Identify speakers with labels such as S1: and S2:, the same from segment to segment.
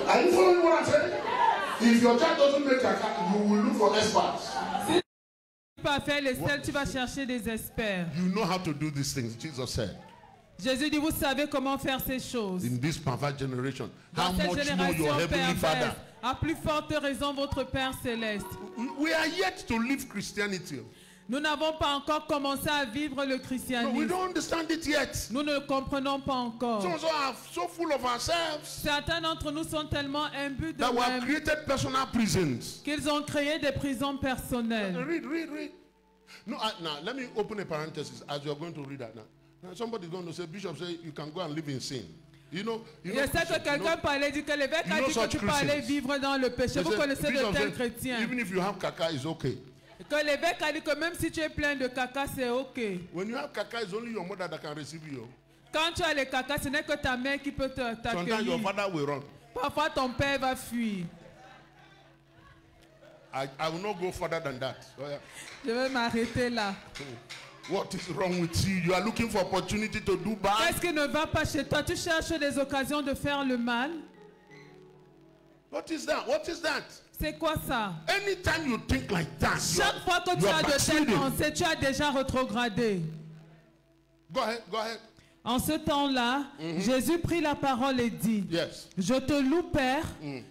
S1: Are you following what I'm saying? If your child doesn't make caca, you will look for experts.
S2: Si tu vas faire les selles, tu vas chercher des experts.
S1: You know how to do these things, Jesus said.
S2: Jésus dit, vous savez comment faire ces choses.
S1: In this perverse generation, how
S2: Dans cette
S1: much more
S2: génération
S1: your heavenly Father?
S2: perverse, à plus forte raison votre Père céleste.
S1: We are yet to live Christianity.
S2: Nous n'avons pas encore commencé à vivre le
S1: No, we
S2: christianisme.
S1: don't understand it yet.
S2: Nous ne le comprenons pas encore.
S1: Some of us are so full of ourselves
S2: Certains d'entre nous sont tellement imbus de
S1: that we have
S2: nous-mêmes
S1: created personal prisons.
S2: qu'ils ont créé des prisons personnelles.
S1: Read. No, now let me open a parenthesis as you are going to read that now. Now somebody is going to say, Bishop, say you can go and live in sin. You know
S2: Je sais que quelqu'un parlait, dit que l'évêque a dit que tu peux aller vivre dans le péché. Vous connaissez de tels chrétiens.
S1: Even if you have caca, it's okay.
S2: Que l'évêque a dit que même si tu es plein de caca, c'est ok.
S1: When you have caca, it's only your mother that can receive you.
S2: Quand tu as les caca, ce n'est que ta mère qui peut
S1: Sometimes your
S2: t'accueillir.
S1: father will run.
S2: Parfois ton père va fuir.
S1: I will not go further than that. Oh, yeah.
S2: Je vais m'arrêter là.
S1: What is wrong with you? You are looking for opportunity to do bad.
S2: Qu'est-ce qui ne va pas chez toi? Tu cherches des occasions de faire le mal?
S1: What is that? What is that?
S2: C'est quoi ça?
S1: Anytime you think like that,
S2: Chaque fois que tu as de telles pensées, tu as déjà rétrogradé.
S1: Go ahead.
S2: En ce temps-là, Jésus prit la parole et dit,
S1: Yes.
S2: je te loue, Père,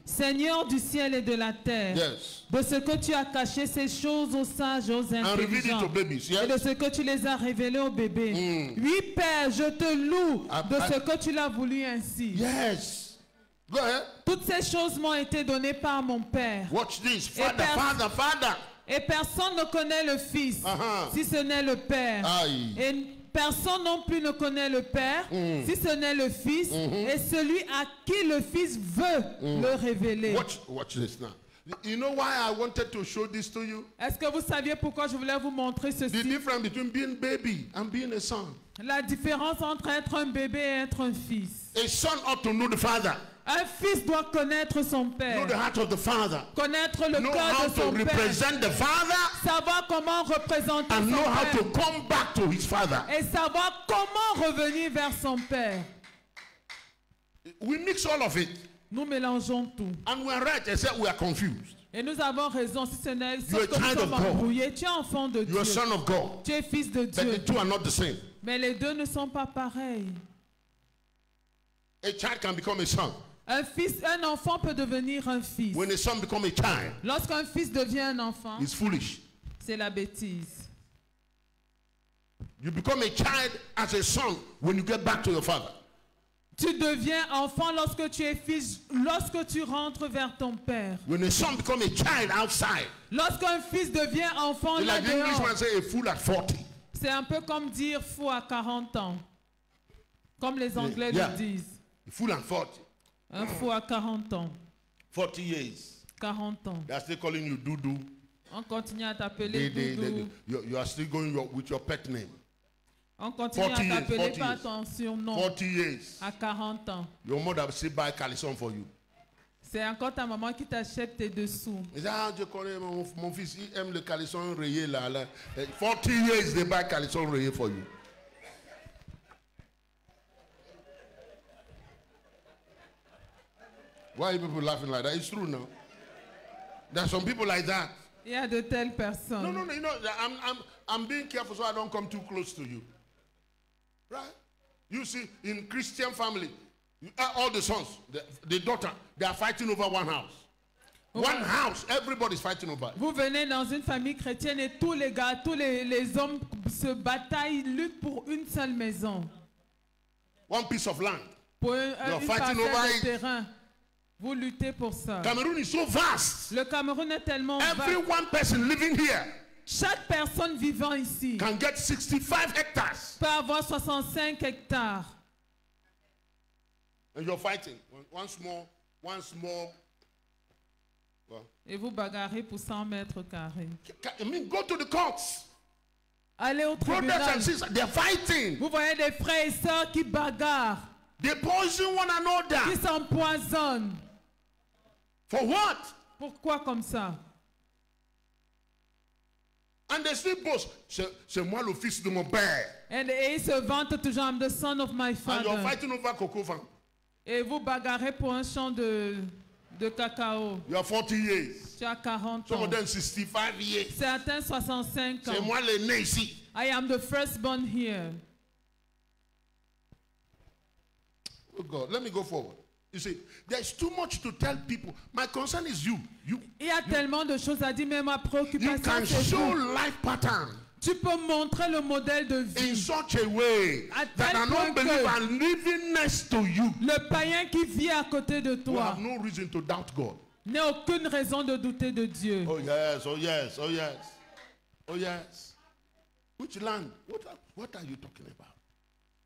S2: Seigneur du ciel et de la terre,
S1: Yes.
S2: de ce que tu as caché ces choses aux sages et aux
S1: And reveal it to
S2: intelligents,
S1: babies.
S2: et de
S1: Yes.
S2: ce que tu les as révélés aux bébés. Oui, Père, je te loue de ce que tu l'as voulu ainsi.
S1: Yes. Go ahead.
S2: Toutes ces choses m'ont été données par mon Père.
S1: Watch this. Father,
S2: pers-
S1: Father.
S2: Et personne ne connaît le Fils, si ce n'est le Père.
S1: Aye.
S2: Et personne non plus ne connaît le Père, si ce n'est le Fils, et celui à qui le Fils veut le révéler.
S1: Watch this now. You know why I wanted to show this to you?
S2: Est-ce que vous saviez pourquoi je voulais vous montrer
S1: The
S2: ceci?
S1: difference between being baby and being a son.
S2: La différence entre être un bébé et être un fils.
S1: A son ought to know the father,
S2: Un fils doit connaître son
S1: know
S2: père,
S1: the heart of the father,
S2: connaître le
S1: know
S2: cœur
S1: how
S2: de
S1: to
S2: son père,
S1: represent the father,
S2: savoir comment représenter
S1: and
S2: son
S1: know how to
S2: père,
S1: come back to his father.
S2: et savoir comment revenir vers son père.
S1: We mix all of it,
S2: Nous mélangeons tout.
S1: and we are right except we are confused.
S2: Et nous avons raison, si ce n'est
S1: You are
S2: sauf que
S1: a
S2: nous
S1: child
S2: sommes
S1: of God.
S2: embrouillés. Tu es enfant de
S1: You are a
S2: Dieu.
S1: son of God,
S2: Tu es fils de
S1: but the
S2: Dieu.
S1: two are not the same.
S2: Mais les deux ne sont pas pareils.
S1: A child can become a son.
S2: Un enfant peut devenir un fils.
S1: When a son becomes a child,
S2: Lorsqu'un fils devient un enfant,
S1: he's foolish.
S2: c'est la bêtise.
S1: You become a child as a son when you get back to your father.
S2: Tu deviens enfant lorsque tu es fils, lorsque tu rentres vers ton père.
S1: When a son becomes a child outside,
S2: Lorsqu'un fils devient enfant
S1: it's
S2: là
S1: like the Englishman
S2: dehors,
S1: say a fool at 40.
S2: c'est un peu comme dire fou à 40 ans. Comme les Anglais
S1: Yeah.
S2: le disent.
S1: A fool at 40.
S2: Un fou à 40 ans.
S1: 40 years.
S2: 40 ans.
S1: They are still calling you Dudu.
S2: On continue à t'appeler Doudou.
S1: You are still going with your pet name.
S2: On continue
S1: 40
S2: à
S1: years,
S2: t'appeler
S1: 40
S2: par
S1: years.
S2: ton surnom.
S1: 40 years.
S2: À 40 ans.
S1: Your mother will still buy calisson for you.
S2: C'est encore ta maman qui t'achète tes dessous.
S1: Is that how you call it? Mon fils, il aime le calisson rayé là. 40 years they buy calisson rayé for you. Why are you people laughing like that? It's true now. There are some people like that.
S2: Il y a de telles personnes.
S1: No, you know, I'm being careful so I don't come too close to you. Right? You see, in Christian family, all the sons, the daughter, they are fighting over one house. One house, everybody's fighting over it.
S2: Vous venez dans une famille chrétienne et tous les gars, tous les hommes se bataillent, luttent pour une seule maison.
S1: One piece of land.
S2: Pour une parcelle
S1: over
S2: de
S1: it.
S2: terrain. Vous luttez pour ça.
S1: Cameroon is so vast.
S2: Le Cameroun est tellement
S1: Every
S2: vaste.
S1: one person living here
S2: Chaque personne vivant ici
S1: can get 65 hectares.
S2: peut avoir 65 hectares.
S1: And you're fighting. One small. Well,
S2: Et vous bagarrez pour 100 mètres carrés.
S1: I mean, go to the courts.
S2: Allez au
S1: Brothers
S2: tribunal.
S1: and sisters, they're fighting.
S2: Vous voyez des frères et sœurs qui bagarrent,
S1: They poison one
S2: qui
S1: another.
S2: s'empoisonnent.
S1: For what?
S2: Pourquoi comme ça?
S1: And they still boast. C'est moi le fils de mon père.
S2: Et ils se vantent toujours, I'm the son of my
S1: And you're
S2: father.
S1: fighting over cocoa farm.
S2: Et vous bagarrez pour un champ de cacao.
S1: You are 40 years.
S2: Tu as 40
S1: Some
S2: ans.
S1: of them 65 years.
S2: Certains 65
S1: C'est
S2: ans.
S1: moi l'aîné ici.
S2: I am the firstborn here.
S1: Oh God, let me go forward. You see, there's too much to tell people. My concern is you.
S2: Il y a tellement de choses à dire, mais ma
S1: You
S2: préoccupation
S1: can
S2: c'est
S1: show
S2: vous.
S1: life pattern
S2: Tu peux montrer le modèle de
S1: in
S2: vie.
S1: such a way
S2: À
S1: that
S2: tel
S1: an
S2: point
S1: unbeliever
S2: que
S1: living next to you
S2: le païen qui vit à côté de
S1: will
S2: toi
S1: have no reason to doubt God.
S2: n'a aucune raison de douter de Dieu.
S1: Oh yes, oh yes, oh yes, oh yes. Which land? What are you talking about?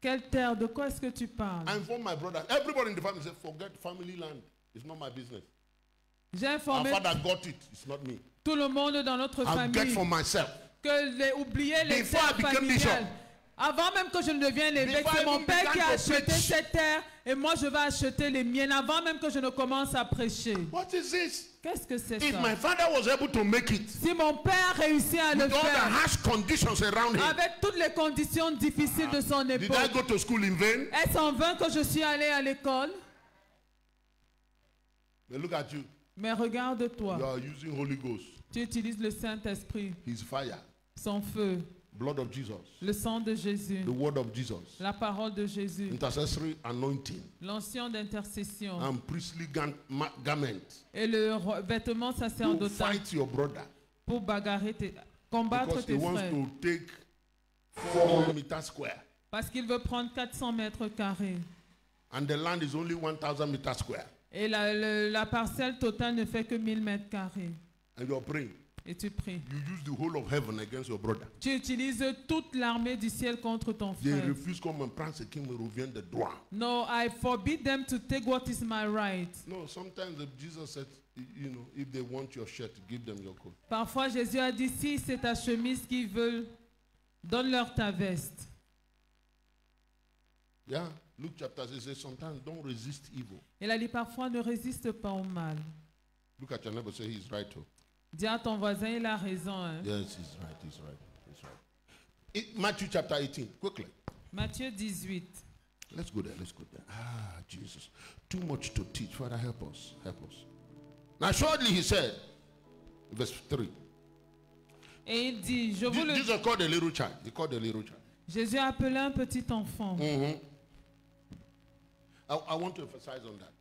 S2: Quelle terre? De quoi est-ce que tu parles?
S1: I informed my brother. Everybody in the family said, forget family land. It's not my business.
S2: J'ai
S1: Our
S2: informé
S1: father got it. It's not me.
S2: tout le monde dans notre
S1: I'll get
S2: famille
S1: for myself.
S2: que oublier les
S1: Before I
S2: terres
S1: became bishop.
S2: familiales. Avant même que je ne devienne l'évêque,
S1: Before I
S2: c'est mon
S1: even
S2: père
S1: began
S2: qui a
S1: to
S2: acheté
S1: preach.
S2: cette terre et moi je vais acheter les miennes avant même que je ne commence à prêcher.
S1: What is this?
S2: Qu'est-ce que c'est
S1: If
S2: ça?
S1: my father was able to make it
S2: Si mon père réussit à le
S1: with all the
S2: faire
S1: harsh conditions around him,
S2: avec toutes les conditions difficiles de son
S1: did I
S2: époque,
S1: go to school in vain?
S2: est-ce en vain que je suis allé à l'école?
S1: But look at you.
S2: Mais
S1: You
S2: regarde-toi,
S1: are using Holy Ghost,
S2: tu utilises le Saint-Esprit,
S1: His fire,
S2: son feu,
S1: blood of Jesus,
S2: le sang de Jésus,
S1: the word of Jesus,
S2: la parole de Jésus,
S1: intercessory anointing,
S2: l'onction d'intercession
S1: and priestly garment
S2: et le vêtement
S1: to
S2: sacerdotal
S1: fight your brother
S2: pour combattre
S1: because he
S2: tes
S1: wants
S2: frères.
S1: to take 400 meters square
S2: Parce qu'il veut prendre 400 mètres carrés.
S1: and the land is only 1,000 meters square
S2: Et la parcelle totale ne fait que 1000 mètres carrés.
S1: and you're praying.
S2: Et tu pries.
S1: You use the whole of heaven against your brother.
S2: Tu utilises toute l'armée du ciel contre ton
S1: They
S2: frère.
S1: refuse to come and prance the king will reveal the droit.
S2: No, I forbid them to take what is my right.
S1: No, sometimes Jesus said, you know, if they want your shirt, give them your coat.
S2: Parfois, Jésus a dit, si c'est ta chemise qu'ils veulent, donne-leur ta veste.
S1: Yeah, Luke chapter 6 says sometimes don't resist evil.
S2: Il a dit, parfois, ne résiste pas au mal.
S1: Look at your neighbor, say he's right too.
S2: Dis à ton voisin, il a raison. Hein?
S1: Yes, he's right, he's right, he's right. Matthew chapter 18, quickly.
S2: Matthieu 18.
S1: Let's go there, let's go there. Ah, Jesus. Too much to teach. Father, help us, help us. Now, shortly he said, verse 3.
S2: Et il dit,
S1: Jesus called a little child. He called a little child.
S2: Jésus a appelé un petit enfant.
S1: Mm-hmm. I want to emphasize on that.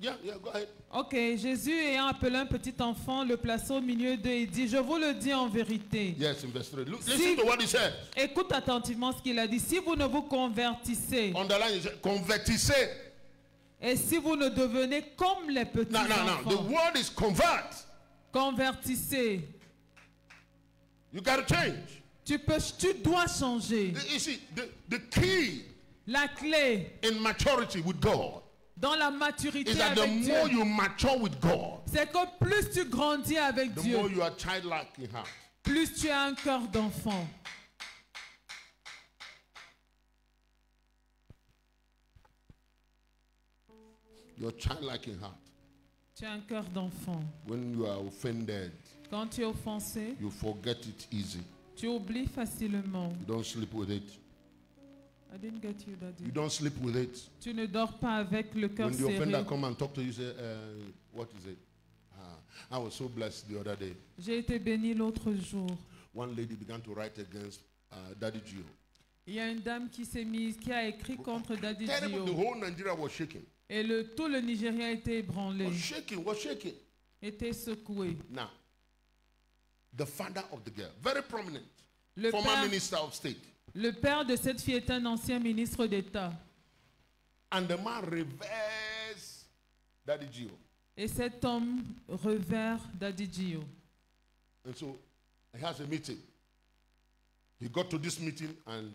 S1: Yeah, go ahead.
S2: Ok, Jésus ayant appelé un petit enfant, le plaça au milieu d'eux et dit, je vous le dis en vérité.
S1: Yes, in verse 3. Listen to what he said.
S2: Écoute attentivement ce qu'il a dit. Si vous ne vous convertissez
S1: Underline, he said, convertissez.
S2: et si vous ne devenez comme les petits
S1: No. The
S2: enfants,
S1: word is convert.
S2: convertissez.
S1: You got to change.
S2: Tu dois changer.
S1: You see, the key
S2: La clé
S1: in maturity with God
S2: dans la maturité
S1: is that the
S2: avec
S1: more
S2: Dieu,
S1: you mature with God,
S2: c'est que plus tu grandis avec
S1: the
S2: Dieu,
S1: more you are childlike in heart.
S2: plus tu as un cœur d'enfant.
S1: You're childlike in heart.
S2: Tu as un cœur d'enfant.
S1: When you are offended,
S2: Quand tu es offensé,
S1: you forget it easy.
S2: tu oublies facilement.
S1: You don't sleep with it.
S2: I didn't get you, Daddy.
S1: You don't sleep with it.
S2: Tu ne dors pas avec le cœur
S1: When the offender
S2: serré.
S1: come and talk to you, say, what is it? I was so blessed the other day.
S2: J'ai été béni l'autre jour.
S1: One lady began to write against Daddy Gio.
S2: Il y a une dame qui a écrit contre Daddy
S1: Terrible. The
S2: Gio.
S1: whole Nigeria was shaking.
S2: Et tout le Nigeria était ébranlé,
S1: Was shaking.
S2: était secoué.
S1: Now, the father of the girl, very prominent,
S2: Le
S1: former
S2: père,
S1: minister of state.
S2: le père de cette fille est un ancien ministre d'État.
S1: And the man reversed Daddy Gio.
S2: Et cet homme revers Daddy Gio.
S1: And so he has a meeting. He got to this meeting and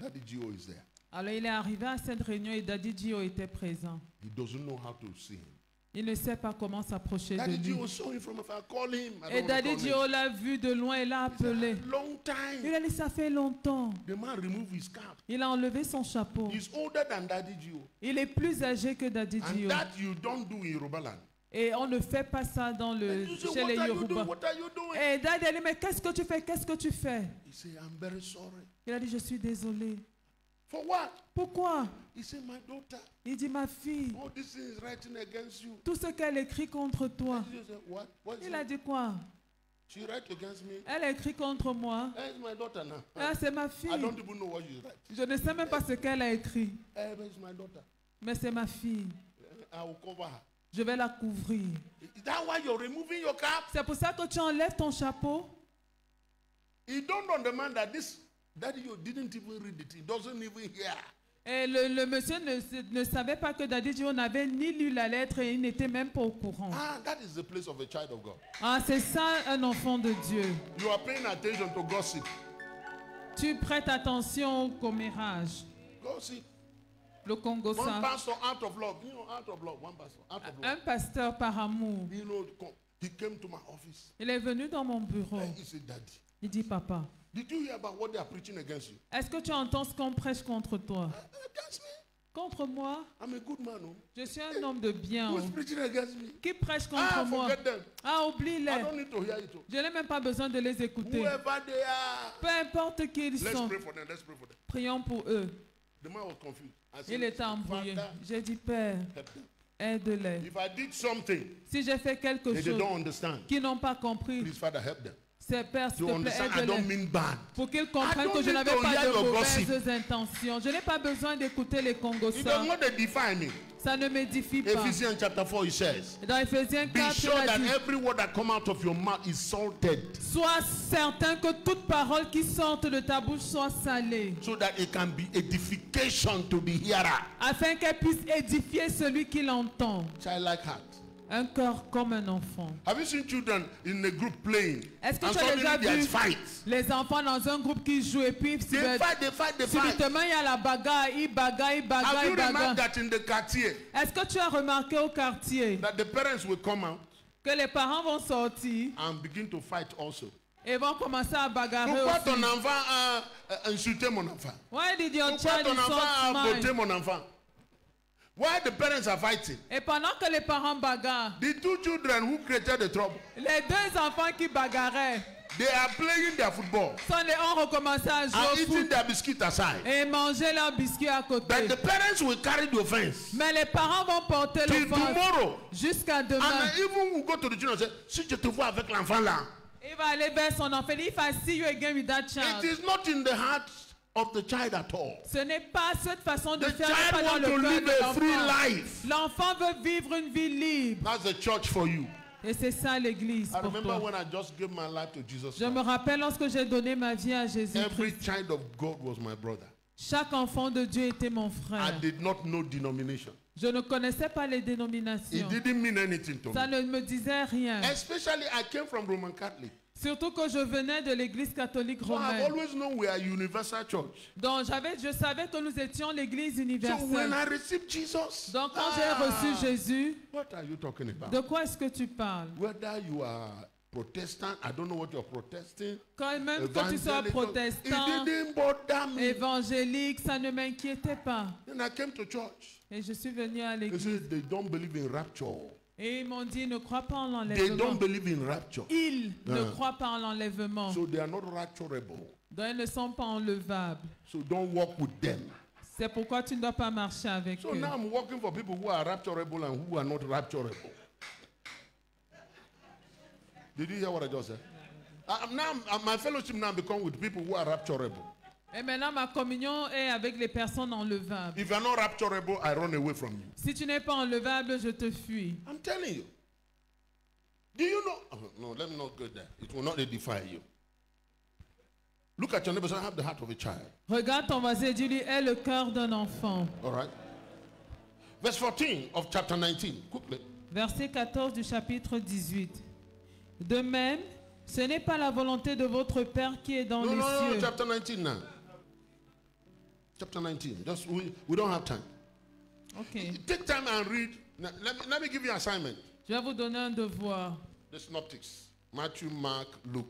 S1: Daddy Gio is there.
S2: Alors il est arrivé à cette réunion et Daddy Gio était présent.
S1: He doesn't know how to see him.
S2: Il ne sait pas comment s'approcher de
S1: Daddy
S2: lui.
S1: Gio saw him from afar. Call him. I
S2: Et
S1: don't
S2: Daddy
S1: wanna call
S2: Gio
S1: him.
S2: l'a vu de loin et l'a appelé.
S1: Long time.
S2: Il a dit, ça fait longtemps.
S1: The man removed his cap.
S2: Il a enlevé son chapeau.
S1: He's older than Daddy Gio.
S2: Il est plus âgé que Daddy
S1: And
S2: Gio.
S1: that you don't do in Yoruba land.
S2: Et on ne fait pas ça
S1: And you say,
S2: chez les
S1: what are you doing?
S2: Yoruba.
S1: What are you doing?
S2: Et Daddy a dit, mais qu'est-ce que tu fais? Qu'est-ce que tu fais?
S1: He said, I'm very sorry.
S2: Il a dit, je suis désolé.
S1: For what?
S2: Pourquoi?
S1: He said, my daughter,
S2: Il dit, ma fille,
S1: all this thing is writing against you.
S2: tout ce qu'elle écrit contre toi.
S1: He said, what? What is
S2: Il a
S1: it?
S2: dit quoi?
S1: She write against me.
S2: Elle a écrit contre moi.
S1: Hey, it's my daughter now.
S2: Ah, c'est ma
S1: I
S2: fille.
S1: don't even know what you write.
S2: Je ne sais même pas ce qu'elle a écrit.
S1: Hey, but it's my daughter.
S2: Mais c'est ma fille.
S1: I will cover her.
S2: Je vais la couvrir.
S1: Is that why you're removing your cap?
S2: C'est pour ça que tu enlèves ton chapeau.
S1: You don't understand that this daddy you didn't even read it. He doesn't even hear.
S2: Et le monsieur ne savait pas que Daddy Dieu n'avait ni lu la lettre et il n'était même pas au courant.
S1: Ah, that is the place of a child of God.
S2: Ah, c'est ça un enfant de Dieu.
S1: You are paying attention to gossip.
S2: Tu prêtes attention au commérage.
S1: Gossip.
S2: Le Congo
S1: One
S2: ça.
S1: pastor out of love. You know, out of love. One pastor out of
S2: Un
S1: love.
S2: pasteur par amour.
S1: You know, he came to my office.
S2: Il est venu dans mon bureau.
S1: And he said, Daddy,
S2: Il dit, papa,
S1: did you hear about what they are preaching against you?
S2: est-ce que tu entends ce qu'on prêche contre toi?
S1: Against me?
S2: Contre moi?
S1: I'm a good man. Oh.
S2: Je suis un homme de bien.
S1: Who's preaching against me?
S2: Qui prêche contre
S1: Ah,
S2: moi?
S1: forget them.
S2: Ah,
S1: I
S2: oublie-les.
S1: don't need to hear it. Oh.
S2: Je n'ai même pas besoin de les écouter.
S1: Whoever they are.
S2: Peu importe qui ils
S1: Let's
S2: sont,
S1: pray for them. Let's pray for them.
S2: prions pour eux.
S1: The man was confused. I
S2: Il
S1: said,
S2: était embrouillé.
S1: Father,
S2: J'ai dit, Père,
S1: help them.
S2: aide-les.
S1: If I did something
S2: Si j'ai fait quelque
S1: that they
S2: chose
S1: don't understand,
S2: qu'ils n'ont pas compris,
S1: please, Father, help them.
S2: c'est Père, s'il
S1: To
S2: te plaît,
S1: understand, I don't
S2: aide-les.
S1: mean bad.
S2: Pour qu'ils
S1: I
S2: comprennent
S1: don't
S2: que je
S1: need
S2: n'avais
S1: to
S2: pas
S1: hear
S2: de
S1: your gossip.
S2: mauvaises intentions. Je n'ai pas besoin d'écouter les
S1: It
S2: Congossins.
S1: does not edify me.
S2: Ça ne m'édifie pas.
S1: Ephesians chapter 4, he says,
S2: Dans Ephésiens
S1: be
S2: 4,
S1: sure
S2: il a
S1: that
S2: dit,
S1: every word that come out of your mouth is salted,
S2: sois certain que toute parole qui sorte de ta bouche soit salée,
S1: so that it can be edification to the hearer.
S2: afin qu'elle puisse édifier celui qui l'entend.
S1: Childlike heart.
S2: Un cœur comme un enfant.
S1: Have you seen children in a group playing?
S2: Est-ce que
S1: And
S2: tu as
S1: suddenly
S2: déjà
S1: there's
S2: vu
S1: fights.
S2: les enfants dans un groupe qui jouent et puis
S1: They fight, they fight, they fight.
S2: subitement il y a la bagarre, ils bagarrent, ils
S1: Have
S2: bagarrent,
S1: you
S2: ils bagarrent.
S1: remarked that in the quartier,
S2: Est-ce que tu as remarqué au quartier
S1: that the parents will come out
S2: que les parents vont sortir
S1: and begin to fight also?
S2: et vont commencer à bagarrer
S1: Pourquoi ton
S2: aussi?
S1: enfant a insulté mon enfant?
S2: Why did your
S1: Pourquoi
S2: child
S1: ton enfant a
S2: insult
S1: botté
S2: mine?
S1: mon enfant? Why the parents are fighting?
S2: Et pendant que les parents bagarrent,
S1: The two children who created the trouble,
S2: les deux enfants qui bagarraient
S1: they are playing their football
S2: ont recommencé à jouer
S1: and
S2: au
S1: eating
S2: foot
S1: their biscuit aside.
S2: et manger leurs biscuits à côté.
S1: But the parents will carry the offense
S2: Mais les parents vont porter
S1: till
S2: l'offense
S1: tomorrow.
S2: jusqu'à demain.
S1: And even will go to the children and say, si je te vois avec l'enfant là,
S2: Il va aller vers son enfant. If I see you again with that
S1: it
S2: child.
S1: is not in the heart of the child at all.
S2: Ce n'est pas cette façon de
S1: The
S2: faire
S1: child
S2: pas dans
S1: wants
S2: le
S1: to
S2: cœur
S1: live
S2: de
S1: a free
S2: l'enfant.
S1: life.
S2: L'enfant veut vivre une vie libre.
S1: That's the church for you.
S2: Et c'est ça l'église
S1: I
S2: pour
S1: remember
S2: toi.
S1: when I just gave my life to Jesus
S2: Je me
S1: Christ.
S2: rappelle lorsque j'ai donné ma vie à
S1: Every
S2: Jésus-Christ.
S1: child of God was my brother.
S2: Chaque enfant de Dieu était mon
S1: I
S2: frère.
S1: did not know denomination.
S2: Je ne connaissais pas les
S1: It
S2: dénominations.
S1: didn't mean anything to
S2: Ça
S1: me.
S2: ne me disait rien.
S1: Especially I came from Roman Catholic.
S2: Surtout que je venais de l'église catholique
S1: So I've
S2: romaine.
S1: always known we are universal church.
S2: Donc je savais que nous étions l'église
S1: So when
S2: universelle.
S1: I received Jesus,
S2: Donc quand j'ai reçu Jésus,
S1: what are you talking about?
S2: de quoi est-ce que tu parles?
S1: Whether you are Protestant, I don't know what you're protesting.
S2: Quand même que tu sois
S1: Evangelical,
S2: protestant,
S1: it didn't bother me.
S2: évangélique, ça ne m'inquiétait pas.
S1: Then I came to church.
S2: Et je suis venu à
S1: They
S2: l'église.
S1: said they don't believe in rapture.
S2: Et ils m'ont dit, ne crois pas en
S1: They
S2: l'enlèvement.
S1: don't believe in rapture.
S2: Ils ne
S1: Ah.
S2: croient pas en l'enlèvement.
S1: So they are not rapturable.
S2: Donc ils ne sont pas enlevables.
S1: So don't walk with them.
S2: C'est pourquoi tu ne dois pas marcher avec
S1: So
S2: eux.
S1: now I'm working for people who are rapturable and who are not rapturable. Did you hear what I just said? My fellowship now become with people who are rapturable.
S2: Et maintenant, ma communion est avec les personnes enlevables.
S1: If you are not rapturable, I run away from you.
S2: Si tu n'es pas enlevable, je te fuis.
S1: I'm telling you. Do you know? Oh, no, let me not go there. It will not edify you. Look at your neighbor. I have the heart of a child.
S2: Regarde ton voisin et dis-lui, aie le cœur d'un enfant.
S1: All right. Verse 14 of chapter 19. Quickly.
S2: Verset 14 du chapitre 18. De même, ce n'est pas la volonté de votre Père qui est dans
S1: No,
S2: les
S1: no, no,
S2: cieux.
S1: chapter 19 now. Chapter 19. Just we don't have time.
S2: Ok.
S1: Take time and read. Now, let me give you an assignment.
S2: Je vais vous donner un devoir.
S1: The synoptics. Matthew, Mark, Luke.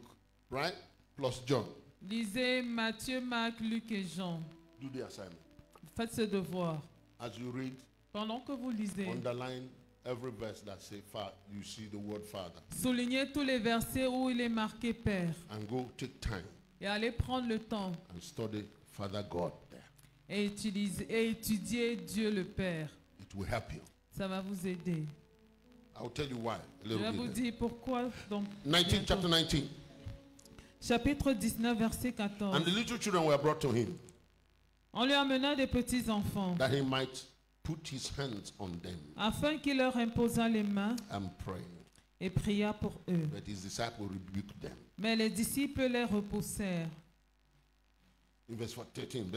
S1: Right? Plus John.
S2: Lisez Matthieu, Marc, Luc et Jean.
S1: Do the assignment.
S2: Faites ce devoir.
S1: As you read,
S2: Pendant que vous lisez,
S1: underline every verse that say Father. You see the word Father.
S2: soulignez tous les versets où il est marqué Père.
S1: And go take time
S2: Et allez prendre le temps
S1: and study Father God there.
S2: et étudier Dieu le Père.
S1: It will help you.
S2: Ça va vous aider.
S1: I'll tell you why. A
S2: Je
S1: little
S2: vais vous
S1: bit.
S2: dire pourquoi. Donc,
S1: 19, chapter 19.
S2: chapitre 19, verset 14.
S1: And the little children were brought to him,
S2: On lui amena des petits enfants,
S1: that he might put his hands on them
S2: afin qu'il leur imposât les mains
S1: and pray.
S2: et pria pour eux.
S1: But his disciples rebuked them.
S2: Mais les disciples les repoussèrent.
S1: In verse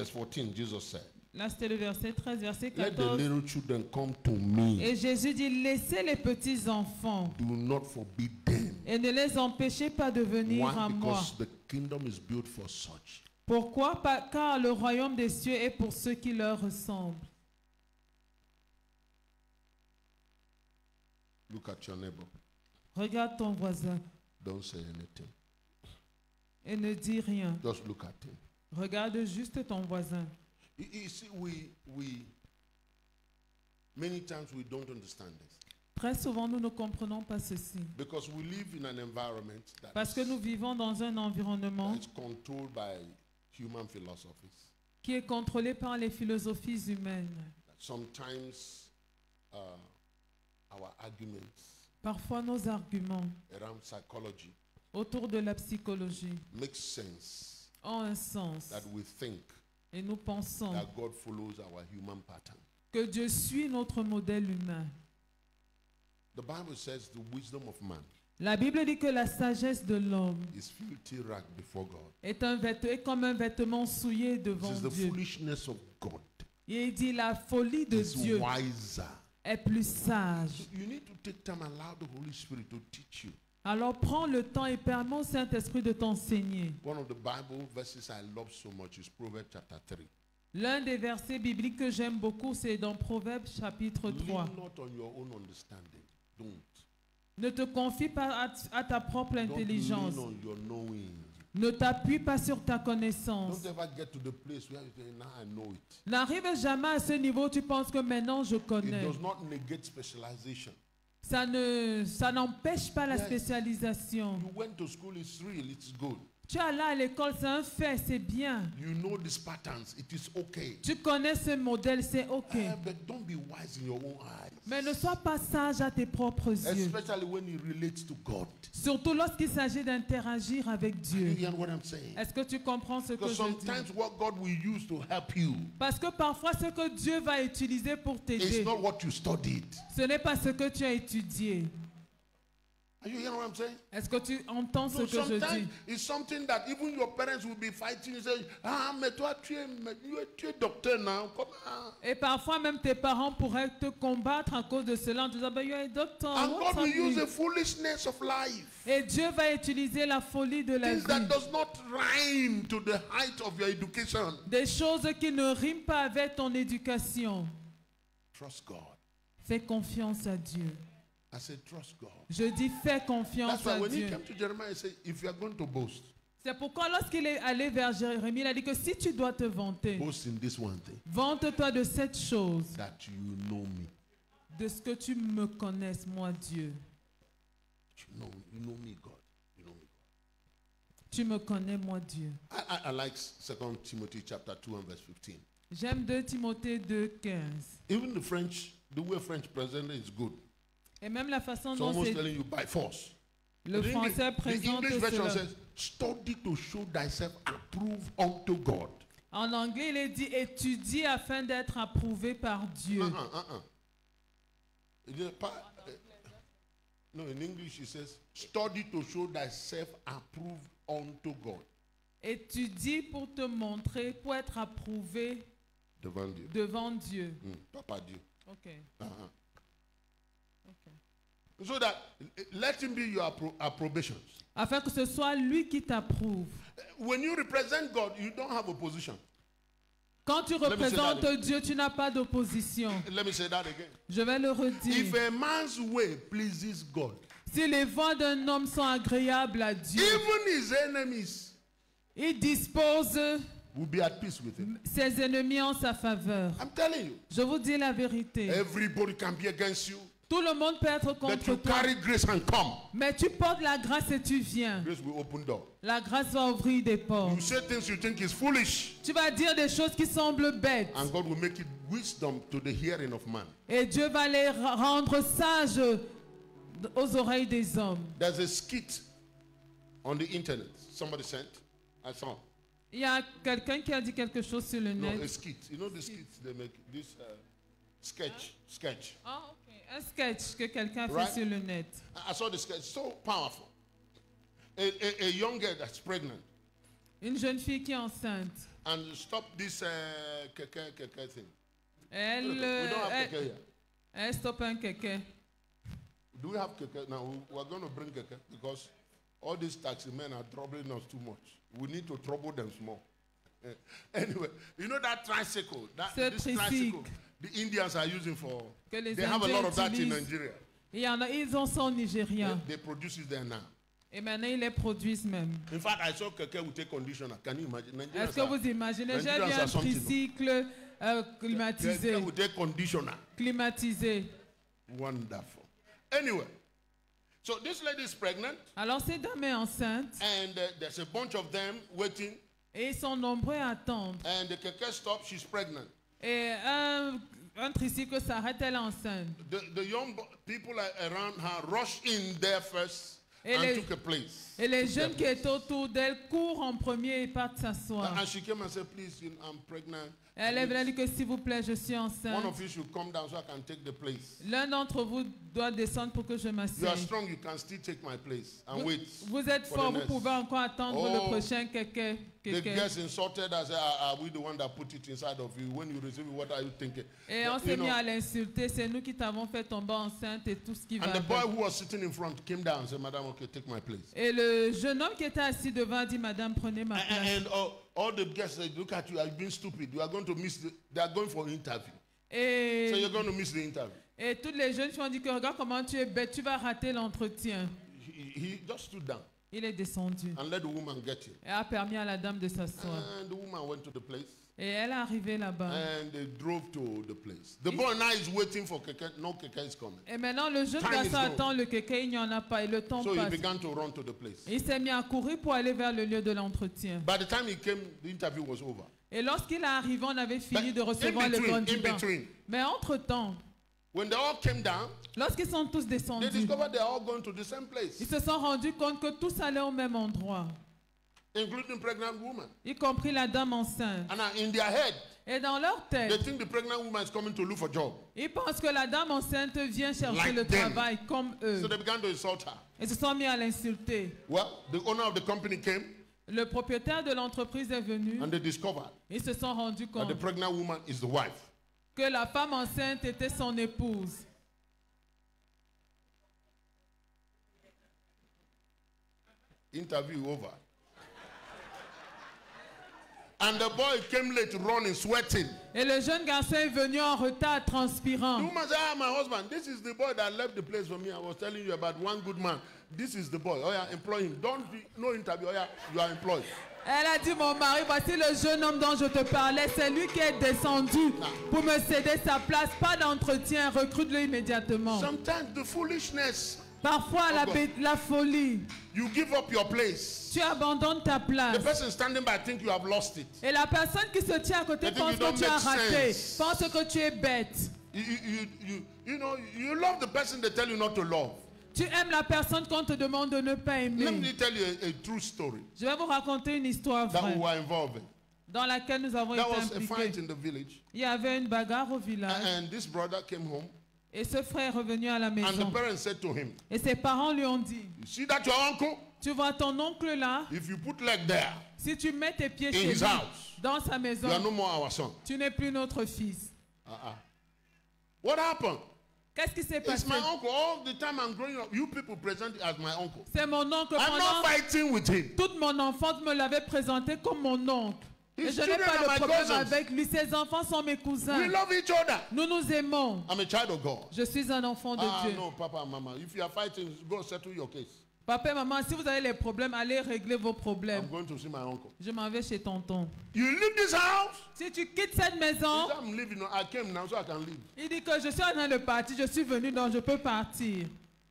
S1: 14, Jesus said,
S2: Là, c'était le verset 13, verset
S1: let the
S2: 14.
S1: little children come to me.
S2: Et Jésus dit, laissez les petits enfants
S1: Do not forbid them.
S2: et ne les empêchez pas de venir à
S1: Why?
S2: moi.
S1: Because the kingdom is built for such.
S2: Pourquoi? Car le royaume des cieux est pour ceux qui leur ressemblent.
S1: Look at your neighbor.
S2: Regarde ton voisin
S1: Don't say anything.
S2: et ne dis rien.
S1: Just look at him.
S2: Regarde juste ton voisin.
S1: You see, many times we don't understand this.
S2: Très souvent, nous ne comprenons pas ceci.
S1: Because we live in an environment that
S2: Parce que nous vivons dans un environnement
S1: is controlled by human philosophies.
S2: qui est contrôlé par les philosophies humaines.
S1: Sometimes our arguments
S2: Parfois, nos arguments
S1: around psychology
S2: autour de la psychologie
S1: make sense
S2: ont un sens.
S1: that we think
S2: Et nous pensons
S1: that God follows our human pattern.
S2: que Dieu suit notre modèle humain.
S1: The Bible says the wisdom of man
S2: La Bible dit que la sagesse de l'homme
S1: is filthy rag before God.
S2: est comme un vêtement souillé
S1: This
S2: devant
S1: is the
S2: Dieu.
S1: foolishness of God.
S2: Et il dit la folie de
S1: It's
S2: Dieu
S1: wiser.
S2: est plus sage.
S1: You need to take time and allow the Holy Spirit to teach you.
S2: Alors prends le temps et permets au Saint-Esprit de t'enseigner.
S1: One of the Bible verses I love so much is Proverbs chapter 3.
S2: L'un des versets bibliques que j'aime beaucoup, c'est dans Proverbes chapitre 3.
S1: Lean not on your own understanding. Don't.
S2: Ne te confie pas à ta propre
S1: Don't
S2: intelligence.
S1: lean on your knowing.
S2: Ne t'appuie pas sur ta connaissance.
S1: Don't ever get to the place where you say, now I know it.
S2: N'arrive jamais à ce niveau où tu penses que maintenant je
S1: It
S2: connais.
S1: does not negate specialization.
S2: Ça n'empêche pas la
S1: Yes.
S2: spécialisation.
S1: You went to school, it's real, it's good.
S2: Tu es là à l'école, c'est un fait, c'est bien.
S1: You know these patterns, it is okay.
S2: Tu connais ce modèle, c'est ok.
S1: But don't be wise in your own eyes.
S2: Mais ne sois pas sage à tes propres yeux.
S1: Especially when it relates to God.
S2: Surtout lorsqu'il s'agit d'interagir avec
S1: You
S2: Dieu.
S1: hear what I'm saying?
S2: Est-ce que tu comprends ce que
S1: Because
S2: je
S1: sometimes
S2: dis?
S1: what God will use to help you
S2: Parce que parfois, ce que Dieu va utiliser pour
S1: is
S2: t'aider,
S1: not what you studied.
S2: ce n'est pas ce que tu as étudié.
S1: Are you hearing what I'm saying?
S2: Est-ce que tu entends ce
S1: So
S2: que je
S1: sometimes
S2: dis?
S1: it's something that even your parents will be fighting. You say, mais toi, tu es docteur now. Comment?
S2: Et parfois, même tes parents pourraient te combattre à cause de cela en te disant, ben, you are a doctor.
S1: And
S2: what's
S1: God will use
S2: happening?
S1: the foolishness of life.
S2: Et Dieu va utiliser la folie de la
S1: Things that
S2: vie.
S1: does not rhyme to the height of your education.
S2: Des choses qui ne riment pas avec ton éducation.
S1: Trust God.
S2: Fais confiance à Dieu.
S1: I said, trust God.
S2: Je dis fais confiance
S1: That's why
S2: à
S1: when he
S2: Dieu.
S1: came to Jeremiah, he said, if you are going to boast,
S2: C'est pourquoi lorsqu'il est allé vers Jérémie, il a dit que si tu dois te vanter,
S1: boast in this one thing,
S2: vante-toi de cette chose,
S1: that you know me.
S2: de ce que tu me connaisses, moi Dieu.
S1: You know me, God. You know me.
S2: Tu me connais, moi Dieu.
S1: I like 2 Timothy chapter 2 and verse 15.
S2: J'aime 2 Timothée 2,15.
S1: Even the way French present it is good.
S2: Et même la façon
S1: It's
S2: dont
S1: almost telling you by force.
S2: le français
S1: The
S2: présente
S1: English version
S2: cela.
S1: says, study to show thyself approved unto God.
S2: En anglais, il est dit étudie afin d'être approuvé par Dieu.
S1: It is no, in English it says, study to show thyself approved unto God.
S2: Étudie pour te montrer, pour être approuvé
S1: Devant Dieu.
S2: devant Dieu.
S1: Papa Dieu.
S2: Ok.
S1: So that let him be your approbation.
S2: Afin que ce soit lui qui t'approuve.
S1: When you represent God, you don't have opposition.
S2: Quand tu
S1: me say that
S2: représentes
S1: again.
S2: Dieu, tu n'as pas d'opposition.
S1: Let me say that again.
S2: Je vais le
S1: If
S2: redire.
S1: a man's way pleases God,
S2: Si les voies d'un homme sont agréables à Dieu,
S1: even his enemies
S2: il dispose
S1: will be at peace with him.
S2: ses ennemis en sa faveur.
S1: I'm telling you,
S2: Je vous dis la vérité.
S1: everybody can be against you.
S2: Tout le monde peut être
S1: But
S2: contre
S1: you
S2: toi.
S1: carry grace and come.
S2: Mais tu portes la grâce et tu viens.
S1: Grace will open door.
S2: La grâce va ouvrir des portes.
S1: You say things you think is foolish,
S2: Tu vas dire des choses qui semblent bêtes.
S1: and God will make it wisdom to the hearing of man.
S2: Et Dieu va les rendre sages aux oreilles des hommes.
S1: There's a skit on the internet. Somebody sent. I saw.
S2: Il y a quelqu'un qui a dit quelque chose sur le
S1: No, a
S2: net.
S1: skit. You know the skits they make. This sketch.
S2: Ah, ok. Un sketch que quelqu'un a fait
S1: Right.
S2: sur le net.
S1: I saw the sketch. So powerful. A young girl that's pregnant
S2: Une jeune fille qui est enceinte.
S1: and stop this keke thing.
S2: Elle,
S1: We don't have
S2: elle,
S1: keke here.
S2: elle stoppe un kéké.
S1: Do we have keke now? We're going to bring keke because all these taxi men are troubling us too much. We need to trouble them small. Anyway, you know that tricycle, this tricycle the Indians are using for.
S2: Que les
S1: They have a lot of that in
S2: utilisent.
S1: Nigeria.
S2: Ils ont ça au Nigeria.
S1: They produce it there now.
S2: Et maintenant, ils les produisent même.
S1: In fact, I saw keke with a conditioner. Can you imagine? Nigerians
S2: Est-ce que vous imaginez? J'ai
S1: Nigerians
S2: vu
S1: are
S2: un
S1: something.
S2: tricycle climatisé.
S1: Keke with a conditioner.
S2: Climatisé.
S1: Wonderful. Anyway, so this lady is pregnant,
S2: Alors, cette dame est enceinte
S1: and there's a bunch of them waiting,
S2: et ils sont nombreux à attendre.
S1: and the keke stops. She's pregnant.
S2: Et un tricycle s'arrête, elle est enceinte.
S1: The young people around her rush in there first
S2: Et
S1: and
S2: les-
S1: took a place.
S2: Et les
S1: Took their
S2: jeunes qui
S1: place.
S2: étaient autour d'elle courent en premier et partent s'asseoir.
S1: And she came and said, please, I'm pregnant.
S2: Elle est venue dire que s'il vous plaît, je suis
S1: One
S2: enceinte.
S1: of you should come down so I can take the place.
S2: L'un d'entre vous doit descendre pour que je
S1: You are
S2: m'assieds.
S1: strong, you can still take my place and wait.
S2: Vous êtes
S1: for
S2: fort,
S1: the
S2: vous
S1: next.
S2: pouvez encore attendre
S1: Oh.
S2: le prochain kéké.
S1: The guest insulted us. Are we the one that put it inside of you? When you receive it, what are you thinking?
S2: Et on s'est mis à l'insulter. C'est nous qui t'avons fait tomber enceinte et tout ce qui va
S1: And the boy
S2: avec.
S1: who was sitting in front came down and said, Madam, okay, take my place.
S2: Et le jeune homme qui était assis devant a dit, Madame, prenez ma place.
S1: And all the guests said, look at you, you've been stupid. You are going to miss they are going for an interview. So
S2: Et,
S1: you're going to miss the interview.
S2: et toutes les jeunes filles ont dit que regarde comment tu es bête, tu vas rater l'entretien.
S1: He just stood down
S2: Il est descendu
S1: and let the woman get in.
S2: et a permis à la dame de s'asseoir.
S1: And the woman went to the place
S2: Et elle est arrivée là-bas.
S1: and they drove to the place. The boy now is waiting for keke. No keke is coming.
S2: Et maintenant, le jeune
S1: Time is
S2: garçon
S1: gone.
S2: attend le kéké, il n'y en a pas et le temps
S1: So he
S2: passe.
S1: began to run to the place.
S2: Il s'est mis à courir pour aller vers le lieu de l'entretien.
S1: By the time he came, the interview was over.
S2: Et lorsqu'il est arrivé, on avait fini
S1: But
S2: de recevoir le
S1: in
S2: candidat.
S1: between,
S2: Mais entre-temps,
S1: when they all came down,
S2: lorsqu'ils sont tous
S1: they
S2: descendus,
S1: discovered they are all going to the same place,
S2: ils se sont rendus compte que tous allaient au même endroit,
S1: including pregnant woman.
S2: y compris la dame enceinte.
S1: And in their head,
S2: Et dans leur
S1: they
S2: tête,
S1: think the pregnant woman is coming to look for a job.
S2: ils pensent que la dame enceinte vient chercher
S1: Like
S2: le
S1: them.
S2: travail comme eux.
S1: So they began to insult her.
S2: Ils se sont mis à l'insulter.
S1: Well, the owner of the company came
S2: Le propriétaire de l'entreprise est venu.
S1: and they discovered
S2: Ils se sont rendus
S1: that the
S2: compte
S1: pregnant woman is the wife.
S2: que la femme enceinte était son épouse.
S1: Interview over. And the boy came late, running, sweating.
S2: Et le jeune garçon est venu en retard,
S1: The
S2: transpirant.
S1: woman said, my husband, this is the boy that left the place for me. I was telling you about one good man. This is the boy. Oh yeah, employ him. No interview. Oh yeah, you are employed.
S2: Elle a dit, mon mari, voici le jeune homme dont je te parlais. C'est lui qui est descendu pour me céder sa place. Pas d'entretien, recrute-le immédiatement.
S1: Sometimes the foolishness,
S2: Parfois, la folie.
S1: you give up your place.
S2: Tu abandonnes ta place.
S1: The person standing by think you have lost it.
S2: Et la personne qui se tient à côté
S1: They think
S2: pense
S1: you
S2: que
S1: don't
S2: tu as
S1: make
S2: raté.
S1: sense.
S2: Pense que tu es bête.
S1: You know, you love the person they tell you not to love.
S2: Tu aimes la personne qu'on te demande de ne pas
S1: Let
S2: aimer.
S1: me tell you a true story
S2: Je vais vous raconter une histoire
S1: that we
S2: vraie
S1: were involved in.
S2: dans laquelle nous avons
S1: There
S2: été
S1: was a fight
S2: impliqués.
S1: in the village,
S2: Il y avait une bagarre au village
S1: and this brother came home,
S2: et ce frère est revenu à la
S1: and the
S2: maison.
S1: parents said to him,
S2: Et ses parents lui ont dit,
S1: "You see that your uncle?
S2: tu vois ton oncle là,
S1: If you put leg there,
S2: si tu mets tes pieds
S1: In
S2: chez
S1: his
S2: lui,
S1: house.
S2: dans sa
S1: you are
S2: maison,
S1: no more our son."
S2: tu n'es plus notre fils.
S1: What happened?
S2: Qu'est-ce qui s'est
S1: It's
S2: passé?
S1: my uncle. All the time I'm growing up, you people present it as my uncle.
S2: C'est mon oncle.
S1: I'm not
S2: Pendant
S1: fighting with him.
S2: toute mon enfance, me l'avait présenté comme mon oncle. Et
S1: His
S2: je n'ai
S1: children
S2: pas
S1: are my
S2: de problème
S1: cousins.
S2: avec lui. Ses enfants sont mes cousins.
S1: We love each other.
S2: Nous nous aimons.
S1: I'm a child of God.
S2: Je suis un enfant de Dieu.
S1: No, Papa and Mama. If you are fighting, go settle your case.
S2: Papa et maman, si vous avez les problèmes, allez régler vos
S1: I'm
S2: problèmes.
S1: going to see my uncle.
S2: Je m'en vais chez tonton.
S1: You leave this house?
S2: Si tu quittes cette
S1: He
S2: maison,
S1: said, I'm leaving. I came now so I can leave.
S2: il dit que je suis en train de partir, je suis venu donc je peux partir.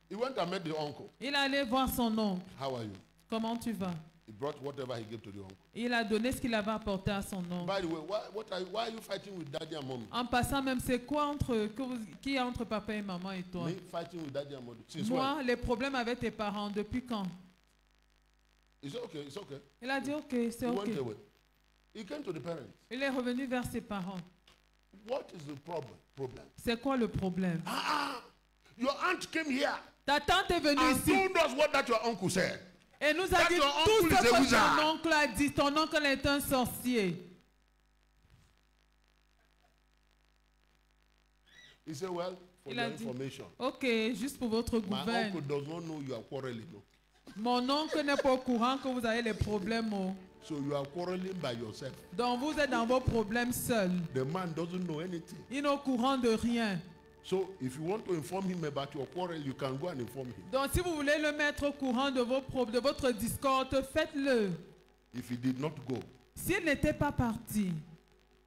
S1: He went and met the uncle.
S2: Il est allé voir son oncle.
S1: How are you?
S2: Comment tu vas?
S1: He brought whatever he gave to the uncle.
S2: Il a donné ce qu'il avait apporté à son oncle.
S1: By the way, why are you fighting with daddy and mommy?
S2: En passant même, c'est quoi qui est entre papa et maman et toi?
S1: Me fighting with daddy and mommy. Since
S2: Moi,
S1: when?
S2: les problèmes avec tes parents, depuis quand?
S1: It's okay. It's okay.
S2: Il a dit ok, c'est
S1: He
S2: ok.
S1: went away. He came to the parents.
S2: Il est revenu vers ses parents.
S1: What is the problem?
S2: C'est quoi le problème?
S1: Your aunt came here
S2: Ta tante est venue
S1: and
S2: ici
S1: told us what that your uncle said.
S2: et nous a
S1: That
S2: dit
S1: your
S2: tout
S1: uncle
S2: ce
S1: is a
S2: que
S1: wizard.
S2: ton oncle a dit. Ton oncle est un sorcier.
S1: He said, well, for
S2: Il a
S1: your
S2: dit,
S1: information,
S2: ok, juste pour votre
S1: my
S2: gouverne.
S1: uncle does not know you are quarreling. No.
S2: Mon oncle n'est pas au courant que vous avez les problèmes. Oh.
S1: So you are quarreling by yourself.
S2: Donc vous êtes dans vos problèmes seuls.
S1: The man doesn't know anything.
S2: Il n'est au courant de rien.
S1: So if you want to inform him about your quarrel, you can go and inform him.
S2: Donc si vous voulez le mettre au courant de votre discorde, faites-le.
S1: If he did not go,
S2: S'il n'était pas parti,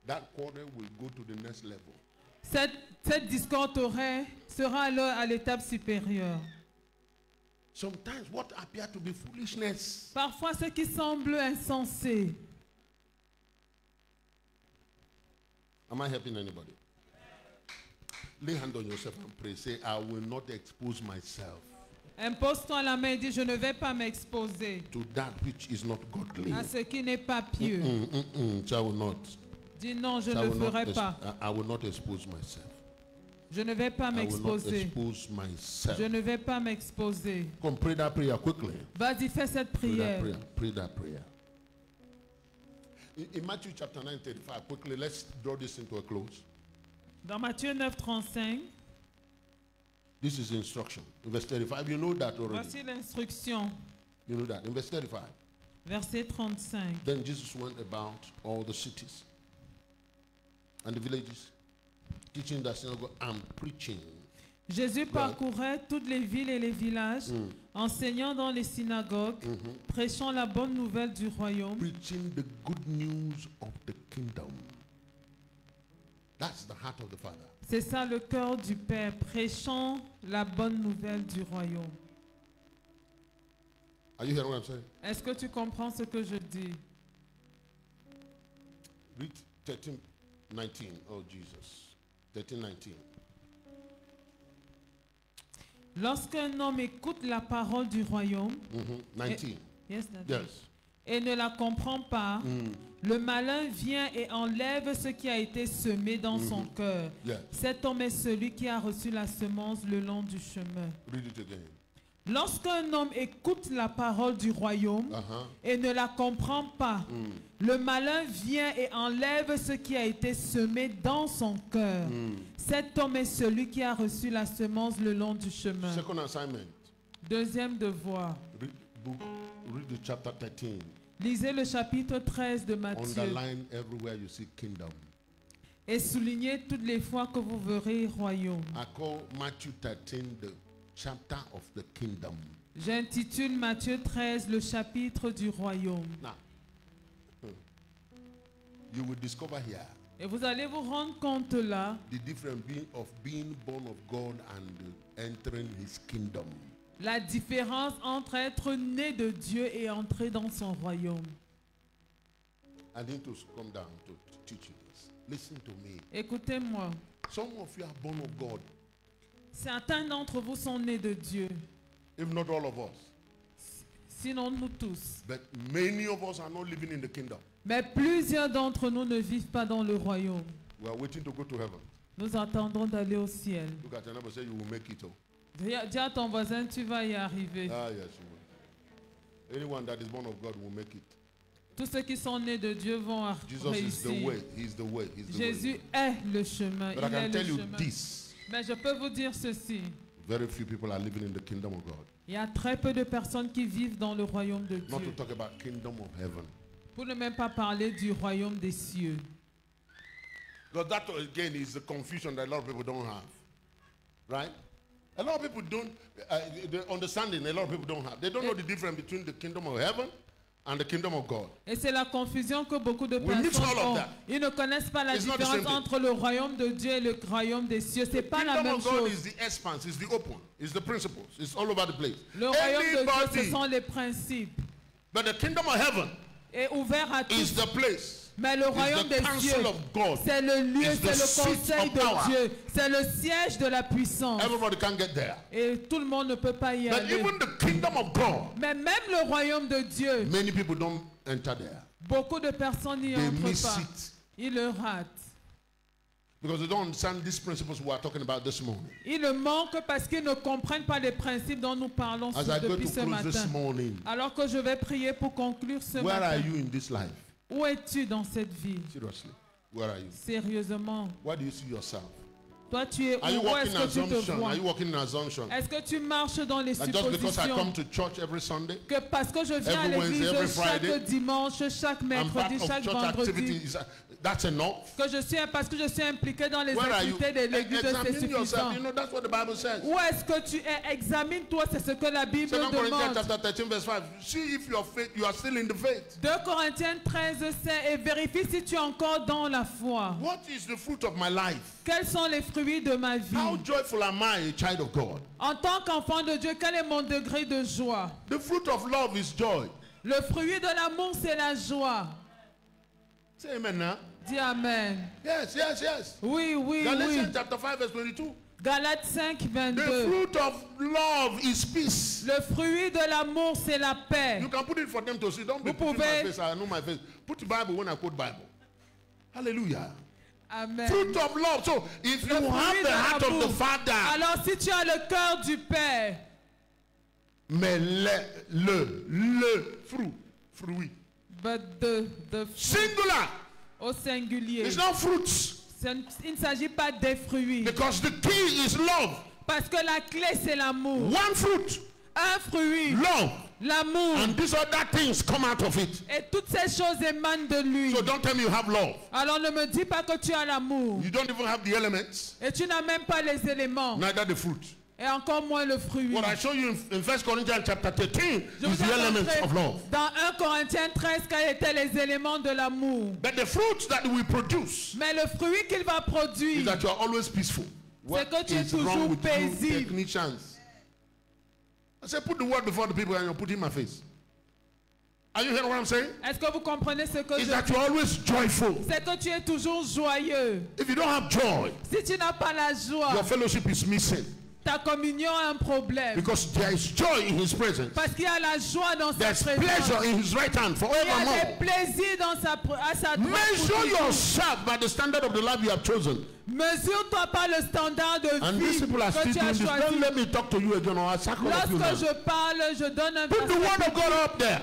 S1: that quarrel will go to the next level.
S2: cette discorde sera alors à l'étape supérieure.
S1: Sometimes what appears to be foolishness
S2: Parfois, ce qui semble insensé.
S1: Am I helping anybody? Lay hand on yourself and pray. Say, I will not expose myself
S2: Impose-toi la main et dis, je ne vais pas m'exposer
S1: to that which is not godly.
S2: à ce qui n'est pas pieux.
S1: So I will not.
S2: Dis non, je
S1: So I
S2: ne
S1: will
S2: le
S1: not
S2: ferai pas.
S1: I will not expose myself.
S2: Je ne vais pas
S1: I will not
S2: m'exposer.
S1: expose myself.
S2: Je ne vais pas m'exposer.
S1: Come pray that prayer quickly.
S2: Vas-y, fais cette
S1: Pray that
S2: prière.
S1: prayer. Pray that prayer. In Matthew chapter 9, 35, quickly, let's draw this into a close.
S2: Dans Matthieu 9, 35,
S1: This is instruction. In verse 35, you know that already.
S2: voici l'instruction.
S1: You know that. In verse 35,
S2: Verset 35.
S1: then Jesus went about all the cities and the villages, teaching the synagogue and preaching.
S2: Jésus parcourait toutes les villes et les villages, enseignant dans les synagogues, prêchant la bonne nouvelle du royaume,
S1: Preaching the good news of the kingdom. That's the heart of the Father.
S2: c'est ça le cœur du Père, prêchant la bonne nouvelle du royaume.
S1: Are you hearing what I'm saying?
S2: Est-ce que tu comprends ce que je dis?
S1: Read 13, 19. Oh, Jesus. 13, 19.
S2: Lorsqu'un homme écoute la parole du royaume
S1: 19.
S2: Yes, Daddy.
S1: Yes.
S2: et ne la comprend pas, le malin vient et enlève ce qui a été semé dans son cœur.
S1: Yes.
S2: Cet homme est celui qui a reçu la semence le long du chemin.
S1: Read it again.
S2: Lorsqu'un homme écoute la parole du royaume et ne la comprend pas, le malin vient et enlève ce qui a été semé dans son cœur. Cet homme est celui qui a reçu la semence le long du chemin.
S1: Second assignment.
S2: Deuxième devoir.
S1: Read the chapter 13.
S2: Lisez le chapitre 13 de Matthieu
S1: Underline everywhere you see kingdom.
S2: et soulignez toutes les fois que vous verrez royaume.
S1: I call Matthew 13 the chapter of the kingdom.
S2: J'intitule Matthieu 13 le chapitre du royaume.
S1: Now, you will discover here
S2: Et vous allez vous rendre compte là
S1: the difference of being born of God and entering his kingdom.
S2: la différence entre être né de Dieu et entrer dans son royaume.
S1: I need to come down to teach you this. Listen to me.
S2: Écoutez-moi,
S1: Some of you are born of God,
S2: certains d'entre vous sont nés de Dieu,
S1: if not all of us.
S2: sinon nous tous.
S1: But many of us are not living in the kingdom.
S2: Mais plusieurs d'entre nous ne vivent pas dans le royaume.
S1: We are waiting to go to heaven.
S2: Nous attendons d'aller au ciel.
S1: Look at your neighbor and say, you will make it. Oh.
S2: Dis à ton voisin, tu vas y arriver.
S1: Ah, yes, you will. Anyone that is born of God will make it.
S2: Tous ceux qui sont nés de Dieu vont
S1: Jesus is the
S2: réussir.
S1: way. He's the way. He's the
S2: Jésus
S1: way.
S2: est le chemin.
S1: But I
S2: Il est
S1: can
S2: le
S1: tell you
S2: chemin.
S1: this.
S2: Mais je peux vous dire ceci.
S1: Very few people are living in the kingdom of God.
S2: Il y a très peu de personnes qui vivent dans le royaume de
S1: Not to
S2: Dieu.
S1: talk about kingdom of heaven.
S2: Pour ne même pas parler du royaume des cieux.
S1: Because that again is the confusion that a lot of people don't have. Right? A lot of people don't, the understanding a lot of people don't have. They don't know the difference between the kingdom of heaven and the kingdom of God.
S2: Et c'est la confusion que beaucoup de
S1: We mix
S2: personnes
S1: all of
S2: ont.
S1: that.
S2: Ils ne connaissent pas la
S1: It's not the same
S2: différence
S1: thing.
S2: entre le royaume de Dieu et le royaume des cieux. C'est pas la
S1: Kingdom
S2: même
S1: of God
S2: chose.
S1: is the expanse, is the open, is the principles. It's all over the place.
S2: Le royaume de Dieu, ce
S1: Anybody,
S2: sont les principes.
S1: but the kingdom of heaven
S2: Et ouvert à
S1: is
S2: tous.
S1: the place.
S2: Mais le royaume
S1: the
S2: des
S1: counsel
S2: cieux,
S1: of God.
S2: c'est le lieu,
S1: It's the
S2: c'est le
S1: seat
S2: conseil
S1: of
S2: de
S1: power.
S2: Dieu. C'est le siège de la puissance.
S1: Everybody can get there.
S2: Et tout le monde ne peut pas y
S1: But
S2: aller.
S1: even the kingdom of God,
S2: Mais même le royaume de Dieu,
S1: many people don't enter there.
S2: beaucoup de personnes n'y
S1: They
S2: entrent
S1: miss
S2: pas.
S1: it.
S2: Ils le ratent.
S1: Because they don't understand these principles we are talking about this morning.
S2: Ils le manquent parce qu'ils ne comprennent pas les principes dont nous parlons
S1: As I go
S2: depuis
S1: to
S2: ce
S1: close this
S2: matin.
S1: morning,
S2: Alors que je vais prier pour conclure ce
S1: where are
S2: matin.
S1: you in this life?
S2: Où es-tu dans cette vie?
S1: Seriously, where are you?
S2: Sérieusement.
S1: Where do you see yourself?
S2: Toi, tu es
S1: Are you
S2: où? Où
S1: walking
S2: est-ce
S1: in
S2: que tu te
S1: assumption?
S2: vois?
S1: Are you walking in assumption?
S2: Est-ce que tu marches dans les
S1: That just because I come
S2: suppositions?
S1: to church every Sunday,
S2: Que parce que je viens à
S1: every Wednesday, every
S2: l'église chaque
S1: Friday,
S2: dimanche, chaque
S1: I'm part
S2: mercredi,
S1: of
S2: chaque
S1: church
S2: vendredi,
S1: activities, that's enough.
S2: que je suis, parce que je suis impliqué dans les
S1: Where are you?
S2: activités de l'église, c'est
S1: Examine
S2: suffisant.
S1: yourself. You know, that's what the Bible says.
S2: Où est-ce que tu es? Examine-toi, c'est ce que la Bible
S1: 2 Corinthians
S2: demande.
S1: chapter 13 verse 5. See if your faith, you are still in the faith.
S2: 2 Corinthiens 13, c'est et vérifie si tu es encore dans la foi.
S1: What is the fruit of my life?
S2: Quels sont les fruits de ma vie?
S1: How joyful am I, a child of God?
S2: En tant qu'enfant de Dieu, quel est mon degré de joie?
S1: The fruit of love is joy.
S2: Le fruit de l'amour, c'est la joie.
S1: Say amen now.
S2: Dis Amen.
S1: Yes, yes, yes.
S2: Oui, oui, oui.
S1: Galatians chapter 5 verse 22.
S2: Galates 5,
S1: The
S2: 22.
S1: fruit of love is peace.
S2: Le fruit de l'amour, c'est la paix.
S1: You can put it for them to see. Don't be
S2: Vous
S1: putting
S2: pouvez-
S1: my face. I know my face. Put the Bible when I quote Bible. Hallelujah.
S2: Amen.
S1: Fruit of love. So if you
S2: Le
S1: have
S2: fruit
S1: the
S2: de
S1: heart of the
S2: l'amour.
S1: Father,
S2: Alors si tu as le cœur du Père,
S1: mais le fruit.
S2: but the fruit
S1: Singular.
S2: au singulier.
S1: It's not fruits.
S2: Il ne s'agit pas des fruits.
S1: Because the key is love.
S2: Parce que la clé, c'est l'amour.
S1: One fruit,
S2: Un fruit,
S1: love.
S2: l'amour.
S1: And these other things come out of it.
S2: Et toutes ces choses émanent de lui.
S1: So don't tell me you have love.
S2: Alors ne me dis pas que tu as l'amour.
S1: You don't even have the elements,
S2: Et tu n'as même pas les éléments.
S1: neither the fruit.
S2: Et encore moins le fruit.
S1: What I show you in 1 Corinthians chapter 13
S2: Je
S1: is
S2: vous
S1: the
S2: ai
S1: elements
S2: montré
S1: of love.
S2: dans 1 Corinthiens 13 quels étaient les éléments de l'amour.
S1: But the fruits that we produce
S2: Mais le fruit qu'il va
S1: is
S2: produire,
S1: that you are always peaceful. What
S2: que tu es
S1: is wrong
S2: toujours
S1: with you
S2: paisible.
S1: technicians? I said, put the word before the people and you put it in my face. Are you hearing what I'm saying?
S2: est-ce que vous comprenez ce que
S1: Is
S2: je
S1: that
S2: dis?
S1: you're always joyful.
S2: C'est que tu es toujours joyeux.
S1: If you don't have joy,
S2: Si tu n'as pas la joie,
S1: your fellowship is missing.
S2: ta communion a un problème.
S1: Because there is joy in his presence.
S2: Parce qu'il y a la joie dans sa
S1: There's
S2: présence.
S1: pleasure in his right hand
S2: Il y a des
S1: forevermore.
S2: plaisirs dans à sa droite.
S1: Measure
S2: pour toujours.
S1: yourself by the standard of the life you have chosen.
S2: Mesure-toi par le standard de
S1: And
S2: vie
S1: these people are
S2: que
S1: still
S2: tu
S1: doing
S2: as
S1: this. Don't
S2: choisi.
S1: let me talk to you again or I'll circle up you now.
S2: Lorsque je parle, je donne un
S1: Put the word of God up there.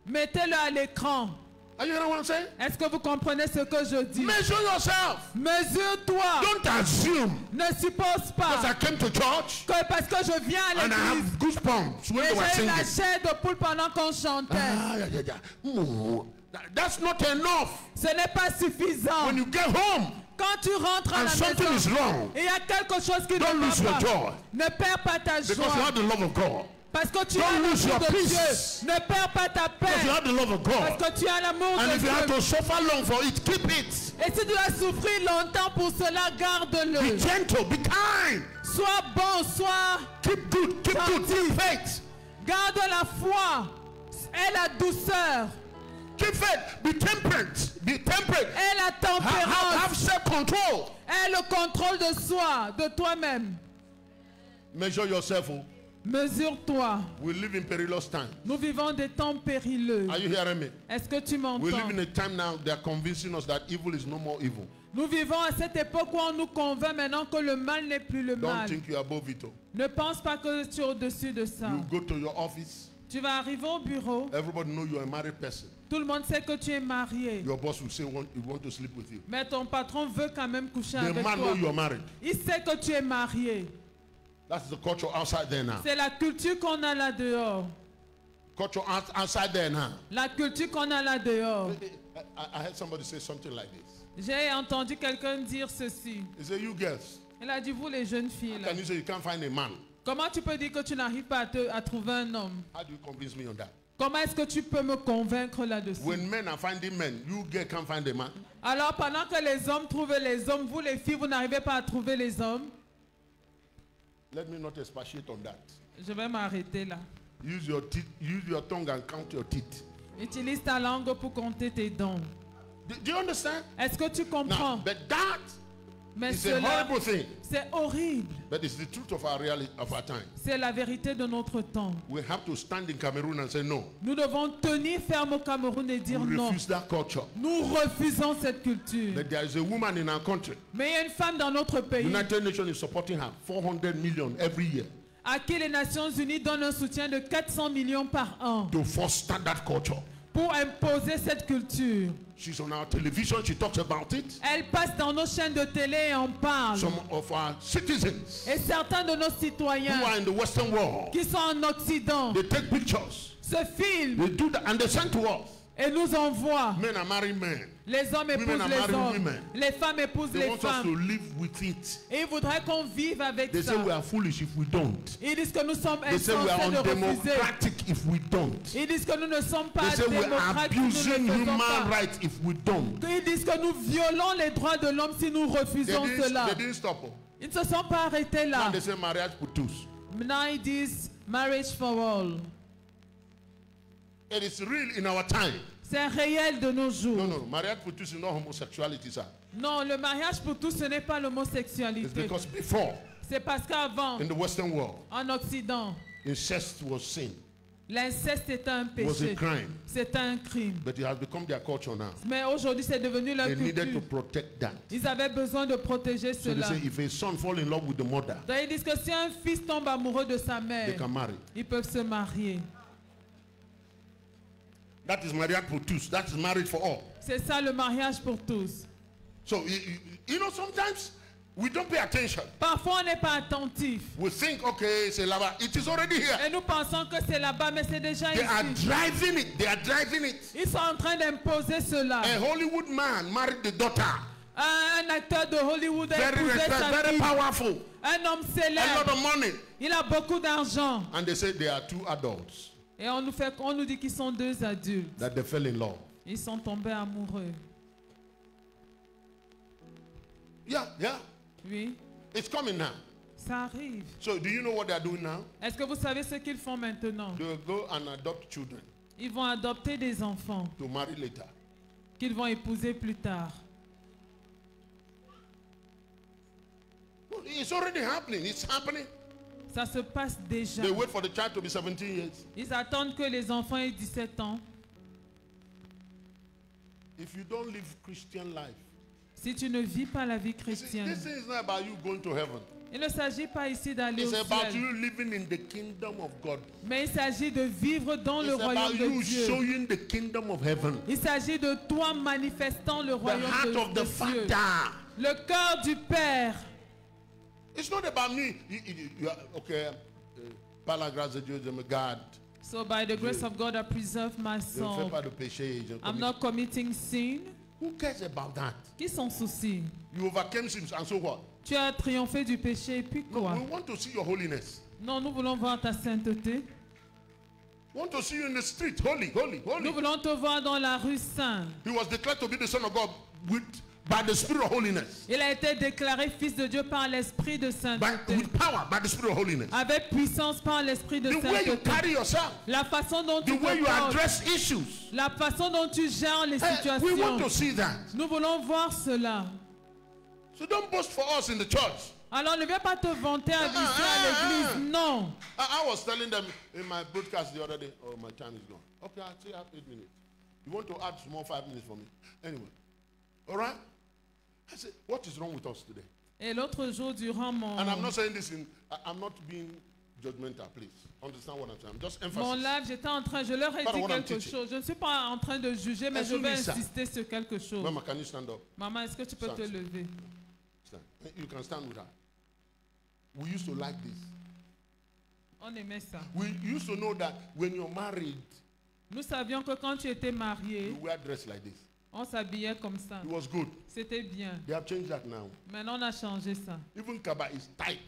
S2: Mettez-le à l'écran.
S1: Are you hearing what I'm saying?
S2: Est-ce que vous comprenez ce que je dis?
S1: Measure yourself.
S2: Mesure-toi.
S1: Don't assume
S2: Ne suppose
S1: because I
S2: pas
S1: came to church
S2: que parce que je viens à
S1: and I
S2: l'église
S1: have goosebumps when
S2: et
S1: they were
S2: j'ai eu la
S1: singing.
S2: chair de poule pendant qu'on chantait.
S1: That's not enough.
S2: Ce n'est pas suffisant.
S1: When you get home
S2: Quand tu rentres à
S1: and
S2: la
S1: something is
S2: maison,
S1: wrong,
S2: il y a quelque chose qui
S1: don't
S2: ne
S1: lose
S2: va
S1: your
S2: pas.
S1: joy
S2: Ne perds pas ta
S1: because you
S2: joie.
S1: have the love of God.
S2: Parce que tu
S1: Don't
S2: as
S1: lose
S2: l'amour
S1: your
S2: de
S1: peace.
S2: Dieu. Ne perds pas ta
S1: Because you
S2: paix.
S1: have the love of God.
S2: Parce que tu as l'amour
S1: And
S2: de
S1: if you have
S2: Dieu.
S1: to suffer long for it, keep it.
S2: Et si tu dois souffrir longtemps pour cela,
S1: Be
S2: garde-le.
S1: gentle, be kind.
S2: Sois bon, sois...
S1: Keep good, keep good, keep faith.
S2: Garde la foi et la douceur
S1: Keep faith. Be temperate. Be temperate.
S2: et la tempérance
S1: Have self-control.
S2: et le contrôle de soi, de toi-même.
S1: Measure yourself. Oh.
S2: Mesure-toi.
S1: We live in perilous times.
S2: Nous vivons des temps périlleux.
S1: Are you hearing me?
S2: Est-ce que tu
S1: We live in
S2: m'entends?
S1: a time now they are convincing us that evil is no more evil.
S2: Nous vivons à cette époque où on nous convainc maintenant que le mal n'est plus le
S1: Don't
S2: mal.
S1: think you are above it. Oh.
S2: Ne pense pas que tu es au-dessus de ça.
S1: You go to your office.
S2: Tu vas arriver au bureau,
S1: Everybody know you are a married person.
S2: tout le monde sait que tu es marié.
S1: Your boss will say he want to sleep with you.
S2: Mais ton patron veut quand même coucher
S1: The
S2: avec
S1: man
S2: toi.
S1: know you are married.
S2: Il sait que tu es marié.
S1: That's the culture outside there now.
S2: C'est la culture qu'on a là dehors.
S1: Culture outside there now.
S2: La culture qu'on a là dehors.
S1: I heard somebody say something like this.
S2: J'ai entendu quelqu'un dire ceci.
S1: He said, you girls,
S2: Il a dit, vous les jeunes filles, là,
S1: Can you say you can't find a man?
S2: comment tu peux dire que tu n'arrives pas à trouver un homme?
S1: How do you convince me on that?
S2: Comment est-ce que tu peux me convaincre là-dessus?
S1: When men are finding men, you can't find a man.
S2: Alors, pendant que les hommes trouvent les hommes, vous les filles, vous n'arrivez pas à trouver les hommes?
S1: Let me not expatiate on that.
S2: Je vais m'arrêter là.
S1: Use your teeth, use your tongue and count your teeth.
S2: Utilise ta langue pour compter tes dents.
S1: Do you understand?
S2: Est-ce que tu comprends?
S1: Now, but that
S2: Mais
S1: is a
S2: cela,
S1: horrible thing.
S2: c'est horrible.
S1: But it's the truth of our reality of our time.
S2: C'est la vérité de notre temps.
S1: We have to stand in Cameroon and say no.
S2: Nous devons tenir ferme au Cameroun et dire
S1: We
S2: non.
S1: refuse that culture.
S2: Nous refusons cette culture.
S1: But there is a woman in our country.
S2: Mais il y a une femme dans notre pays
S1: United Nations is supporting her 400 million every year
S2: à qui les Nations Unies donnent un soutien de 400 millions par an
S1: to foster that culture.
S2: pour imposer cette culture.
S1: She's on our television. She talks about it.
S2: Elle passe dans nos chaînes de télé et en parle.
S1: Some of our citizens
S2: Et certains de nos
S1: who
S2: citoyens
S1: are in the Western world,
S2: qui sont en Occident
S1: they take pictures.
S2: se filment
S1: They do that and they send to us.
S2: et nous envoient.
S1: Men are marrying men.
S2: Les hommes
S1: Women
S2: épousent
S1: are
S2: les
S1: marrying
S2: hommes.
S1: women.
S2: Les femmes épousent
S1: They
S2: les
S1: want us to
S2: femmes.
S1: live with it.
S2: Et ils voudraient qu'on vive avec
S1: They
S2: ça.
S1: say we are foolish if we don't.
S2: Ils disent que nous sommes
S1: They say we are
S2: insensés de refuser.
S1: undemocratic if we don't.
S2: Ils disent que nous ne sommes
S1: They
S2: pas
S1: say we are
S2: démocrates si nous
S1: abusing
S2: ne le faisons
S1: human
S2: pas.
S1: rights if we don't.
S2: Ils disent que nous violons les droits de l'homme si nous refusons cela.
S1: They didn't stop.
S2: Ils ne se sont pas arrêtés
S1: Now
S2: là.
S1: they say marriage pour tous.
S2: Now ils disent marriage for all.
S1: It is real in our time.
S2: C'est réel de nos jours.
S1: No. Marriage pour tous is not homosexuality, sir.
S2: Non, le mariage pour tous, ce n'est pas
S1: It's
S2: l'homosexualité.
S1: because before,
S2: C'est parce qu'avant,
S1: in the Western world,
S2: en Occident,
S1: incest was sin.
S2: l'inceste était un
S1: It was a
S2: péché.
S1: crime.
S2: C'était un crime.
S1: But it has become their culture now.
S2: Mais aujourd'hui, c'est devenu leur
S1: They needed to
S2: culture.
S1: protect that.
S2: Ils avaient besoin de protéger
S1: So they
S2: cela.
S1: say if a son fall in love with the mother,
S2: Donc, ils disent que si un fils tombe amoureux de sa
S1: they
S2: mère,
S1: can marry.
S2: ils peuvent se marier.
S1: That is marriage pour tous. That is marriage for all.
S2: C'est ça le mariage pour tous.
S1: So, you know, sometimes we don't pay attention.
S2: Parfois, on n'est pas attentif.
S1: We think, okay, c'est là-bas. It is already here.
S2: Et nous pensons que c'est là-bas, mais c'est déjà
S1: They are
S2: ici.
S1: driving it. They are driving it.
S2: Ils sont en train d'imposer cela.
S1: A Hollywood man married the daughter.
S2: Un acteur de Hollywood a
S1: Very
S2: épousé
S1: respect,
S2: sa
S1: very
S2: fille.
S1: powerful.
S2: Un homme
S1: A lot
S2: célèbre.
S1: of money.
S2: Il a beaucoup d'argent.
S1: And they say they are two adults
S2: Et on nous dit qu'ils sont deux adultes.
S1: that they fell in love.
S2: Ils sont tombés amoureux.
S1: Yeah.
S2: Oui,
S1: It's coming now.
S2: ça arrive.
S1: So do you know what they are doing now?
S2: Est-ce que vous savez ce qu'ils font maintenant?
S1: They will go and adopt children
S2: Ils vont adopter des enfants
S1: to marry later.
S2: qu'ils vont épouser plus tard.
S1: It's already happening. It's happening.
S2: Ça se passe déjà.
S1: They wait for the child to be 17 years.
S2: Ils attendent que les enfants aient 17 ans.
S1: If you don't live Christian life,
S2: Si tu ne vis pas la vie
S1: you see,
S2: chrétienne,
S1: this thing is not about you going to heaven.
S2: il ne s'agit pas ici d'aller
S1: It's
S2: au
S1: about
S2: ciel,
S1: you living in the kingdom of God.
S2: mais il s'agit de vivre dans le
S1: It's about
S2: royaume de
S1: you
S2: Dieu.
S1: showing the kingdom of heaven.
S2: Il s'agit de toi manifestant le
S1: The
S2: royaume
S1: heart of
S2: de
S1: the
S2: Dieu.
S1: Father.
S2: Le cœur du Père.
S1: It's not about me. You are, okay, par la grâce de Dieu, je me garde.
S2: So by the grace of God, I preserve my
S1: Je ne fais
S2: soul.
S1: pas de péché. je ne
S2: I'm
S1: commets-
S2: not committing sin.
S1: Who cares about that?
S2: Qui s'en soucie?
S1: You overcame sins and so what?
S2: Tu as triomphé du péché et puis
S1: No,
S2: quoi?
S1: we want to see your holiness.
S2: Non, nous voulons voir ta sainteté.
S1: We want to see you in the street, holy, holy,
S2: Nous
S1: holy.
S2: voulons te voir dans la rue sainte.
S1: He was declared to be the Son of God by the Spirit of holiness.
S2: Il a été déclaré fils de Dieu par l'esprit de sainteté.
S1: With power, by the Spirit of holiness.
S2: Avec puissance par l'esprit de
S1: The way you
S2: sainteté.
S1: carry yourself,
S2: La façon dont
S1: the
S2: tu
S1: way you
S2: te portes,
S1: address issues.
S2: la façon dont tu gères les
S1: Hey, we want to
S2: situations.
S1: see that.
S2: Nous voulons voir cela.
S1: So don't boast for us in the church.
S2: Alors ne viens pas te vanter à l'église. Non.
S1: I was telling them in my broadcast the other day, oh, my time is gone. Okay, I still have 8 minutes. You want to add small 5 minutes for me? Anyway. All right? I said, what is wrong with us today?
S2: Et l'autre jour, durant
S1: And I'm not saying this I'm not being judgmental, please. Understand what I'm saying? I'm just
S2: mon
S1: emphasizing.
S2: live, je leur ai
S1: Pas
S2: dit
S1: what I'm
S2: quelque
S1: teaching.
S2: chose. Je ne suis pas en train de juger, mais
S1: Est-ce
S2: je vais
S1: que ça-
S2: insister sur quelque chose.
S1: Mama, can you stand up?
S2: Maman, est-ce que tu peux
S1: Stand.
S2: te lever?
S1: Stand. You can stand with her. We used to like this.
S2: On aimait ça.
S1: We used to know that when you're married,
S2: Nous savions que quand tu étais marié,
S1: you wear dress like this.
S2: On s'habillait comme ça.
S1: It was good.
S2: C'était bien.
S1: They have changed that now.
S2: Maintenant, on a changé ça.
S1: Even kaba is tight.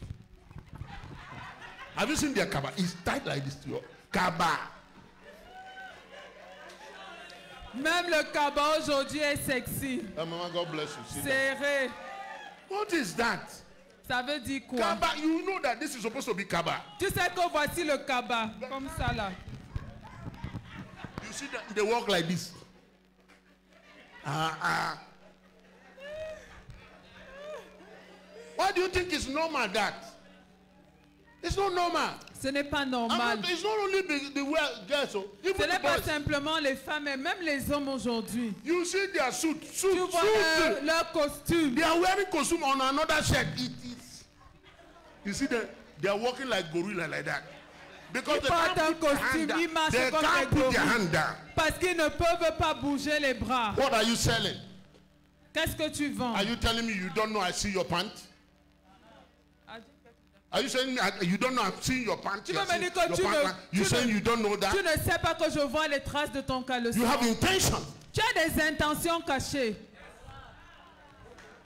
S1: Have you seen their kaba? It's tight like this. Kaba.
S2: Même le kaba aujourd'hui est sexy.
S1: Oh, Mama, God bless you. See that?
S2: Serré.
S1: What is that?
S2: Ça veut dire quoi?
S1: Kaba, you know that this is supposed to be kaba.
S2: Tu sais que voici le kaba. Comme ça là.
S1: You see that they walk like this. Why do you think it's normal that? It's not normal.
S2: Ce n'est pas normal.
S1: It's not only the girls, so
S2: Ce
S1: even
S2: n'est
S1: the
S2: pas
S1: boys.
S2: simplement les femmes, mais même les hommes aujourd'hui.
S1: You see their suit.
S2: Tu vois leur costume.
S1: They are wearing costume on another shirt. It is. You see that they are walking like gorilla like that. Because
S2: Ils
S1: they
S2: portent un
S1: can't put their hand
S2: costume,
S1: down.
S2: ils marchent
S1: They
S2: comme
S1: can't
S2: des
S1: put their
S2: gorilles.
S1: hand down.
S2: Parce qu'ils ne peuvent pas bouger les bras.
S1: What are you selling?
S2: Qu'est-ce que tu vends?
S1: Are you telling me you don't know I see your pants? Are you saying you don't know I'm seeing your pants?
S2: Tu veux me dire que
S1: You saying you don't know
S2: tu
S1: that?
S2: ne sais pas que je vois les traces de ton caleçon.
S1: You have intention.
S2: Tu as des intentions cachées.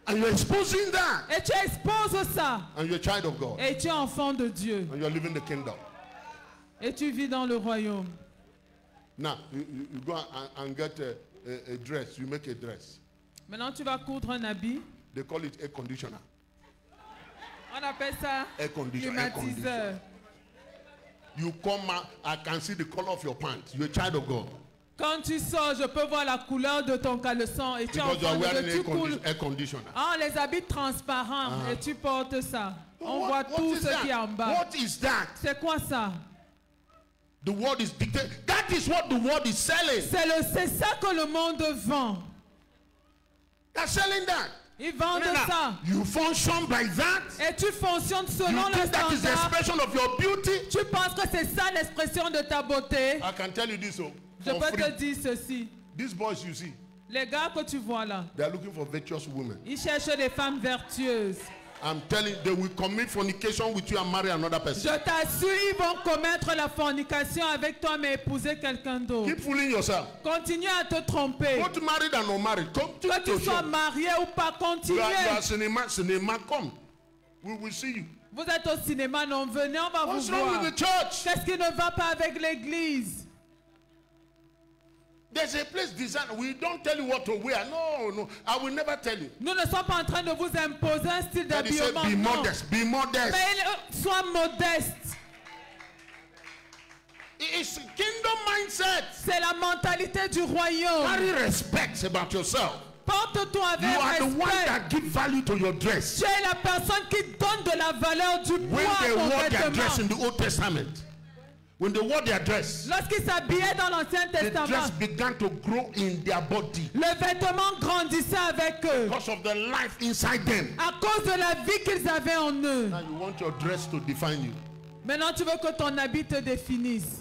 S1: And you're exposing that.
S2: Et tu exposes ça.
S1: And you're a child of God.
S2: Et tu es enfant de Dieu.
S1: And you're living the kingdom.
S2: Et tu vis dans le royaume.
S1: Now, you go and get a dress. You make a dress.
S2: Maintenant, tu vas coudre un habit.
S1: They call it air conditioner.
S2: On appelle ça
S1: Air conditioner.
S2: climatiseur.
S1: You come out, I can see the color of your pants. You're a child of God.
S2: Quand tu sors, je peux voir la couleur de ton caleçon. Et tu es
S1: Because you are
S2: enfant de
S1: wearing
S2: Dieu. Tu coules.
S1: air conditioner.
S2: Ah, les habits transparents. Et tu portes ça. On voit tout
S1: is
S2: ce qui est en
S1: that?
S2: bas.
S1: What is that?
S2: C'est quoi ça?
S1: The word is dictated. That is what the word is selling.
S2: C'est ça que le monde vend.
S1: They're selling that.
S2: Ils vendent ça.
S1: You function by that.
S2: Et tu fonctionnes
S1: You
S2: selon le
S1: think that is the
S2: standard.
S1: expression of your beauty.
S2: Tu penses que c'est ça l'expression de ta beauté?
S1: I can tell you this,
S2: Je
S1: for
S2: peux
S1: free.
S2: te dire ceci.
S1: These boys you see,
S2: Les gars que tu vois là,
S1: they are looking for virtuous women.
S2: ils cherchent des femmes vertueuses.
S1: I'm telling you, they will commit fornication with you and marry another person.
S2: Je t'assure, ils vont commettre la fornication avec toi, mais épouser quelqu'un d'autre.
S1: Keep fooling yourself.
S2: Continue à te tromper.
S1: Both married and unmarried. Come to
S2: Que tu
S1: the
S2: sois
S1: show.
S2: marié ou pas,
S1: You
S2: continue.
S1: are cinema, come. We will see you.
S2: Vous êtes au cinéma, non, venez, on va
S1: What's
S2: vous
S1: wrong
S2: voir.
S1: with the church?
S2: Qu'est-ce qui ne va pas avec l'église?
S1: There's a place designed. We don't tell you what to wear. No, I will never tell you.
S2: Nous ne sommes pas en train de vous imposer un style
S1: But he said,
S2: d'habillement.
S1: be
S2: Non.
S1: modest, be modest.
S2: Mais sois modeste.
S1: It's kingdom mindset.
S2: C'est la mentalité du royaume.
S1: Carry respect about yourself.
S2: Porte-toi
S1: You
S2: avec
S1: are the one
S2: respect.
S1: that give value to your dress.
S2: Tu es la personne qui donne de la valeur du
S1: When
S2: poids à
S1: they
S2: ton
S1: wore their dress in
S2: vêtement.
S1: the Old Testament, when they wore their dress,
S2: Lorsqu'ils s'habillaient dans l'Ancien
S1: the
S2: Testament,
S1: dress began to grow in their body
S2: le vêtement grandissait avec eux
S1: because of the life inside them.
S2: à cause de la vie qu'ils avaient en eux.
S1: Now you want your dress to define you.
S2: Maintenant, tu veux que ton habit te définisse.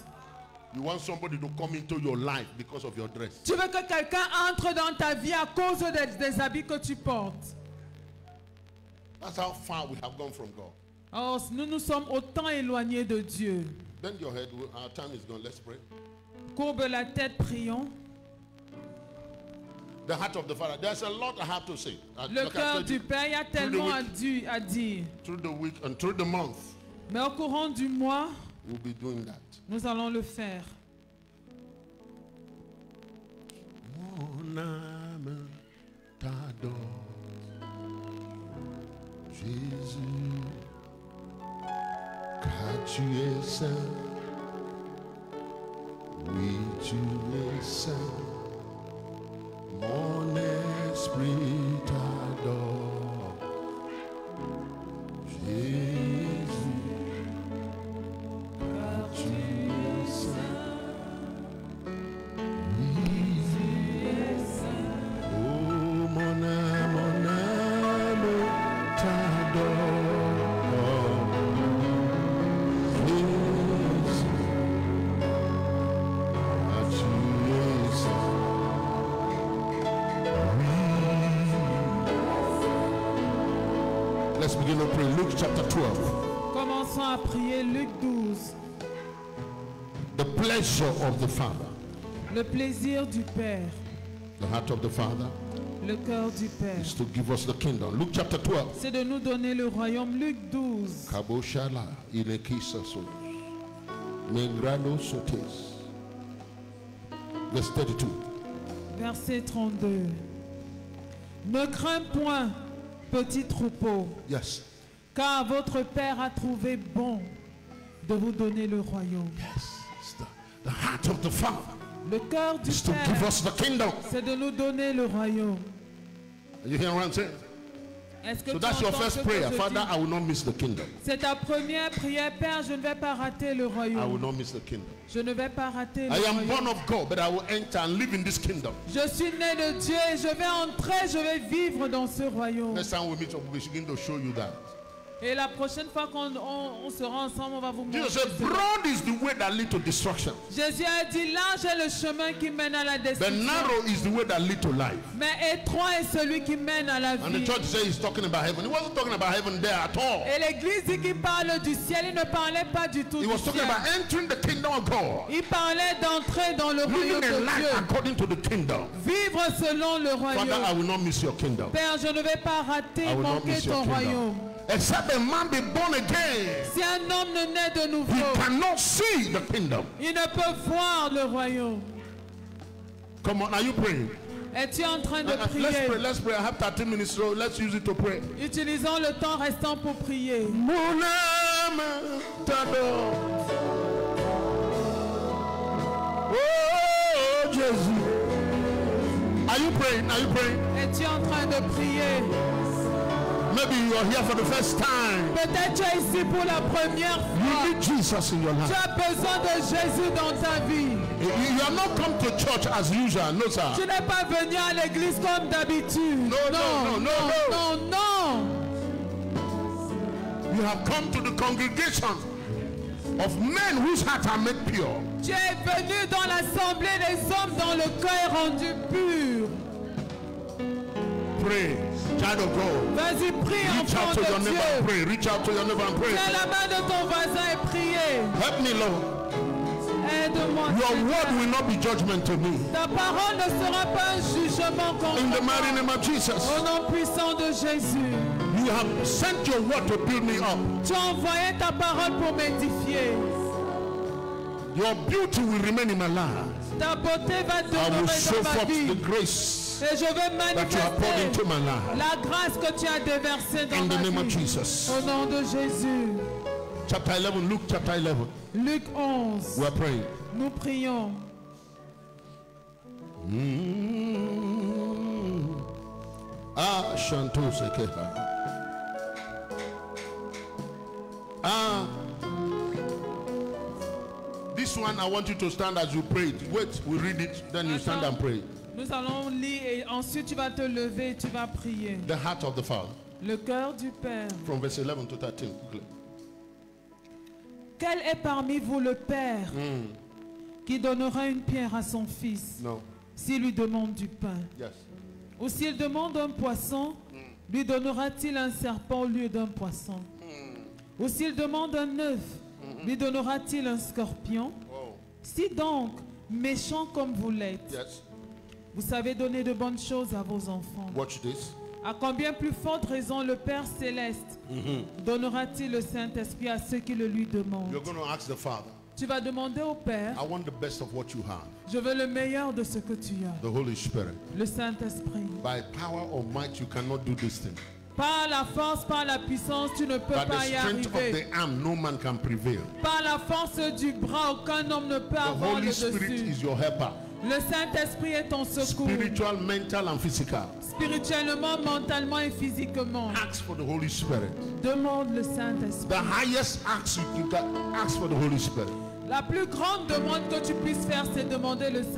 S1: You want somebody to come into your life because of your dress.
S2: Tu veux que quelqu'un entre dans ta vie à cause des habits que tu portes.
S1: That's how far we have gone from God.
S2: Oh, nous sommes autant éloignés de Dieu.
S1: Bend your head. Our time is gone. Let's pray.
S2: Courbe la tête, prions.
S1: The heart of the Father. There's a lot I have to say.
S2: Le
S1: Like I
S2: cœur
S1: told
S2: du
S1: you,
S2: Père, il y a tellement à dire.
S1: through the week and through the month,
S2: Mais au courant du mois,
S1: we'll be doing that.
S2: nous allons le faire.
S1: Mon âme t'adore, Jésus, car tu es saint. Oui, tu es saint. Mon esprit t'adore, Jésus, car tu es saint. Oh, mon âme t'adore. Jésus, car tu es saint. Let's begin to pray. Luke chapter 12.
S2: Commençons à prier Luc 12.
S1: The pleasure of the Father.
S2: Le plaisir du Père.
S1: The heart of the Father
S2: Le cœur du Père,
S1: is to give us the kingdom. Luke chapter 12.
S2: c'est de nous donner le royaume. Luc 12,
S1: Kaboshala inekisasos. Mengrano sotes. Verse 32.
S2: verset 32. Ne crains point, petit troupeau,
S1: Yes.
S2: car votre Père a trouvé bon de vous donner le royaume.
S1: Yes. It's the heart of the Father
S2: Le cœur du
S1: is to give
S2: Père,
S1: us the kingdom.
S2: c'est de nous donner le royaume.
S1: You hear what I'm saying?
S2: Est-ce que
S1: So
S2: tu
S1: that's your
S2: entends
S1: first
S2: ce que
S1: prayer.
S2: je
S1: Father,
S2: dis?
S1: I will not miss the kingdom.
S2: C'est ta première prière, Père, je ne vais pas rater le
S1: I will
S2: royaume.
S1: not miss the kingdom.
S2: Je ne vais pas rater le
S1: I am born
S2: royaume.
S1: of God, but I will enter and live in this kingdom.
S2: Je suis né de Dieu et je vais entrer, je vais vivre dans ce royaume.
S1: Next time we meet up, we'll begin to show you that.
S2: Et la prochaine fois qu'on sera ensemble, on va vous
S1: Jesus
S2: montrer
S1: said,
S2: cela.
S1: broad is the way that leads to destruction.
S2: Jésus a dit, large est le chemin qui mène à la
S1: But
S2: destruction.
S1: narrow is the way that leads to life.
S2: Mais étroit est celui qui mène à la
S1: And the
S2: vie.
S1: church says he's talking about heaven. He wasn't talking about heaven there at all.
S2: Et l'église dit qu'il parle du ciel, il ne parlait pas du tout
S1: He
S2: du
S1: was talking
S2: ciel.
S1: about entering the kingdom of God.
S2: Il parlait d'entrer dans le royaume
S1: Living a
S2: de
S1: life
S2: Dieu.
S1: according to the kingdom.
S2: Vivre selon le
S1: Father, I
S2: royaume.
S1: will not miss your kingdom.
S2: Père, je ne vais pas rater,
S1: I will not
S2: manquer
S1: miss your
S2: ton
S1: kingdom.
S2: royaume.
S1: Except a man be born again,
S2: Si un homme ne naît de
S1: he
S2: nouveau,
S1: cannot see the kingdom.
S2: il ne peut voir le royaume.
S1: Come on, are you praying?
S2: Es-tu en train de
S1: Let's pray,
S2: prier?
S1: let's pray. I have 30 minutes, so let's use it to pray.
S2: Utilisons le temps restant pour prier.
S1: Oh, Jesus. Are you praying? Are you praying?
S2: Es-tu en train de prier?
S1: Maybe you are here for the first time.
S2: Peut-être tu es ici pour la première fois.
S1: You need Jesus in your
S2: Tu
S1: life.
S2: as besoin de Jésus dans ta vie.
S1: You are not come to church as usual. No, sir.
S2: Tu n'es pas venu à l'église comme d'habitude.
S1: No, no, no, no,
S2: non, non.
S1: You have come to the congregation of men whose hearts are made pure.
S2: Tu es venu dans l'assemblée des hommes dont le cœur est rendu pur.
S1: Pray. Child of God.
S2: Vas-y, prie,
S1: Reach
S2: enfant
S1: out to your
S2: de
S1: neighbor and
S2: Dieu.
S1: pray. Reach out to your neighbor and pray.
S2: Tiens la main de ton voisin et priez.
S1: Help me, Lord.
S2: Aide-moi.
S1: Your
S2: Seigneur.
S1: word will not be judgment to me.
S2: Ta parole ne sera pas un jugement contre
S1: In the
S2: moi.
S1: mighty name of Jesus.
S2: Au nom puissant de Jésus.
S1: You have sent your word to build me up.
S2: Tu as envoyé ta parole pour m'édifier.
S1: Your beauty will remain in my life.
S2: Ta beauté va
S1: I will
S2: demeurer
S1: show
S2: dans ma
S1: forth the
S2: vie.
S1: grace
S2: Et je vais
S1: that you have poured into
S2: manifester
S1: my life.
S2: la grâce que tu as déversée dans
S1: In the
S2: ma
S1: name of
S2: vie.
S1: Jesus.
S2: Au nom de Jésus.
S1: Chapter 11, Luke chapter 11.
S2: Luc 11.
S1: We are praying.
S2: Nous prions.
S1: Ah, Shanto Sekeha. Ah. This one I want you to stand as you pray. Wait, we read it, then you stand and pray.
S2: Nous allons lire et ensuite tu vas te lever et tu vas prier.
S1: The heart of the Father.
S2: Le cœur du Père.
S1: From verse 11 to 13. Quickly.
S2: Quel est parmi vous le Père qui donnera une pierre à son fils
S1: No.
S2: s'il lui demande du pain?
S1: Yes.
S2: Ou s'il demande un poisson, lui donnera-t-il un serpent au lieu d'un poisson? Ou s'il demande un œuf, lui donnera-t-il un scorpion?
S1: Oh.
S2: Si donc, méchant comme vous l'êtes,
S1: Yes.
S2: vous savez donner de bonnes choses à vos enfants,
S1: Watch this.
S2: à combien plus forte raison le Père Céleste donnera-t-il le Saint-Esprit à ceux qui le lui demandent?
S1: You're going to ask the Father,
S2: Tu vas demander au Père,
S1: I want the best of what you have.
S2: je veux le meilleur de ce que tu as,
S1: The Holy Spirit.
S2: le Saint-Esprit.
S1: By power or might, you cannot do this thing.
S2: Par la force, par la puissance, tu ne peux
S1: By the
S2: pas y
S1: strength of
S2: arriver.
S1: the arm, no man can prevail.
S2: Par la force du bras, aucun homme ne peut
S1: The
S2: avoir le
S1: Holy Spirit
S2: dessus.
S1: is your helper.
S2: Le Saint-Esprit est ton secours,
S1: Spiritual, mental, and physical.
S2: spirituellement, mentalement et physiquement.
S1: Ask for the Holy Spirit.
S2: Demande le Saint-Esprit.
S1: The highest ask you can ask for the Holy Spirit.
S2: La plus grande demande que tu puisses faire, c'est demander le
S1: Did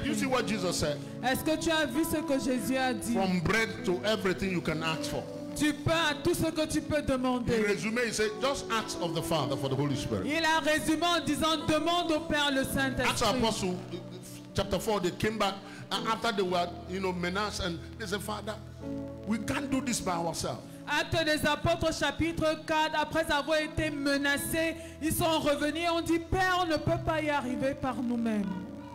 S1: you see
S2: Saint-Esprit.
S1: what Jesus said?
S2: Est-ce que tu as vu ce que Jésus a dit?
S1: From bread to everything you can ask for.
S2: Tu peux à tout ce que tu peux
S1: In
S2: demander.
S1: resume, he said, just ask of the Father for the Holy Spirit.
S2: Il a résumé en disant, demande au Père le
S1: Acts
S2: Saint-Esprit.
S1: Apostle, chapter 4, they came back and after they were, menaced, and they said, Father, we can't do this by ourselves.
S2: Actes des Apôtres, chapitre 4, après avoir été menacés, ils sont revenus et ont dit, Père, on ne peut pas y arriver par nous-mêmes.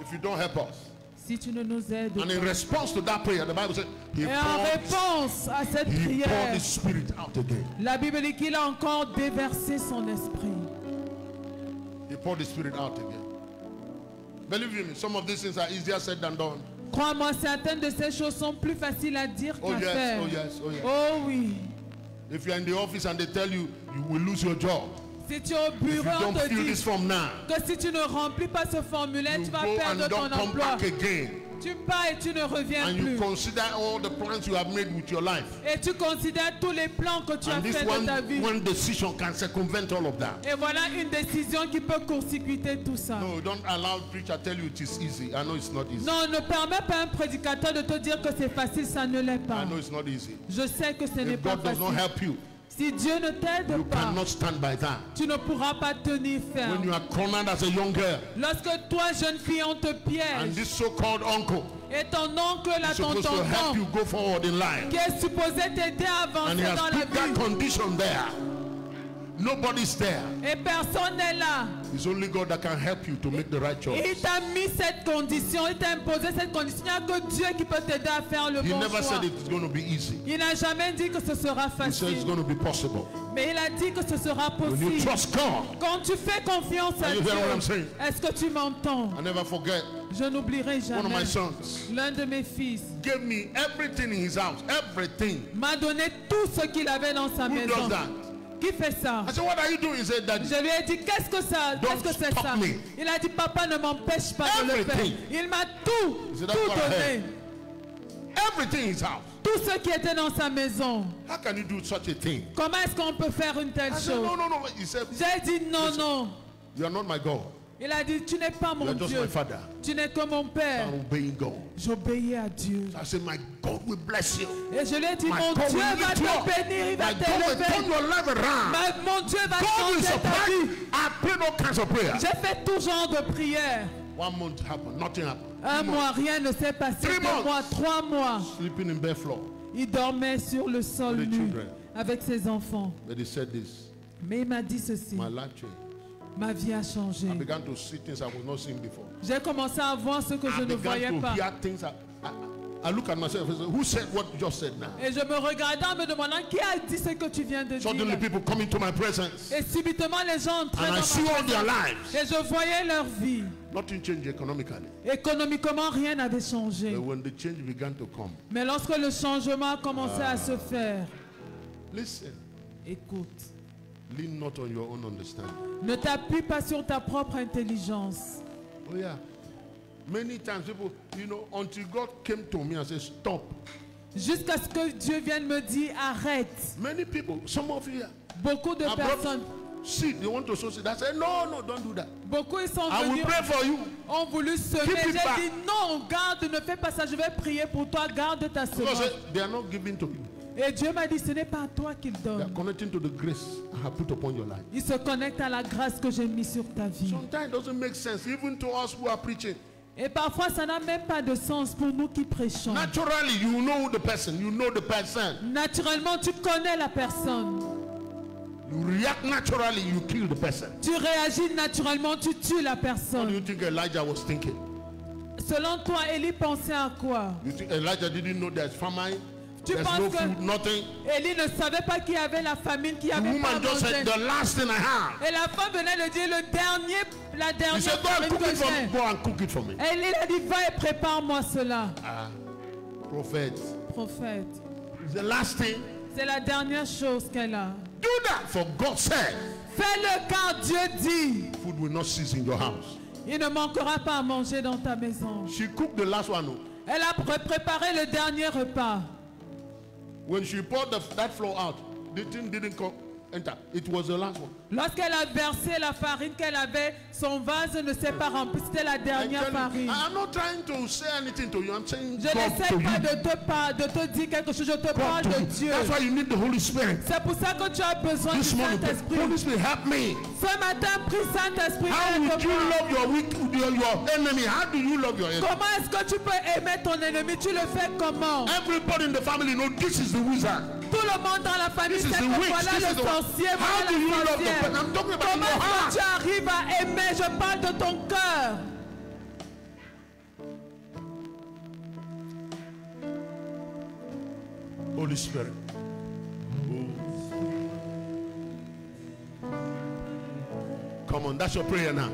S1: If you don't help us,
S2: Si tu ne nous aides
S1: And in
S2: pas.
S1: response to that prayer, the Bible said, he
S2: Et en réponse à cette
S1: poured
S2: prière,
S1: his spirit out again.
S2: la Bible dit qu'il a encore déversé son esprit.
S1: He poured his spirit out again. Believe you me, some of these things are easier said than done.
S2: Crois-moi, certaines de ces choses sont plus faciles à dire
S1: Oh
S2: qu'à
S1: yes,
S2: faire.
S1: oh yes, oh yes.
S2: Oh oui.
S1: If you're in the office and they tell you you will lose your job,
S2: Si tu es au
S1: if you
S2: bureau, on
S1: don't
S2: te
S1: fill
S2: dit
S1: this form now,
S2: que si tu ne remplis pas ce formulaire,
S1: you
S2: tu
S1: go
S2: vas
S1: and
S2: perdre
S1: don't
S2: ton
S1: come
S2: emploi.
S1: back again.
S2: Tu pars et tu ne reviens
S1: And you
S2: plus.
S1: consider all the plans you have made with your life.
S2: Et tu considères tous les plans que tu as
S1: And this
S2: fait de ta vie.
S1: one decision can circumvent all of that.
S2: Et voilà une décision qui peut court-circuiter tout ça.
S1: No, don't allow the preacher to tell you it is easy. I know it's not easy.
S2: Non, ne permets pas à un prédicateur de te dire que c'est facile, ça ne l'est
S1: I
S2: pas.
S1: know it's not easy.
S2: Je sais que ce n'est
S1: If
S2: pas
S1: God does not
S2: facile.
S1: help you,
S2: Si Dieu ne t'aide
S1: you
S2: pas,
S1: cannot stand by that.
S2: tu ne pourras pas tenir
S1: When
S2: ferme.
S1: you are cornered as a young girl,
S2: Lorsque toi, jeune fille, on te
S1: and
S2: piège,
S1: this so-called uncle
S2: et ton oncle, là,
S1: is
S2: ton
S1: supposed to help
S2: tonton,
S1: you go forward in life,
S2: qui est supposé t'aider à
S1: and
S2: avancer
S1: he has
S2: dans la
S1: put that
S2: vie,
S1: condition there, nobody's there.
S2: et personne n'est là.
S1: It's only God that can help you to make the right
S2: Et
S1: choice.
S2: il t'a mis cette condition, il t'a imposé cette condition. Il n'y a que Dieu qui peut t'aider à faire le
S1: He
S2: bon
S1: never
S2: choix.
S1: said it's going to be easy.
S2: Il n'a jamais dit que ce sera
S1: He said it's
S2: facile,
S1: going to be possible.
S2: mais il a dit que ce sera
S1: When you
S2: possible.
S1: trust God,
S2: Quand tu fais confiance à
S1: Are you hearing what I'm
S2: Dieu,
S1: saying?
S2: est-ce que tu m'entends?
S1: I never forget
S2: Je n'oublierai
S1: one of my
S2: jamais.
S1: sons
S2: L'un de mes fils
S1: gave me everything in his house, everything.
S2: m'a donné tout ce qu'il avait dans sa
S1: Who
S2: maison.
S1: does that?
S2: Qui fait ça?
S1: I said, what are you doing? He said, Daddy,
S2: Je lui ai dit, qu'est-ce que ça?
S1: Don't
S2: Qu'est-ce que c'est
S1: stop
S2: ça?
S1: me.
S2: Il a dit, papa, ne m'empêche pas de le faire.
S1: Everything.
S2: Il m'a tout,
S1: said,
S2: tout
S1: "That's what I
S2: donné.
S1: everything in his house.
S2: Tout ce qui était dans sa maison.
S1: How can you do such a thing?
S2: Comment est-ce qu'on peut faire une telle
S1: I said,
S2: chose?
S1: no, no, no. He said,
S2: J'ai dit non, non.
S1: you are not my God.
S2: Il a dit, tu n'es pas
S1: You
S2: mon
S1: are just
S2: Dieu.
S1: my father.
S2: Tu n'es que mon père.
S1: I'm obeying God.
S2: J'obéis à Dieu.
S1: I said, my God will bless you.
S2: Et je lui ai dit,
S1: My
S2: mon
S1: God
S2: Dieu
S1: will
S2: va
S1: lift you up.
S2: te bénir, il va
S1: My God will turn
S2: t'élever.
S1: your life around.
S2: Mon Dieu va
S1: God will
S2: changer ta
S1: surprise
S2: vie.
S1: you. I prayed all kinds of prayers.
S2: J'ai fait tout genre de prières.
S1: 1 month happened. Nothing happened.
S2: Un
S1: 3 months,
S2: mois, rien ne s'est passé.
S1: 3
S2: 2
S1: months.
S2: mois, 3 mois.
S1: sleeping in bed floor.
S2: Il dormait sur le sol
S1: With the
S2: nu
S1: children.
S2: avec ses enfants.
S1: But he said this.
S2: Mais il m'a dit ceci.
S1: My life changed.
S2: Ma vie a changé.
S1: I began to see things I was not seeing before.
S2: J'ai commencé à voir ce que je
S1: I
S2: ne
S1: began
S2: voyais
S1: to
S2: pas.
S1: hear things. I look at myself and say, who said what you just said now?
S2: Et je me regardais en me demandant qui a dit ce que tu viens de
S1: Suddenly
S2: dire.
S1: people come into my presence
S2: Et subitement les gens entraient
S1: and
S2: dans
S1: I
S2: ma
S1: see all their
S2: présence.
S1: lives.
S2: Et je voyais leur vie.
S1: Nothing changed economically.
S2: Économiquement, rien n'avait changé.
S1: But when the change began to come,
S2: Mais lorsque le changement a commencé à se faire,
S1: listen,
S2: écoute,
S1: lean not on your own understanding.
S2: ne t'appuie pas sur ta propre intelligence.
S1: Oh yeah. Many times people, you know, until God came to me and said, stop.
S2: Jusqu'à ce que Dieu vienne me dire arrête.
S1: Many people, some of you,
S2: Beaucoup de
S1: I brought
S2: personnes,
S1: seed, they want to sow seed. I said, no, no, don't do that.
S2: beaucoup ils sont
S1: I will
S2: venus,
S1: pray for you.
S2: ont voulu semer.
S1: Keep it
S2: J'ai
S1: back.
S2: dit non, garde, ne fais pas ça, je vais prier pour toi, garde ta
S1: Because
S2: semence.
S1: they are not giving to you.
S2: Et Dieu m'a dit, ce n'est pas à toi qu'il
S1: They are
S2: donne.
S1: connecting to the grace I have put upon your life.
S2: Il se connecte à la grâce que j'ai mise sur ta vie.
S1: Sometimes it doesn't make sense, even to us who are preaching.
S2: Et parfois, ça n'a même pas de sens pour nous qui prêchons.
S1: Naturally, you know the person. You know the person.
S2: Naturellement, tu connais la personne.
S1: You react naturally, you kill the person.
S2: Tu réagis naturellement, tu tues la
S1: What do
S2: personne.
S1: you think Elijah was thinking?
S2: Selon toi, Élie pensait à quoi?
S1: You think Elijah didn't know there's famine?
S2: Tu
S1: There's
S2: penses
S1: no
S2: que
S1: food, nothing?
S2: Élie ne savait pas qu'il y avait la famine, qu'il n'y
S1: The
S2: avait pas à
S1: woman just said,
S2: manger.
S1: the last thing I have.
S2: Et la femme venait de dire, la
S1: He
S2: dernière
S1: said, go and
S2: farine
S1: cook
S2: que
S1: it for me.
S2: j'ai.
S1: Go and cook it for me.
S2: Et il a dit, va et prépare-moi cela.
S1: Ah, prophet.
S2: Prophète.
S1: The last thing,
S2: C'est la dernière chose qu'elle a.
S1: do that for God said.
S2: Fais-le car Dieu dit.
S1: Food will not cease in your house.
S2: Il ne manquera pas à manger dans ta maison.
S1: She cooked the last one.
S2: Elle a préparé le dernier repas.
S1: When she poured that flour out, the thing didn't come, enter. It was the last one.
S2: Lorsqu'elle a versé la farine qu'elle avait, son vase ne s'est pas rempli. C'était la dernière farine.
S1: I'm not trying to say anything to you. I'm saying
S2: Je
S1: God
S2: n'essaie
S1: to
S2: pas
S1: you.
S2: de te dire quelque chose. Je te
S1: God
S2: parle
S1: to
S2: de
S1: you.
S2: Dieu.
S1: That's why you need the Holy Spirit.
S2: C'est pour ça que tu as besoin du
S1: This morning,
S2: Saint-Esprit.
S1: Holy Spirit, help me.
S2: Ce matin, prie Saint-Esprit.
S1: How would you
S2: aide-moi.
S1: love your enemy? How do you love your enemy?
S2: Comment est-ce que tu peux aimer ton ennemi? Tu le fais comment?
S1: Everybody in the family knows this is the wizard.
S2: Tout le monde dans la famille
S1: This is
S2: sait
S1: the
S2: que
S1: witch.
S2: voilà
S1: This is
S2: le
S1: the one.
S2: sorcier,
S1: How do you
S2: voilà la
S1: love the
S2: sorcière.
S1: person? I'm talking about in
S2: Comment
S1: your
S2: est-ce que tu
S1: heart.
S2: arrives à aimer? Je parle de ton cœur.
S1: Holy Spirit. Come on, that's your prayer now.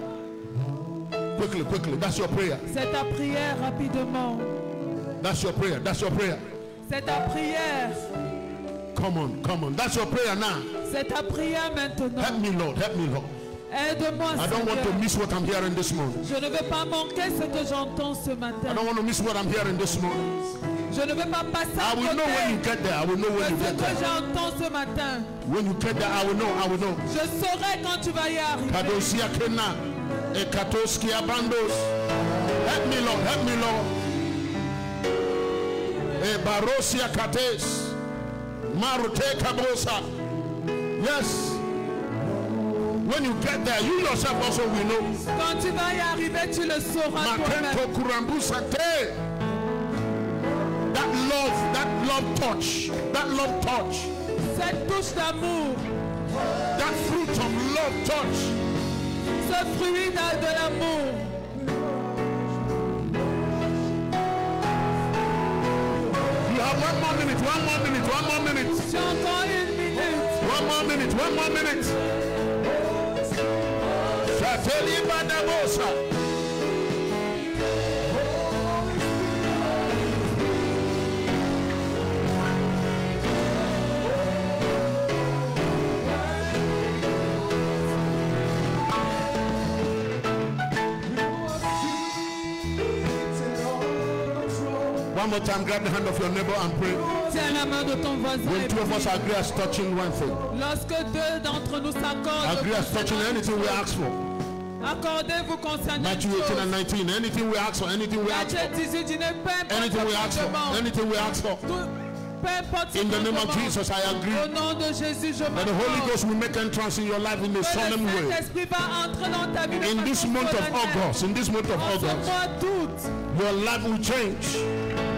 S1: Quickly, quickly, that's your prayer.
S2: C'est ta prière rapidement.
S1: That's your prayer, that's your prayer.
S2: C'est ta prière.
S1: Come on, that's your prayer now.
S2: C'est ta prière maintenant.
S1: Help me, Lord, help me, Lord.
S2: Aide-moi,
S1: I don't want to
S2: Seigneur.
S1: miss what I'm hearing this morning.
S2: Je ne veux pas manquer ce que j'entends ce
S1: I
S2: matin.
S1: don't want to miss what I'm hearing this morning.
S2: Je ne veux pas passer à
S1: I will know when you
S2: côté
S1: get there. I will know when you
S2: de ce
S1: get
S2: que
S1: there.
S2: j'entends ce matin.
S1: When you get there, I will know. I will know.
S2: Je saurai quand tu vas y arriver.
S1: Kadosia Kena, Ekatoski Abandos. Help me, Lord. Help me, Lord. Barosia Kates. Marute Kabosa. Yes. When you get there, you yourself also will know.
S2: Quand tu vas y arriver, tu le sauras toi-même.
S1: Makento Kurambu Sate. That love touch. That love touch.
S2: Cette touche d'amour,
S1: That fruit of love touch.
S2: ce fruit de l'amour.
S1: You have one more minute.
S2: J'ai encore une minute.
S1: One more minute. Shateli Badabosa. One more time, grab the hand of your neighbor and pray.
S2: Tiens la main de ton voisin.
S1: When
S2: Et
S1: two of us
S2: prie.
S1: agree as touching one thing,
S2: Lorsque deux d'entre nous s'accordent,
S1: agree as touching anything we ask for.
S2: accordez-vous concernant
S1: Matthew 18 and 19, anything we ask for, anything we ask
S2: Matthieu
S1: for,
S2: 18 dit ne peu importe
S1: anything we
S2: ce
S1: ask
S2: qu'on
S1: for,
S2: demande.
S1: anything we ask for.
S2: Peu importe ce
S1: In the
S2: qu'on
S1: name of
S2: demande.
S1: Jesus, I agree
S2: Au nom de Jésus, je
S1: that the Holy
S2: m'accorde.
S1: Ghost will make entrance in your life in a
S2: Que
S1: solemn
S2: le
S1: way.
S2: Saint-Esprit va entrer dans ta vie de
S1: In this
S2: façon
S1: month of
S2: solennelle.
S1: August, in this month of
S2: En ce
S1: August,
S2: mois d'août,
S1: your life will change.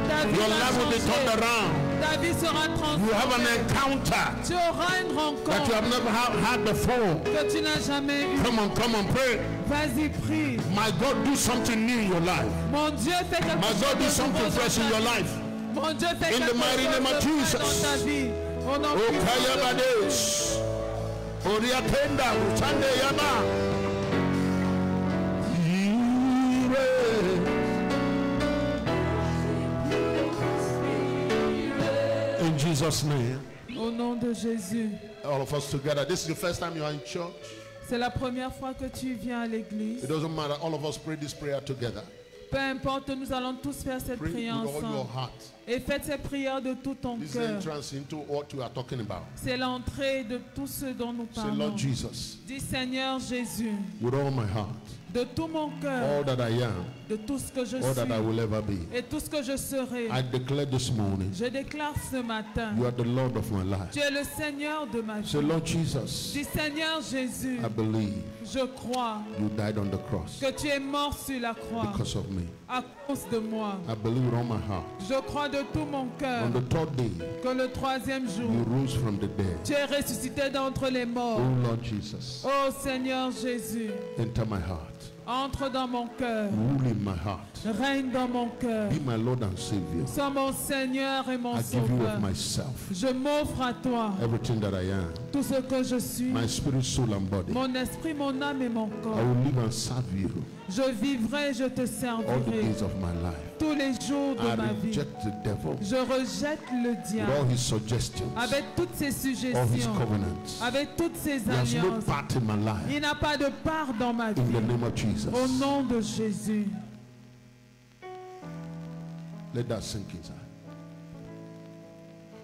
S2: ta vie
S1: Your
S2: va
S1: life will be turned
S2: changer.
S1: around.
S2: Ta vie sera
S1: You have an
S2: transformée.
S1: encounter
S2: Tu auras une
S1: that you
S2: rencontre
S1: have never had before.
S2: que tu n'as jamais eue.
S1: Come on, pray.
S2: Vas-y, prie.
S1: My God, do something new in your life.
S2: Mon Dieu, fais quelque
S1: My
S2: chose
S1: God, do
S2: de
S1: something
S2: nouveau
S1: fresh
S2: dans
S1: in
S2: ta
S1: your
S2: vie.
S1: life.
S2: Mon Dieu, fais
S1: In the
S2: quelque
S1: mighty
S2: chose
S1: name of
S2: de frais
S1: Jesus.
S2: dans ta vie. Au nom
S1: Okaya
S2: puissant de
S1: Badesh. Oria Kenda, Uchande Yama. In Jesus' name,
S2: Au nom de Jésus.
S1: all of us together. This is the first time you are in church.
S2: C'est la première fois que tu viens à l'église.
S1: It doesn't matter. All of us pray this prayer together.
S2: Peu importe, nous allons tous faire cette
S1: Pray with
S2: prière
S1: all your
S2: ensemble.
S1: heart.
S2: Et faites cette prière de tout ton
S1: This is
S2: cœur.
S1: entrance into what we are talking about.
S2: C'est l'entrée de tout ce dont nous
S1: Say,
S2: parlons.
S1: Lord Jesus,
S2: Dis Seigneur Jésus,
S1: with all my heart,
S2: de tout mon
S1: all
S2: cœur,
S1: that I am,
S2: de tout ce que je
S1: all that I
S2: suis
S1: will ever be,
S2: et tout ce que je serai,
S1: I declare this morning,
S2: je déclare ce matin,
S1: you are the Lord of my life.
S2: tu es le Seigneur de ma
S1: Say,
S2: vie.
S1: Lord Jesus,
S2: Dis Seigneur Jésus,
S1: I believe
S2: je crois
S1: you died on the cross
S2: que tu es mort sur la croix
S1: because of me.
S2: à cause de moi.
S1: I believe with all my heart.
S2: Je crois de tout mon cœur
S1: On the third day,
S2: que le troisième jour,
S1: you rose from the dead.
S2: tu es ressuscité d'entre les morts.
S1: Oh Lord Jesus,
S2: Oh Seigneur Jésus,
S1: enter my heart.
S2: entre dans mon cœur,
S1: Rule in my heart.
S2: règne dans mon cœur.
S1: Be my Lord and Savior.
S2: Sois mon Seigneur et mon
S1: I give you
S2: Sauveur.
S1: of myself.
S2: Je m'offre à toi
S1: Everything that I am.
S2: tout ce que je suis,
S1: My spirit, soul, and body.
S2: mon esprit, mon âme et mon
S1: I
S2: corps.
S1: will live and serve you
S2: Je vivrai, je te
S1: all the
S2: servirai
S1: days of my life.
S2: tous les jours de
S1: I
S2: ma vie.
S1: reject the devil
S2: Je rejette le
S1: with all
S2: diable
S1: his suggestions,
S2: avec toutes ses
S1: all his
S2: suggestions,
S1: covenants.
S2: avec toutes ses
S1: He has no
S2: alliances.
S1: part in my life.
S2: Il n'a pas de part dans ma
S1: In the
S2: vie.
S1: name of Jesus.
S2: Au nom de Jésus.
S1: Let that sink inside.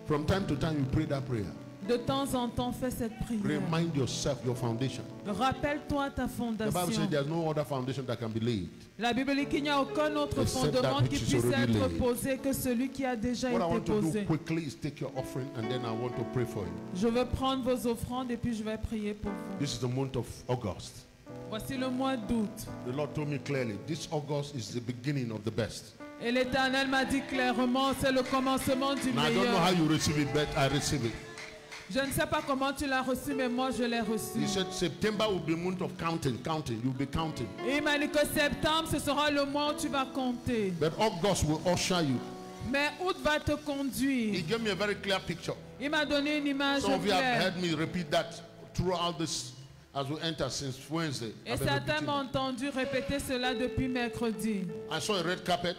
S1: From time to time, you pray that prayer.
S2: De temps en temps, fais cette prière.
S1: Remind yourself your foundation.
S2: Rappelle-toi ta
S1: The Bible says
S2: fondation.
S1: there's no other foundation that can be laid.
S2: La Bible dit qu'il n'y a aucun autre
S1: Except that
S2: fondement
S1: which
S2: qui
S1: is
S2: puisse
S1: already
S2: être
S1: laid.
S2: posé que celui qui a déjà
S1: What I
S2: été
S1: want to do
S2: posé.
S1: quickly is take your offering and then I want to pray for you.
S2: Je veux prendre vos offrandes et puis je vais prier pour vous.
S1: This is the month of August.
S2: Voici le mois d'août.
S1: The Lord told me clearly, this August is the beginning of the best.
S2: Et l'Éternel m'a dit clairement, c'est le commencement du
S1: Now I don't know how
S2: meilleur.
S1: you receive it, but I receive it.
S2: Je ne sais pas comment tu l'as reçu, mais moi je l'ai reçu.
S1: He said September will be a month of counting. You'll be counting.
S2: Et il m'a dit que septembre, ce sera le mois où tu vas compter.
S1: But August will usher you.
S2: Mais où va te
S1: He
S2: conduire?
S1: gave me a very clear picture.
S2: Il m'a donné une image
S1: Some of you have
S2: claire.
S1: heard me repeat that throughout this as we enter since Wednesday.
S2: Et
S1: I've been
S2: certains
S1: repeating
S2: m'ont
S1: it.
S2: entendu répéter cela depuis mercredi.
S1: I saw a red carpet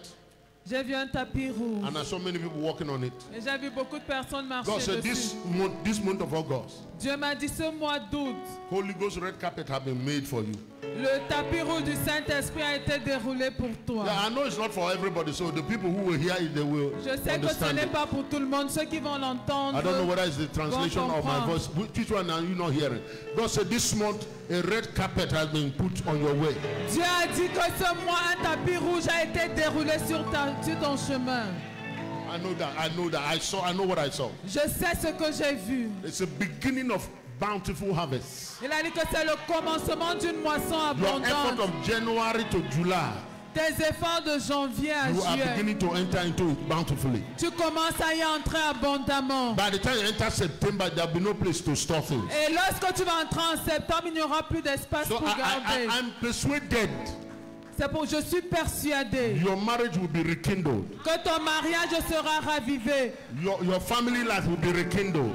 S2: J'ai vu un tapis rouge.
S1: and I saw many people walking on it.
S2: Et j'ai vu beaucoup de personnes
S1: God
S2: marcher
S1: said
S2: dessus.
S1: this month of August,
S2: Dieu m'a dit ce mois d'août,
S1: Holy Ghost red carpet have been made for you.
S2: le tapis rouge du Saint-Esprit a été déroulé pour toi.
S1: Yeah, I know it's not for everybody, so the people who will hear it, they will
S2: Je sais que ce
S1: understand
S2: n'est
S1: it.
S2: pas pour tout le monde. Ceux qui vont
S1: I
S2: l'entendre,
S1: don't know whether it's the translation of my
S2: comprendre.
S1: voice. Which one are you not hearing? God said this month a red carpet has been put on your way.
S2: Dieu a dit que ce mois, un tapis rouge a été déroulé sur ton chemin.
S1: I know that. I know that. I know what I saw.
S2: Je sais ce que j'ai vu.
S1: It's a beginning of bountiful harvest.
S2: Il a dit que c'est le commencement d'une moisson
S1: Your effort
S2: abondante.
S1: of January to July,
S2: Tes efforts de janvier à
S1: you are
S2: juillet,
S1: beginning to enter into it bountifully.
S2: tu commences à y entrer abondamment.
S1: By the time you enter September, there'll be no place to store things.
S2: Et lorsque tu vas entrer en septembre, il n'y aura plus d'espace
S1: So
S2: pour garder.
S1: I'm persuaded
S2: C'est pour je suis persuadé
S1: your marriage will be rekindled.
S2: que ton mariage sera ravivé.
S1: Your family life will be rekindled.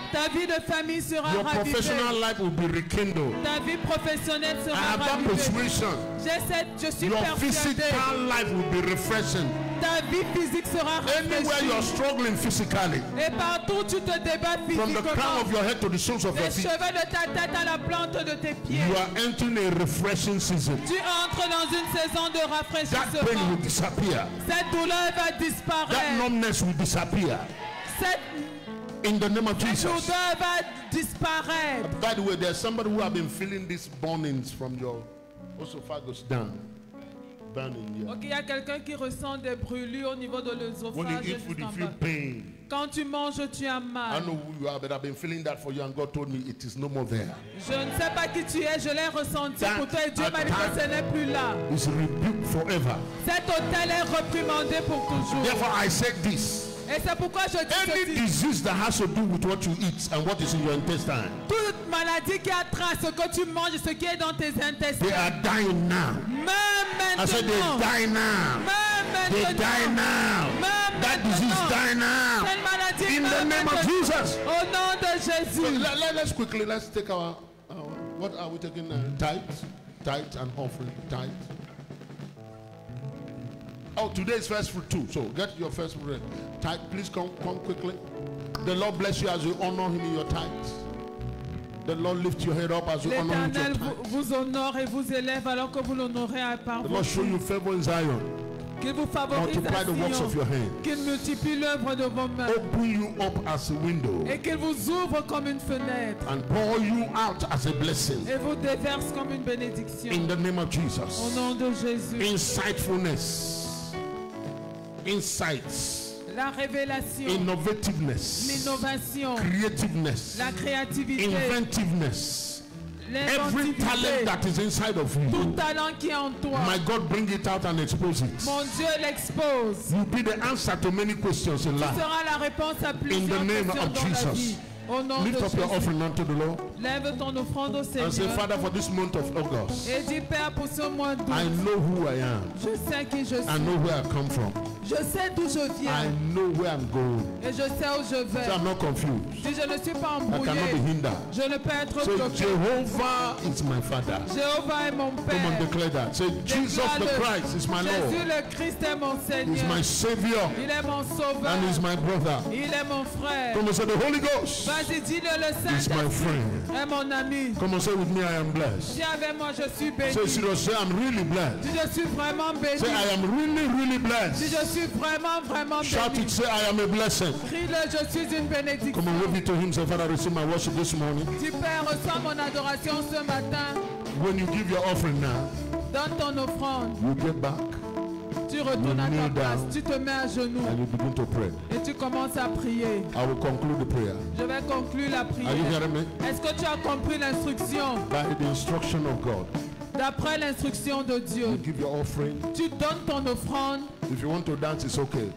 S2: Ta vie de famille sera
S1: Your
S2: ravivée.
S1: professional life will be rekindled.
S2: Ta vie professionnelle
S1: I
S2: sera
S1: have that
S2: ravivée.
S1: persuasion.
S2: Je suis
S1: Your
S2: persuadé.
S1: physical life will be refreshing.
S2: Ta vie physique sera
S1: Anywhere you are
S2: rafraîchie.
S1: struggling physically,
S2: Et partout tu te débats
S1: from the crown of
S2: physiquement.
S1: your head to the soles of your
S2: Les
S1: feet,
S2: cheveux de ta tête à la plante de tes pieds.
S1: you are entering a refreshing season.
S2: Tu entres dans une saison de
S1: That pain
S2: rafraîchissement.
S1: will disappear.
S2: Cette douleur va
S1: That
S2: disparaître.
S1: numbness will disappear.
S2: Cette
S1: In the name of
S2: cette
S1: Jesus.
S2: douleur va disparaître.
S1: By the way, there's somebody who have been feeling these burnings from your esophagus down. Burning here.
S2: Ok, il y a quelqu'un qui ressent des brûlures au niveau de
S1: When
S2: l'œsophage.
S1: you eat food, you
S2: jusqu'en
S1: feel
S2: bas.
S1: pain.
S2: Quand tu manges, tu as
S1: I
S2: mal.
S1: know who you are, but I've been feeling that for you, and God told me it is no more there.
S2: Je ne sais pas qui tu es, je l'ai ressenti
S1: That
S2: pour toi et Dieu m'a dit que ce n'est plus là.
S1: It's rebuked forever.
S2: Cet hôtel est reprimandé pour toujours.
S1: Therefore, I said this.
S2: Et c'est pourquoi je dis
S1: Any
S2: ceci.
S1: disease that has to do with what you eat and what is in your intestine,
S2: Toute maladie qui a trait à ce que tu manges, ce qui est dans tes
S1: they
S2: intestins,
S1: are dying now.
S2: même
S1: I said they
S2: maintenant,
S1: die now.
S2: même
S1: They die
S2: maintenant,
S1: now.
S2: même
S1: That disease die
S2: maintenant,
S1: now.
S2: cette maladie
S1: In the
S2: meurt
S1: name of
S2: maintenant.
S1: Jesus.
S2: Au nom de
S1: So
S2: Jésus.
S1: let's quickly, let's take our what are we taking? Tithe and offering. Tithe. Oh, today is first fruit too. So get your first fruit. Tithe, please come quickly. The Lord bless you as you honor Him in your tithes. The Lord lift your head up as you honor Him in your
S2: L'Éternel
S1: tithes.
S2: vous honore et vous élève alors que vous l'honorez par
S1: The
S2: vos
S1: Lord show you favor in Zion.
S2: qu'il vous favorise
S1: Multiply
S2: à
S1: the works of
S2: Sion,
S1: your hand.
S2: qu'il multiplie l'œuvre de vos mains
S1: Open you up as a window
S2: et qu'il vous ouvre comme une fenêtre
S1: and pour you out as a blessing.
S2: et vous déverse comme une bénédiction.
S1: In the name of
S2: Au
S1: Jesus.
S2: nom de Jésus.
S1: Insightfulness. Insights.
S2: La révélation,
S1: Innovativeness.
S2: l'innovation,
S1: Creativeness.
S2: la créativité,
S1: Inventiveness. Every talent
S2: l'inventivité,
S1: that is inside of
S2: tout
S1: you,
S2: talent qui est en toi.
S1: my God, bring it out and expose it.
S2: Mon Dieu l'expose.
S1: You'll be the answer to many questions in
S2: Tu
S1: life.
S2: seras la réponse à plusieurs
S1: name
S2: questions
S1: of
S2: dans la
S1: Jesus.
S2: vie. Au nom
S1: Lift
S2: de
S1: up your
S2: Jésus.
S1: offering unto the Lord
S2: Lève ton offrande au
S1: and say,
S2: Seigneur
S1: Father, for this month of August,
S2: et dis Père pour ce mois d'août.
S1: I know who I am.
S2: Je sais qui je
S1: I
S2: suis.
S1: know where I come from.
S2: Je sais d'où je
S1: I
S2: viens
S1: know where I'm going.
S2: et je sais où je vais.
S1: So I'm not confused.
S2: Si je ne suis pas
S1: I cannot be
S2: embrouillé,
S1: hindered.
S2: je ne peux être
S1: Say,
S2: bloqué.
S1: Jehovah is my Father.
S2: Jéhovah est mon
S1: Come on,
S2: Père.
S1: declare that. Say, Jesus the Christ is my
S2: Jésus
S1: Lord.
S2: le Christ est mon
S1: He's
S2: Seigneur.
S1: my Savior.
S2: Il est mon sauveur.
S1: And he's my brother.
S2: Il est mon frère.
S1: Come on, say, the Holy Ghost
S2: Vas-y, dis-le, le
S1: is my
S2: Saint
S1: friend.
S2: est mon ami.
S1: Come on, say with me, I am blessed.
S2: Dis avec moi, je suis
S1: Say,
S2: béni.
S1: serious, say, I'm really blessed.
S2: Dis, je suis vraiment béni.
S1: Say, I am really
S2: Dis,
S1: blessed.
S2: je suis vraiment
S1: Shout
S2: béni.
S1: it, say, I am a blessing.
S2: Crie-le, je suis une bénédiction.
S1: Come on, wave it to him. Say, Father, receive my worship this morning.
S2: Dis, Père, reçois mon adoration ce matin.
S1: When you give your offering now,
S2: Donne ton offrande.
S1: you get back
S2: Tu retournes à ta
S1: kneel
S2: place.
S1: down.
S2: Tu te mets à genoux
S1: and you begin to pray.
S2: et tu commences à prier.
S1: I will conclude the prayer.
S2: Je vais conclure la
S1: Are you
S2: prière.
S1: hearing me?
S2: Est-ce que tu as compris l'instruction?
S1: By the instruction of God,
S2: D'après l'instruction de
S1: you
S2: Dieu,
S1: give your offering.
S2: tu donnes ton offrande.
S1: If you want to dance, it's okay.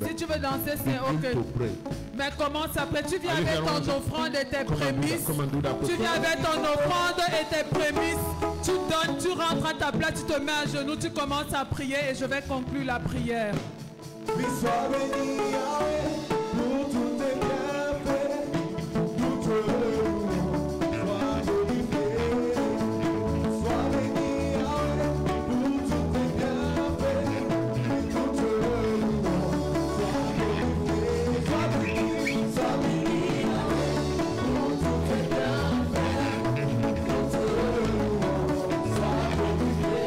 S2: Si tu veux danser, c'est
S1: Begin to
S2: ok.
S1: pray.
S2: Mais commence après. Tu viens
S1: Are you
S2: avec
S1: hearing what I'm
S2: ton
S1: saying?
S2: offrande et tes
S1: Come and do that.
S2: prémices.
S1: Come and do that.
S2: Tu viens avec ton offrande et tes prémices. Tu donnes, tu rentres à ta place, tu te mets à genoux, tu commences à prier et je vais conclure la prière.
S3: Oui, sois béni, Yahweh, pour tous tes bienfaits. Nous te louons, sois glorifié. Sois béni, Yahweh, pour tous tes bienfaits. Nous te louons, sois glorifié. Sois béni, Yahweh, pour tous tes bienfaits. Nous te louons, sois glorifié.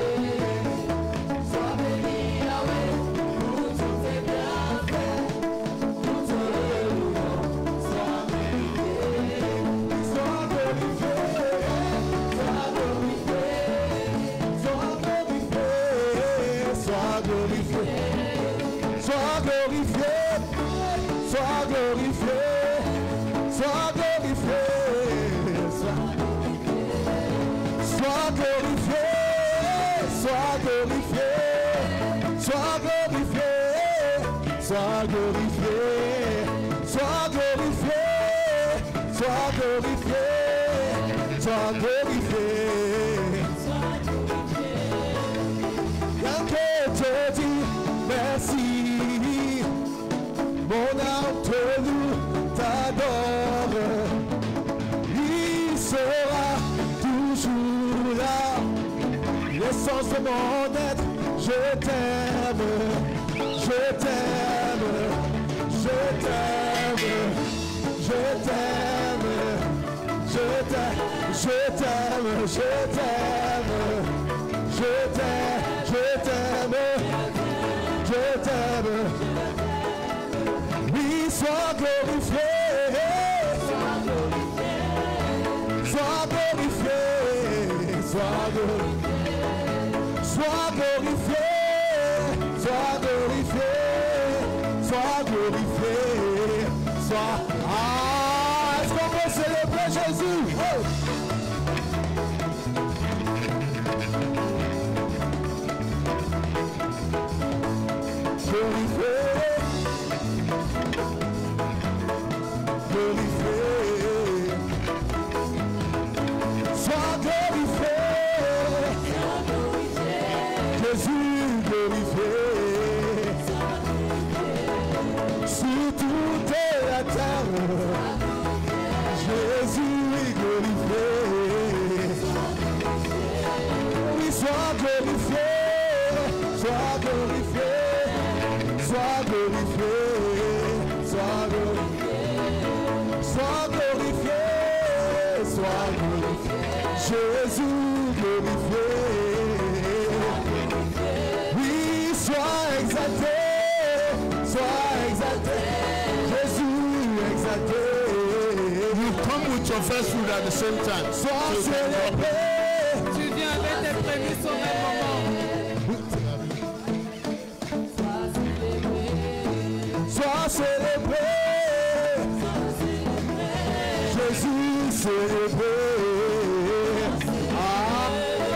S3: Sois béni, Yahweh, pour tous tes bienfaits. Nous te louons, sois glorifié. Sois glorifié, sois glorifié, sois glorifié, sois glorifié, sois glorifié, sois glorifié, sois glorifié, sois glorifié, sois glorifié, sois glorifié, sois glorifié, sois glorifié, sois glorifié, sois glorifié. Rien que te dire merci, mon âme te loue, t'adore. Il sera toujours là, l'essence de mon être. Je t'aime, je t'aime, je t'aime, je t'aime, je t'aime, je t'aime, je t'aime, je t'aime, je t'aime, je t'aime. Oui, sois glorifié, sois glorifié, sois glorifié, sois glorifié, sois glorifié, sois glorifié, sois. Ah, est-ce qu'on peut célébrer Jésus? Oh. Glorifié, glorifié, sois glorifié, Jésus glorifié, sur toute la terre, Jésus est glorifié, oui, sois glorifié, sois glorifié, sois glorifié, sois glorifié, sois glorifié, sois glorifié, Jésus glorifié. Oui, sois exalté, Jésus exalté.
S1: You come with your first fruit at the same time.
S3: Sois célébré,
S2: Tu viens avec tes prémices au même moment.
S3: sois célébré, Jésus célébré.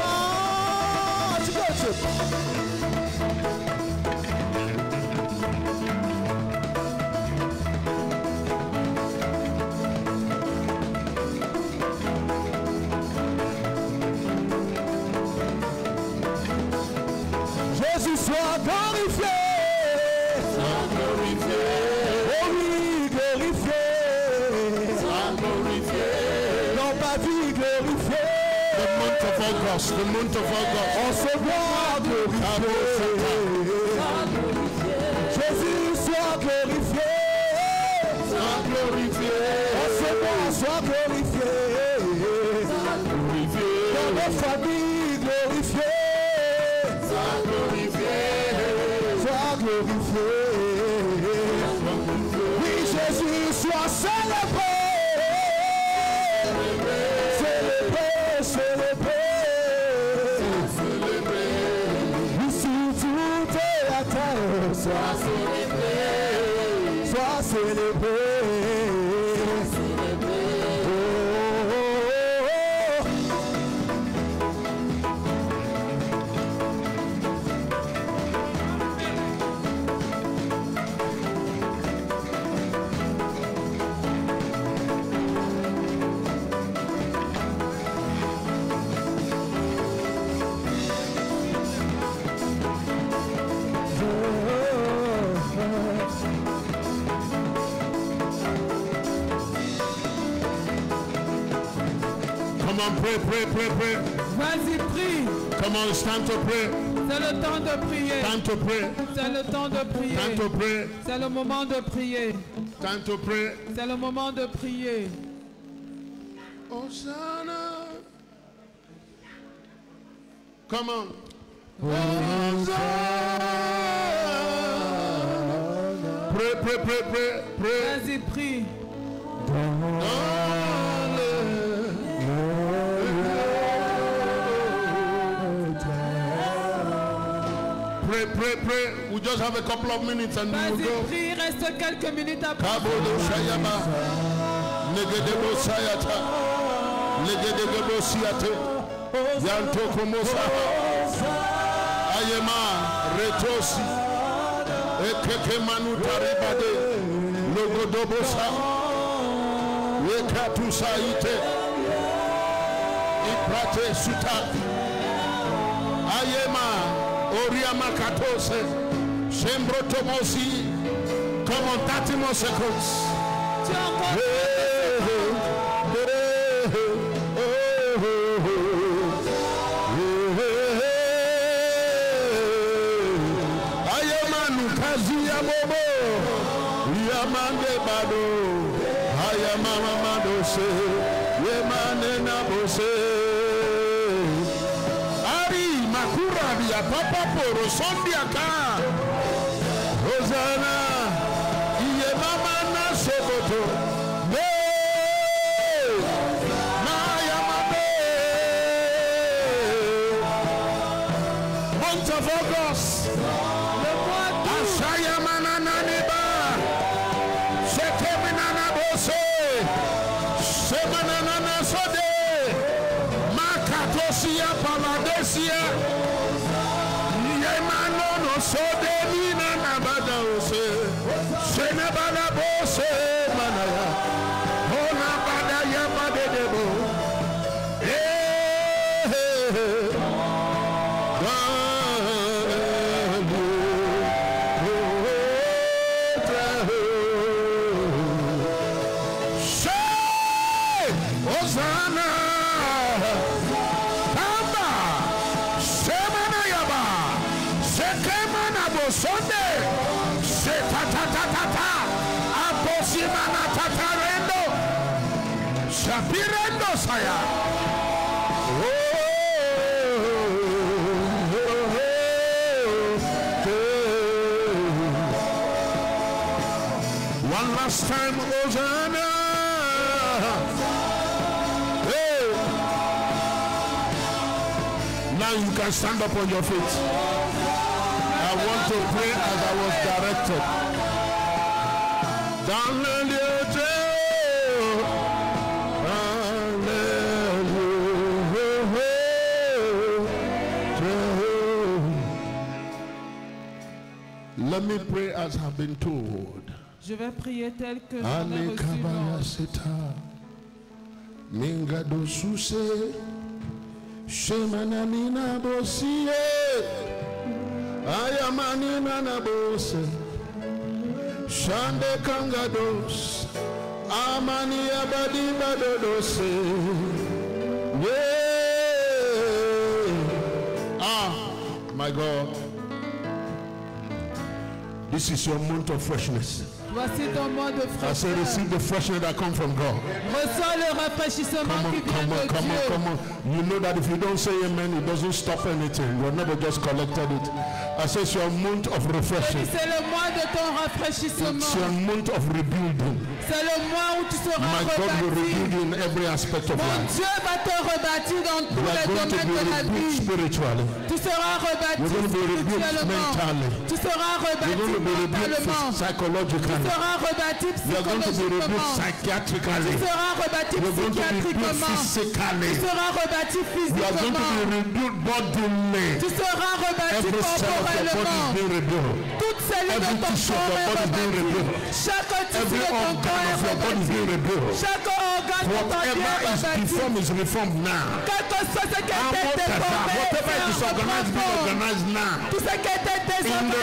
S3: Ah, tu peux. Jésus soit glorifié.
S1: Sois glorifié,
S3: Oh oui, glorifié.
S1: sois glorifié.
S3: Dans ma vie glorifié.
S1: The month of August, the month of August.
S3: On se voit glorifié. Jésus soit glorifié.
S1: Sois glorifié,
S3: On se voit, soit glorifié.
S1: glorifié,
S3: Dans nos familles glorifié.
S1: sois glorifié,
S3: Sois glorifié. Oui, Jésus soit célébré. Célébré, célébré. Oui, sur toute la terre, sois célébré. Sois célébré. Oh, oh, oh.
S1: Come on, pray, pray, pray, pray.
S2: Vas-y, prie.
S1: Come on, it's time to pray.
S2: C'est le temps de prier.
S1: Time to pray.
S2: C'est le temps de prier.
S1: Time to pray.
S2: C'est le moment de prier.
S1: Time to pray.
S2: C'est le moment de prier.
S1: Hosanna. Come on. Hosanna. Pray, pray, pray, pray, pray.
S2: Vas-y, prie.
S1: Pray, pray, pray. We just have a couple of minutes and we will
S2: Vas-y,
S1: go.
S2: prie. Reste quelques minutes après.
S1: Kabodo Shayama. Negedebo Sayata. Negedebo Siate. Yanto Komosa. Ayema Retosi. Ekeke Manu Taribade. Logodobosa. Ekatu Saite. Iprate Suta. Ayema Oriama Katose. Shembro Tomosi. Come on, 30 more seconds.
S2: Tu as encore
S1: Ayamanu Kazuya Momo. Yamande Bado. Ayamama Madose. Yemane Nabose. Ari Makura Bia Papa Poro Sondiaka. Hosanna. Yemama Nasoboto. Month of August.
S2: le mois d'août.
S1: Ashaya Manananiba. Shekeminana Bose. Shemanana Sode. Makatosia Paladesia. Yemanono Sode Nina Nabada Ose. Shenabana Bose Manaya. Hona Bada Yabade Debo. Hosanna, Kamba, Semana Yaba, Sekemana Bosonde, Setatatata, Aposimana Tatarendo, Shapirendo Saya. One last time, Hosanna. Now you can stand up on your feet. I want to pray as I was directed. Let me pray as I've been told.
S2: Je vais prier tel que j'en ai reçu l'ordre.
S1: Mingado Suse. Shemananina Bosie, Ayamanina Nabose, Shande Kangados, Amani Abadi Badodose. Yeah. Ah, my God. This is your month of freshness.
S2: Voici ton mois de
S1: I say,
S2: fraîcheur.
S1: receive the freshness that comes from God.
S2: Reçois le rafraîchissement qui vient de
S1: Come
S2: Dieu.
S1: on. You know that if you don't say amen, it doesn't stop anything. You're never just collected it. I say it's your month of refreshing.
S2: C'est le mois de ton rafraîchissement.
S1: It's your month of rebuilding.
S2: C'est le mois où tu seras
S1: My God will rebuild
S2: rebâti.
S1: you in every aspect of
S2: Mon
S1: life.
S2: Dieu va te rebâtir dans tous
S1: You are
S2: les
S1: going to
S2: domaines
S1: be
S2: de la
S1: rebuilt
S2: vie.
S1: spiritually.
S2: Tu seras rebâti
S1: You're going to be rebuilt
S2: spirituellement.
S1: mentally.
S2: Tu seras
S1: You're
S2: rebâti
S1: going to be rebuilt
S2: mentalement. Tu
S1: psychologically.
S2: seras rebâti
S1: You're going to be rebuilt
S2: psychologiquement.
S1: psychiatrically.
S2: Tu seras rebâti
S1: You're going to be rebuilt
S2: psychiatriquement.
S1: physically.
S2: Tu seras rebâti
S1: You are going to be
S2: physiquement.
S1: rebuilt bodily.
S2: Tu seras rebâti
S1: Every cell of your body is
S2: corporellement.
S1: being rebuilt.
S2: Toute cellule
S1: Every
S2: de ton
S1: tissue of
S2: corps
S1: your
S2: est
S1: body is being
S2: rebâtie.
S1: rebuilt.
S2: Chaque tissu
S1: Every
S2: de ton
S1: organ
S2: corps est
S1: of your body is
S2: rebâti.
S1: being rebuilt.
S2: Chaque organe de ton corps
S1: Whatever
S2: est
S1: is
S2: rebâti.
S1: deformed is reformed now.
S2: Quelque chose qui a été
S1: Whatever
S2: déformé
S1: is
S2: est
S1: disorganized be organized now.
S2: Tout ce qui était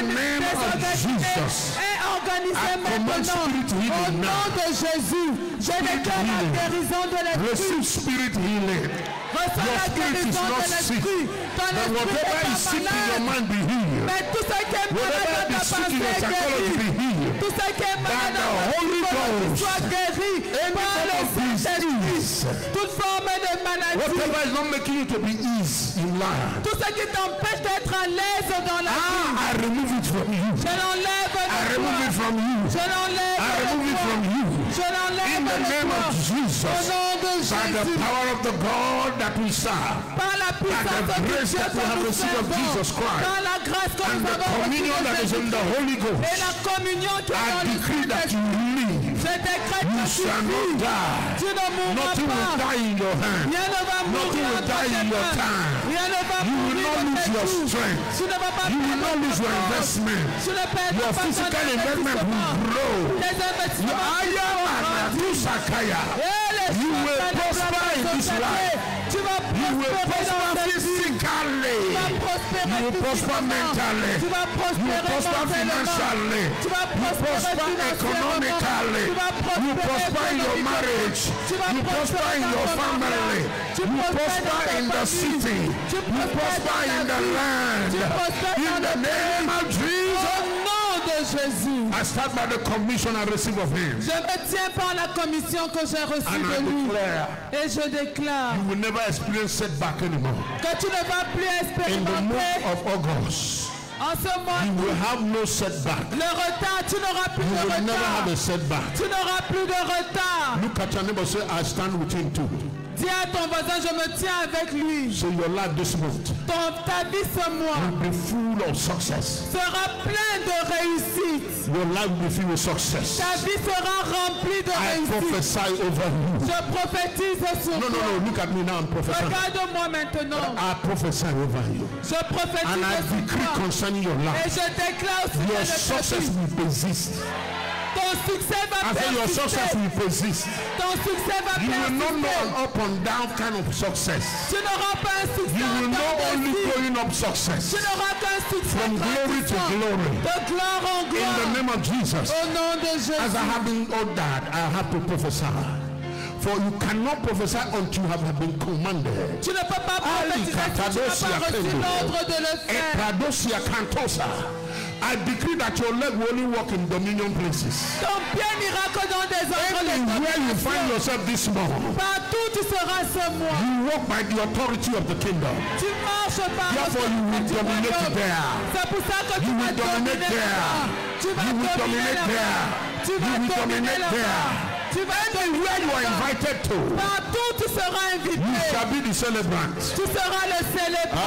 S1: name of Jesus.
S2: est organisé
S1: I command
S2: maintenant.
S1: spirit
S2: Au
S1: healing
S2: nom
S1: now.
S2: de Jésus, je déclare la
S1: healing.
S2: guérison de l'esprit.
S1: Receive spirit healing.
S2: Reçois
S1: Your
S2: la
S1: spirit is
S2: guérison
S1: not
S2: de
S1: sick.
S2: l'esprit. Ton
S1: But
S2: esprit
S1: whatever
S2: n'est
S1: is
S2: pas
S1: sick in your
S2: malade.
S1: mind be healed.
S2: Mais tout ce qui est malade
S1: Whatever
S2: dans ta
S1: is sick in
S2: pensée
S1: your
S2: est
S1: psychology be
S2: guéri.
S1: healed.
S2: Tout ce qui est malade
S1: the
S2: dans ta
S1: Holy
S2: psychologie
S1: Ghost,
S2: soit guéri par
S1: form
S2: le
S1: of
S2: Saint-Esprit.
S1: disease,
S2: Toute forme de maladie.
S1: whatever is not making you to be easy in life,
S2: Tout ce qui t'empêche d'être à l'aise dans la vie.
S1: I remove it from you.
S2: Je l'enlève
S1: I
S2: de
S1: remove
S2: toi.
S1: it from you.
S2: Je l'enlève
S1: I
S2: de
S1: remove it
S2: toi.
S1: from you.
S2: Je l'enlève
S1: In the
S2: de
S1: name
S2: toi.
S1: of
S2: Au
S1: Jesus,
S2: nom de
S1: by the
S2: Jésus.
S1: power of the God that we serve,
S2: Par la puissance
S1: the
S2: de
S1: grace
S2: Dieu
S1: that we
S2: que
S1: have
S2: nous
S1: received of
S2: servons.
S1: Jesus Christ,
S2: Par la grâce que
S1: and
S2: nous
S1: the
S2: avons reçue
S1: communion that is in the Holy
S2: et
S1: Ghost,
S2: la communion qui est
S1: I
S2: dans le
S1: decree that you
S2: Saint-Esprit.
S1: live.
S2: Je décrète
S1: You
S2: que tu
S1: shall not
S2: vis.
S1: die.
S2: Tu ne mourras
S1: Nothing will
S2: pas.
S1: die in your hand.
S2: Rien ne va
S1: Nothing
S2: mourir
S1: will
S2: dans
S1: die
S2: tes
S1: in your
S2: mains.
S1: time.
S2: Rien ne va
S1: You will
S2: mourir
S1: not
S2: dans
S1: lose
S2: tes
S1: your
S2: jours.
S1: strength.
S2: Tu ne vas pas
S1: You will
S2: perdre
S1: not lose your
S2: ta force.
S1: investment.
S2: Tu ne perdras
S1: Your
S2: pas ton
S1: physical investment
S2: investissement.
S1: will grow.
S2: Tes investissements
S1: You will prosper in this life.
S2: Tu vas
S1: You will
S2: prospérer dans
S1: prosper
S2: cette vie.
S1: physically.
S2: Tu vas prospérer
S1: You will prosper
S2: physiquement.
S1: mentally.
S2: Tu vas
S1: You will
S2: prospérer
S1: prosper
S2: mentalement.
S1: financially.
S2: Tu vas
S1: You
S2: prospérer
S1: prosper
S2: financièrement.
S1: economically.
S2: Tu vas
S1: You
S2: prospérer
S1: prosper in your
S2: économiquement.
S1: marriage.
S2: Tu vas
S1: You prosper
S2: prospérer
S1: in
S2: dans
S1: your
S2: ton
S1: family.
S2: mariage. Tu
S1: You
S2: prospères dans
S1: prosper
S2: ta
S1: in the
S2: famille.
S1: city.
S2: Tu
S1: You prosper
S2: prospères
S1: in
S2: dans
S1: the
S2: ta vie.
S1: land.
S2: Tu prospères
S1: In
S2: dans
S1: the
S2: le
S1: name of Jesus.
S2: Au nom de Jésus.
S1: I start by the commission I receive of him.
S2: Je me tiens par la commission que j'ai reçue
S1: And I
S2: de lui.
S1: declare
S2: Et je déclare
S1: you will never experience setback anymore.
S2: que tu ne vas plus
S1: In the month
S2: expérimenter
S1: of August,
S2: en ce
S1: you
S2: mois
S1: will have no setback.
S2: le retard. Tu n'auras plus
S1: You
S2: de
S1: will never have
S2: retard.
S1: a setback.
S2: Tu n'auras plus de retard.
S1: Look at your neighbor, say, I stand with him too.
S2: Dis à ton voisin, je me tiens avec lui.
S1: So your life this month
S2: Ta vie ce mois
S1: will be full of success.
S2: sera pleine de réussite.
S1: Your life will be filled with success.
S2: Ta vie sera remplie de
S1: I
S2: réussite.
S1: prophesy over you.
S2: Je prophétise sur
S1: No,
S2: toi.
S1: look at me now, I'm prophesying.
S2: Regarde-moi maintenant.
S1: I prophesy over you.
S2: Je
S1: And I
S2: prophétise sur
S1: decree
S2: toi.
S1: concerning your
S2: Et
S1: life.
S2: je déclare au sujet
S1: Your
S2: de ta
S1: success
S2: vie.
S1: will persist.
S2: Ton succès va
S1: I say your success
S2: persister.
S1: will persist.
S2: Ton succès va
S1: You will not know
S2: persister.
S1: an up and down kind of success.
S2: Tu n'auras pas un succès
S1: You will
S2: en
S1: know only
S2: temps
S1: going up success.
S2: Tu n'auras qu'un succès
S1: From glory to
S2: grandissant.
S1: glory.
S2: De gloire en
S1: In the
S2: gloire.
S1: name of Jesus.
S2: Au nom de Jésus.
S1: As I have been ordered, I have to prophesy. For you cannot prophesy until you have been commanded.
S2: Tu ne peux pas prophétiser si tu n'as pas reçu l'ordre de le faire.
S1: Ekradosia cantosa. I decree that your leg will only walk in dominion places.
S2: Ton pied n'ira que dans des endroits de
S1: Anywhere you find
S2: domination.
S1: yourself this morning,
S2: Partout tu seras ce mois.
S1: you walk by the authority of the kingdom.
S2: Tu marches par
S1: Therefore you will
S2: du
S1: dominate
S2: royaume.
S1: there.
S2: C'est pour ça que tu
S1: You
S2: vas
S1: will dominate
S2: dominer
S1: there.
S2: là-bas. Tu vas
S1: You will
S2: dominer
S1: dominate
S2: là-bas.
S1: there.
S2: Tu
S1: You
S2: vas
S1: will
S2: dominer
S1: dominate
S2: là-bas.
S1: there.
S2: Tu vas
S1: Anywhere you are invited to,
S2: Partout tu seras
S1: you
S2: invité.
S1: shall be the celebrant.
S2: Tu seras le célébrant.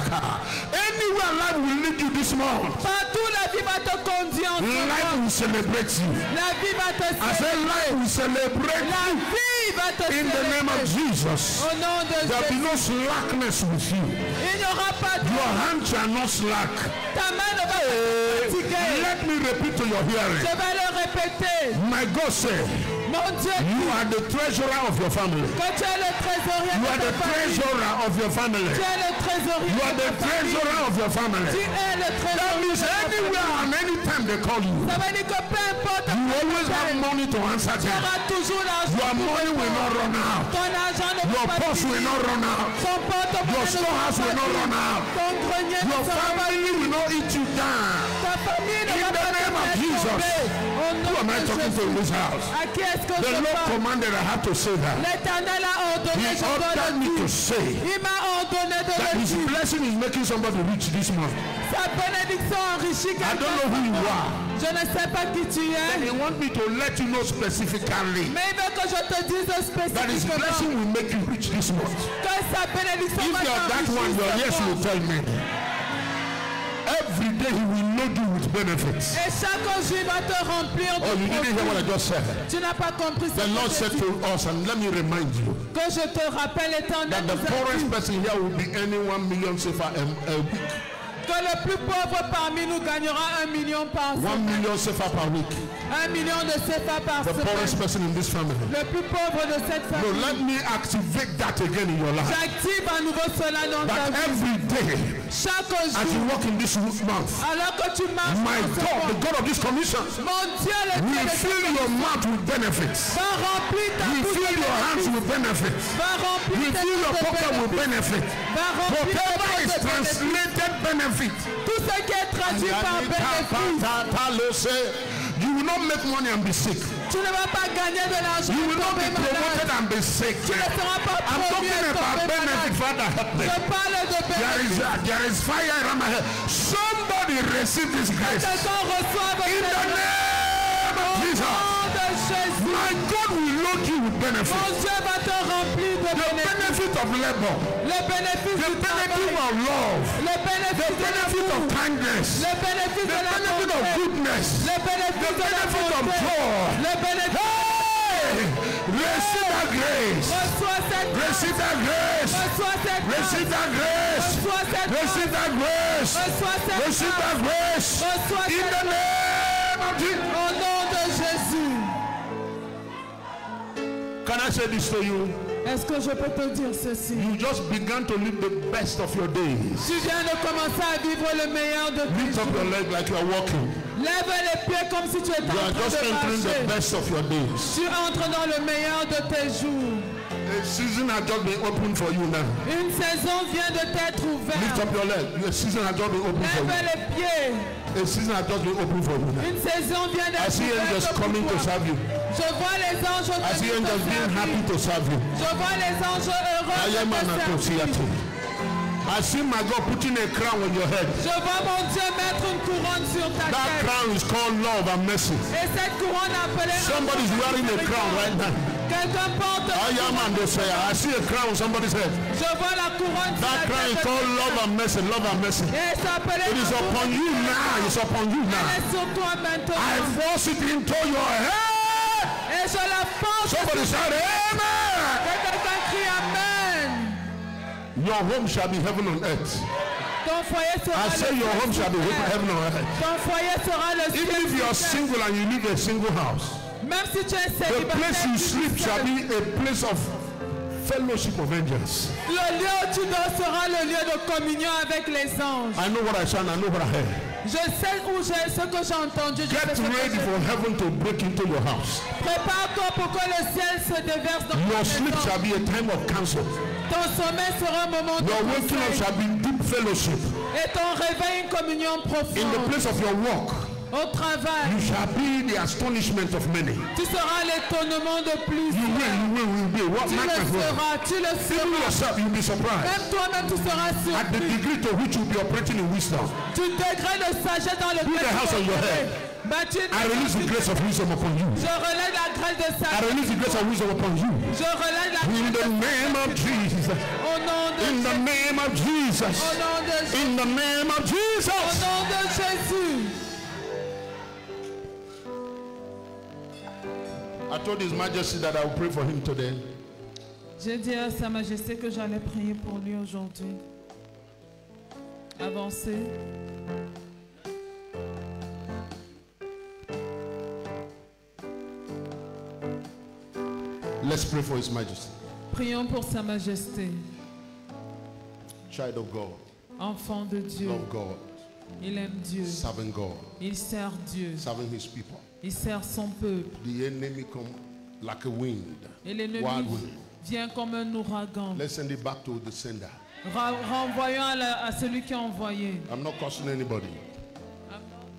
S1: Anywhere life will lead you this month,
S2: Partout la vie va te conduire en ce
S1: life
S2: mois.
S1: will celebrate you.
S2: La vie va te
S1: I said
S2: célébrer.
S1: life will celebrate
S2: La
S1: you
S2: vie va te
S1: in the name of
S2: célébrer.
S1: Jesus.
S2: Au nom de
S1: There will be
S2: Jésus.
S1: no slackness with you.
S2: Il n'y aura pas de...
S1: Your hand shall not slack.
S2: Ta main ne va pas te fatiguer.
S1: Let me repeat to your hearing.
S2: Je vais le répéter.
S1: My God said,
S2: Mon Dieu,
S1: you are the treasurer of your family.
S2: que tu es le trésorier
S1: You are
S2: de
S1: the
S2: ta famille.
S1: treasurer of your family.
S2: Tu es le trésorier
S1: You are
S2: de
S1: the
S2: ta famille.
S1: treasurer of your
S2: Tu
S1: family.
S2: es le
S1: That
S2: trésorier
S1: means
S2: de ta
S1: anywhere
S2: famille.
S1: and anytime they call you,
S2: Ça veut dire que peu importe
S1: you always have money to answer
S2: tu
S1: them.
S2: auras toujours l'argent.
S1: Your money will not run out.
S2: Ton argent ne
S1: Your
S2: va pas
S1: purse will
S2: finir.
S1: not run out.
S2: Ton porte-monnaie
S1: Your
S2: ne
S1: storehouse
S2: va
S1: will
S2: pas
S1: not
S2: finir.
S1: run out.
S2: Ton grenier ne
S1: Your
S2: sera pas
S1: family will not eat you down.
S2: Ta famille ne
S1: In
S2: va
S1: the
S2: pas te
S1: name of
S2: laisser
S1: Jesus.
S2: tomber. Au
S1: Who
S2: nom
S1: am I
S2: de
S1: talking to in
S2: Jésus.
S1: this house?
S2: À qui est-ce que
S1: The
S2: je
S1: Lord
S2: parle?
S1: commanded I have to say that.
S2: L'Éternel a ordonné,
S1: He
S2: je dois
S1: ordered
S2: le
S1: me to
S2: dire.
S1: say
S2: Il m'a ordonné de
S1: that
S2: le
S1: his
S2: dire.
S1: blessing is making somebody rich this month.
S2: Sa bénédiction enrichit
S1: I don't know
S2: quelqu'un.
S1: who you are.
S2: Je ne sais pas qui tu
S1: And
S2: es,
S1: he wants me to let you know specifically
S2: mais il veut que je te dise
S1: that his
S2: spécifiquement
S1: blessing will make you rich this month.
S2: que sa bénédiction
S1: If
S2: va
S1: you're that one, your
S2: t'enrichir
S1: yes
S2: ce
S1: will
S2: mois.
S1: tell me. Every day he will load you with benefits.
S2: Et chaque jour, il va te remplir
S1: Oh, you
S2: de
S1: didn't hear what I
S2: profit.
S1: just said.
S2: Tu n'as pas compris ce
S1: The Lord
S2: que
S1: said
S2: j'ai dit.
S1: to us, and let me remind you,
S2: Que je te rappelle,
S1: that
S2: l'Éternel
S1: the
S2: nous a
S1: poorest
S2: dit
S1: person here will be earning 1 million safer a week.
S2: Que le plus pauvre parmi nous gagnera 1 million par
S1: 1
S2: semaine.
S1: million CFA per week.
S2: 1 million de CFA par
S1: The poorest
S2: semaine.
S1: person in this family.
S2: Le plus pauvre de cette
S1: No,
S2: famille.
S1: let me activate that again in your life.
S2: J'active à nouveau cela dans ta
S1: That
S2: vie.
S1: every day,
S2: Chaque
S1: as you
S2: jour,
S1: walk in this month,
S2: alors que tu marches
S1: my
S2: dans ce
S1: God, the
S2: mois,
S1: God of this commission,
S2: mon Dieu, le Dieu
S1: will
S2: de
S1: fill
S2: cette
S1: your mouth with benefits.
S2: va remplir ta
S1: Will
S2: bouche de
S1: fill your hands
S2: bénéfices.
S1: with benefits.
S2: Va remplir
S1: Will
S2: tes
S1: fill your
S2: mains de
S1: pocket with
S2: bénéfices.
S1: benefits.
S2: Va remplir tes
S1: Whatever
S2: mains
S1: is
S2: de bénéfices.
S1: translated benefit.
S2: Tout ce qui est traduit par bénéfice.
S1: You will not make money and be sick.
S2: Tu ne vas pas gagner de l'argent
S1: You
S2: et
S1: will not be
S2: tomber
S1: promoted
S2: malade.
S1: and be sick.
S2: Tu ne seras pas
S1: I'm
S2: promu
S1: talking
S2: et
S1: about
S2: tomber
S1: benefit.
S2: malade.
S1: Father, help me.
S2: Je parle de bénéfice.
S1: There is fire around my head. Somebody receive this grace.
S2: Quelqu'un reçoive
S1: In the
S2: cette
S1: name of
S2: au
S1: Jesus.
S2: nom de Jésus.
S1: My God will load you with
S2: Mon
S1: benefit.
S2: Dieu va te remplir de
S1: The
S2: bénéfices.
S1: benefit of labor.
S2: Le bénéfice
S1: The
S2: du
S1: benefit
S2: travail.
S1: of love.
S2: Le
S1: The
S2: bénéfice de
S1: benefit of
S2: l'amour.
S1: kindness.
S2: Le bénéfice
S1: The
S2: de la
S1: benefit of
S2: bonté.
S1: goodness.
S2: Le bénéfice
S1: The
S2: de la
S1: benefit of
S2: bonté.
S1: joy.
S2: Le bénéfice.
S1: Hey! Receive that grace.
S2: Reçois cette grâce.
S1: Receive that grace.
S2: Reçois cette grâce.
S1: Receive that grace.
S2: Reçois cette grâce.
S1: Receive that grace.
S2: Reçois cette
S1: Receive
S2: grâce.
S1: that grace.
S2: Reçois
S1: In
S2: cette
S1: the name of Jesus.
S2: Au nom de Jésus.
S1: Can I say this to you?
S2: Est-ce que je peux te dire ceci?
S1: You just began to live the best of your days.
S2: Tu viens de commencer à vivre le meilleur de tes
S1: Lift up
S2: jours.
S1: your leg like you are walking.
S2: Lève les pieds comme si tu étais
S1: You
S2: en
S1: are
S2: train
S1: just
S2: de
S1: entering the
S2: marcher.
S1: best of your days.
S2: Tu entres dans le meilleur de tes jours.
S1: A season has just been opened for you now.
S2: Une saison vient de t'être
S1: Lift
S2: ouverte.
S1: up your leg. A season has just been opened for
S2: Lève
S1: you.
S2: les pieds.
S1: A season has just been opened for you now.
S2: Une saison vient
S1: I
S2: d'être
S1: see angels
S2: ouverte
S1: coming to
S2: pour toi.
S1: serve you.
S2: Je vois les anges
S1: I see
S2: venir te
S1: angels being happy
S2: servir.
S1: to serve you.
S2: Je vois les anges heureux
S1: I am an
S2: de te
S1: associate.
S2: servir.
S1: I see my God putting a crown on your head.
S2: Je vois mon Dieu mettre une couronne sur ta
S1: That
S2: tête.
S1: crown is called love and mercy.
S2: Et cette couronne appelée...
S1: Somebody's wearing a crown right now.
S2: Quelqu'un porte
S1: I
S2: une
S1: am
S2: couronne.
S1: an associate. I see a crown on somebody's head.
S2: Je vois la couronne sur
S1: That
S2: la
S1: crown is
S2: tête de
S1: called
S2: quelqu'un.
S1: love and mercy. Love and mercy.
S2: Et elle s'appelait
S1: It is
S2: la
S1: upon
S2: couronne.
S1: you now. It's upon you
S2: Elle
S1: now.
S2: est sur toi maintenant.
S1: I force it into your head.
S2: Et je la force.
S1: Somebody shout amen.
S2: Et quelqu'un crie Amen.
S1: Your home shall be heaven on earth.
S2: Ton foyer sera
S1: I say
S2: le
S1: your
S2: ciel
S1: home
S2: sur
S1: shall be
S2: terre.
S1: heaven on earth.
S2: Ton foyer sera le ciel
S1: Even if you
S2: sur
S1: are
S2: terre.
S1: single and you live in a single house,
S2: Même si tu es
S1: the
S2: célibataire,
S1: place you
S2: tu
S1: sleep
S2: vis
S1: shall
S2: seul.
S1: be a place of fellowship of angels.
S2: Le lieu où tu dors sera le lieu de communion avec les anges.
S1: I know what I sound, I know what I heard.
S2: Je sais où j'ai ce que j'ai entendu. Je sais
S1: Get
S2: ce que
S1: ready
S2: j'ai-
S1: for heaven to break into your house.
S2: Prépare-toi pour que le ciel se déverse dans
S1: Your
S2: ton
S1: sleep
S2: maison.
S1: shall be a time of counsel.
S2: Ton sommeil sera un moment de
S1: Your waking up
S2: conseil.
S1: shall be deep fellowship.
S2: Et ton réveil une communion
S1: In the
S2: profonde.
S1: place of your work,
S2: Au travail,
S1: you shall be the astonishment of many.
S2: tu seras l'étonnement de
S1: You
S2: plusieurs.
S1: will. What
S2: Tu
S1: mark
S2: le
S1: my word?
S2: seras, tu le
S1: Even
S2: seras.
S1: yourself, you'll be surprised
S2: Même toi-même, tu seras
S1: at the
S2: surpris
S1: degree to which you'll be operating in wisdom.
S2: du degré de sagesse dans lequel
S1: the house
S2: tu
S1: on your
S2: vas
S1: head.
S2: opérer. Bâtis une
S1: I release the
S2: maison.
S1: grace of wisdom upon you.
S2: Je relève la grâce de
S1: I
S2: sagesse.
S1: release the grace of wisdom upon you.
S2: Je relève la
S1: In
S2: grâce
S1: the name of Jesus.
S2: au nom de
S1: In the
S2: Jésus.
S1: name of Jesus.
S2: Au nom de Jésus.
S1: In the name of
S2: Au
S1: Jesus.
S2: nom de Jésus.
S1: I told His Majesty that I will pray for him today.
S2: J'ai dit à Sa Majesté que j'allais prier pour lui aujourd'hui. Avancez.
S1: Let's pray for His Majesty.
S2: Prions pour Sa Majesté.
S1: Child of God,
S2: Enfant de Dieu.
S1: love God,
S2: Il aime Dieu.
S1: serving God,
S2: Il sert Dieu.
S1: serving His people.
S2: Il sert son peuple.
S1: The enemy come like a wind,
S2: Et l'ennemi
S1: wild wind.
S2: vient comme un ouragan.
S1: Let's send it back to the sender.
S2: Renvoyons à celui qui a envoyé.
S1: I'm not cursing anybody.